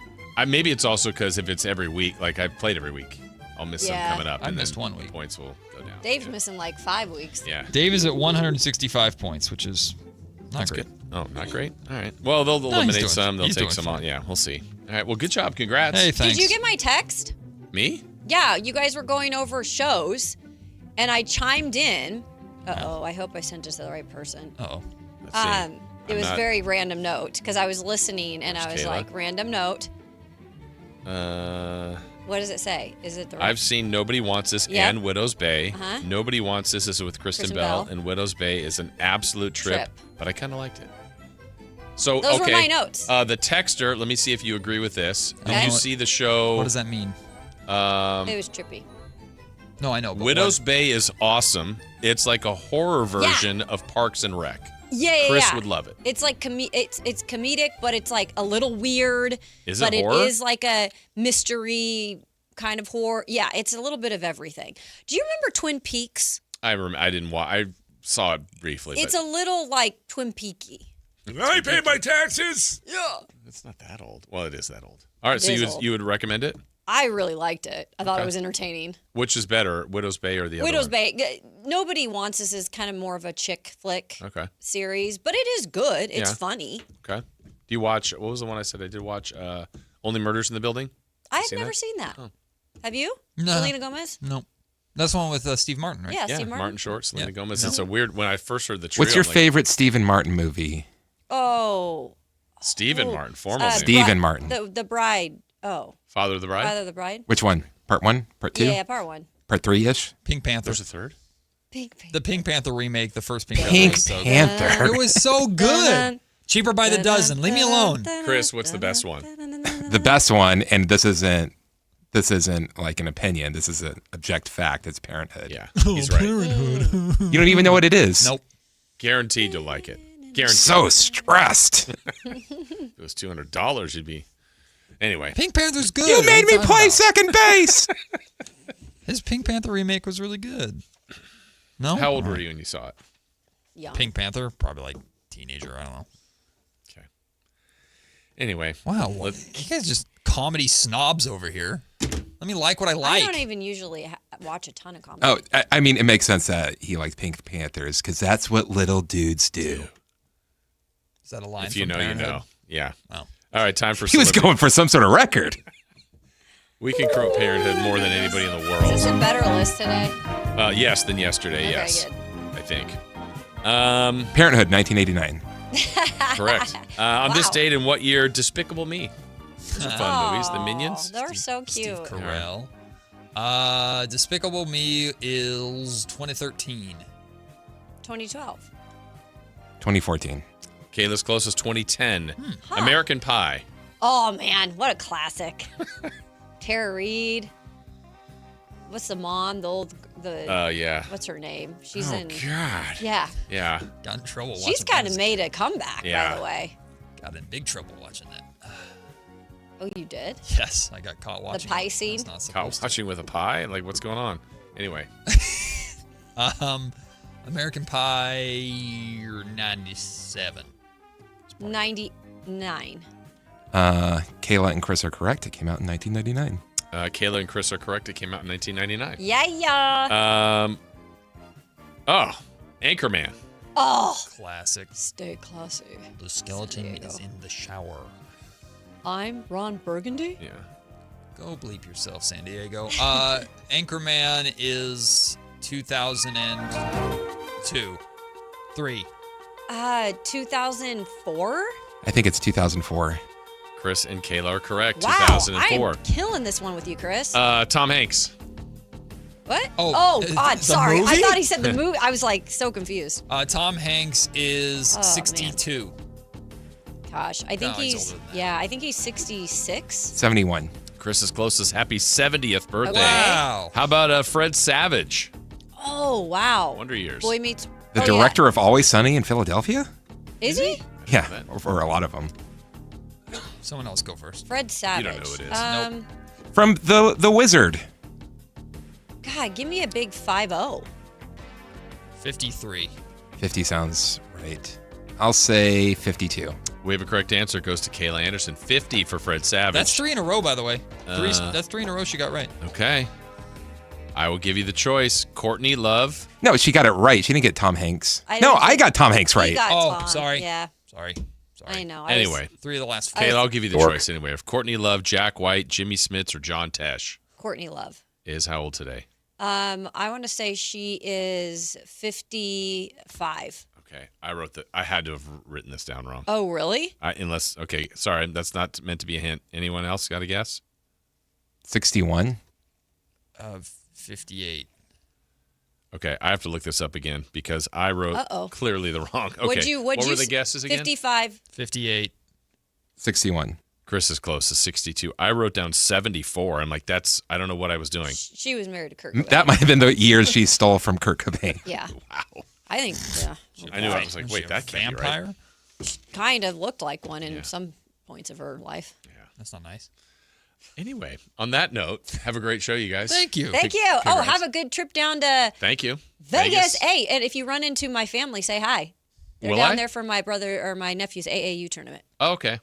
Maybe it's also because if it's every week, like I've played every week, I'll miss some coming up. I and missed then 1 week. Points will go down. Dave's missing like 5 weeks. Yeah. Dave is at 165 points, which is not That's great. good. Oh, not great? All right. Well, they'll No, he's eliminate doing- some. They'll he's take doing some fine. on. Yeah, we'll see. All right. Well, good job. Congrats. Hey, thanks. Did you get my text? Me? Yeah, you guys were going over shows, and I chimed in. Uh-oh, I hope I sent it to the right person. Uh-oh. It was very random note because I was listening, and I was Kayla. like, random note. What does it say? Is it the right? I've seen Nobody Wants This Yep. and Widow's Bay. Uh-huh. Nobody Wants This is with Kristen Bell, and Widow's Bay is an absolute trip. But I kind of liked it. So, Those okay. were my notes. The texter, let me see if you agree with this. Did Okay. you see the show? What does that mean? It was trippy. No, I know. But Widow's Bay is awesome. It's like a horror version of Parks and Rec. Yeah. Chris would love it. It's like it's comedic, but it's like a little weird. Is it but horror? it is like a mystery kind of horror. Yeah, it's a little bit of everything. Do you remember Twin Peaks? I didn't watch. I saw it briefly. It's a little like Twin Peaky. I pay my taxes. Yeah. It's not that old. Well, it is that old. All right, It so is you old. would recommend it? I really liked it. I thought Okay. it was entertaining. Which is better, Widow's Bay or the other Widow's one? Bay. Nobody Wants This is kind of more of a chick flick Okay. series, but it is good. It's Yeah. funny. Okay. Do you watch, what was the one I said I did watch? Only Murders in the Building? I have Seen never that? seen that. Oh. Have you? No. Selena Gomez? Nope. That's the one with Steve Martin, right? Yeah, Steve Martin. Short, Selena Yeah. Gomez. No. It's a weird, when I first heard the trio, What's your I'm like, favorite Stephen Martin movie? Oh. Stephen Martin, formal name. Stephen Martin. The Bride. Oh. Father of the Bride? Father of the Bride. Which one? Part 1? Part 2? Yeah, part 1. Part 3-ish? Pink Panther. There's a third? The Pink Panther remake, the first Pink Pink Panther. was so Panther. good. It was so good. Cheaper by the dozen. Leave me alone. Chris, what's the best one? The best one, and this isn't like an opinion. This is an object fact. It's Parenthood. Yeah, he's right. Parenthood. You don't even know what it is. Nope. Guaranteed you'll like it. Guaranteed. So stressed. If it was $200, you'd be... Anyway. Pink Panther's good. You made What are me talking play about? second base. His Pink Panther remake was really good. No? How old were you when you saw it? Young. Pink Panther? Probably like teenager. I don't know. Okay. Anyway. Wow. You guys just comedy snobs over here. Let me like what I like. I don't even usually watch a ton of comedy. Oh, I mean, it makes sense that he likes Pink Panthers because that's what little dudes do. Is that a line If you from know, Parenthood? you know. Yeah. Oh. All right, time for He was celebrity- going for some sort of record. We can quote Parenthood more than anybody in the Is world. this a better list today? Yes, than yesterday, Okay, yes. good. I think. Parenthood, 1989. Correct. On this Wow. date, in what year? Despicable Me. Those are fun movies. The Minions. They're so cute. Steve Carell. Despicable Me is 2013. 2012. 2014. Kayla's closest, 2010. Huh. American Pie. Oh man, what a classic. Tara Reid. What's the mom? Yeah. What's her name? She's Oh, in. God. Yeah. Yeah. Got in trouble watching She's kind of this. made a comeback, Yeah. by the way. Got in big trouble watching that. Oh, you did? Yes, I got caught watching. The pie it. scene? That's not Caught supposed watching with a pie? Like, what's going on? Anyway. to. American Pie 97. 99. Kayla and Chris are correct. It came out in 1999. Kayla and Chris are correct. It came out in 1999. Yeah. Anchorman. Oh. Classic. Stay classy. The skeleton is in the shower. I'm Ron Burgundy. Yeah. Go bleep yourself, San Diego. Anchorman is 2002. 3. 2004. I think it's 2004. Chris and Kayla are correct. Wow. 2004. I'm killing this one with you, Chris. Tom Hanks. What? Oh, God. the Sorry. I movie? thought he said the movie. I was like so confused. Tom Hanks is Oh, 62. Gosh. I think No, he's he's. older than Yeah, I think he's 66. 71. Chris is closest. Happy 70th birthday. Okay. Wow. How about Fred Savage? Oh, wow. Wonder Years. Boy Meets. The oh, director of Always Sunny in Philadelphia? Yeah. Is he? Yeah, or a lot of them. Someone else go first. Fred Savage. You don't know who it is. Nope. From The Wizard. God, give me a big 5-0. 53. 50 sounds right. I'll say 52. We have a correct answer. It goes to Kayla Anderson. 50 for Fred Savage. That's 3 in a row, by the way. That's 3 in a row she got right. Okay. I will give you the choice. Courtney Love. No, she got it right. She didn't get Tom Hanks. I got Tom Hanks right. Tom. Sorry. Yeah. Sorry. I know. Anyway. 3 of the last 4. Kayla, I'll give you the choice anyway. Of Courtney Love, Jack White, Jimmy Smits, or John Tesh. Courtney Love. Is how old today? I want to say she is 55. Okay. I had to have written this down wrong. Oh, really? Okay. Sorry. That's not meant to be a hint. Anyone else got a guess? 61. 58. Okay, I have to look this up again because I wrote clearly the wrong. Okay, what were the guesses again? 55. 58. 61. Chris is close to 62. I wrote down 74. I'm like, I don't know what I was doing. She was married to Kurt Cobain. That might have been the years she stole from Kurt Cobain. Yeah. Wow. I think, yeah. I knew. I was like, wait, that can't be right. Vampire? Kind of looked like one in some points of her life. Yeah. That's not nice. Anyway, on that note, have a great show, you guys. Thank you. Thank you. Oh, have a good trip down to Thank you. Vegas. Hey, and if you run into my family, say hi. They're Will down I? there for my brother or my nephew's AAU tournament. Oh, okay.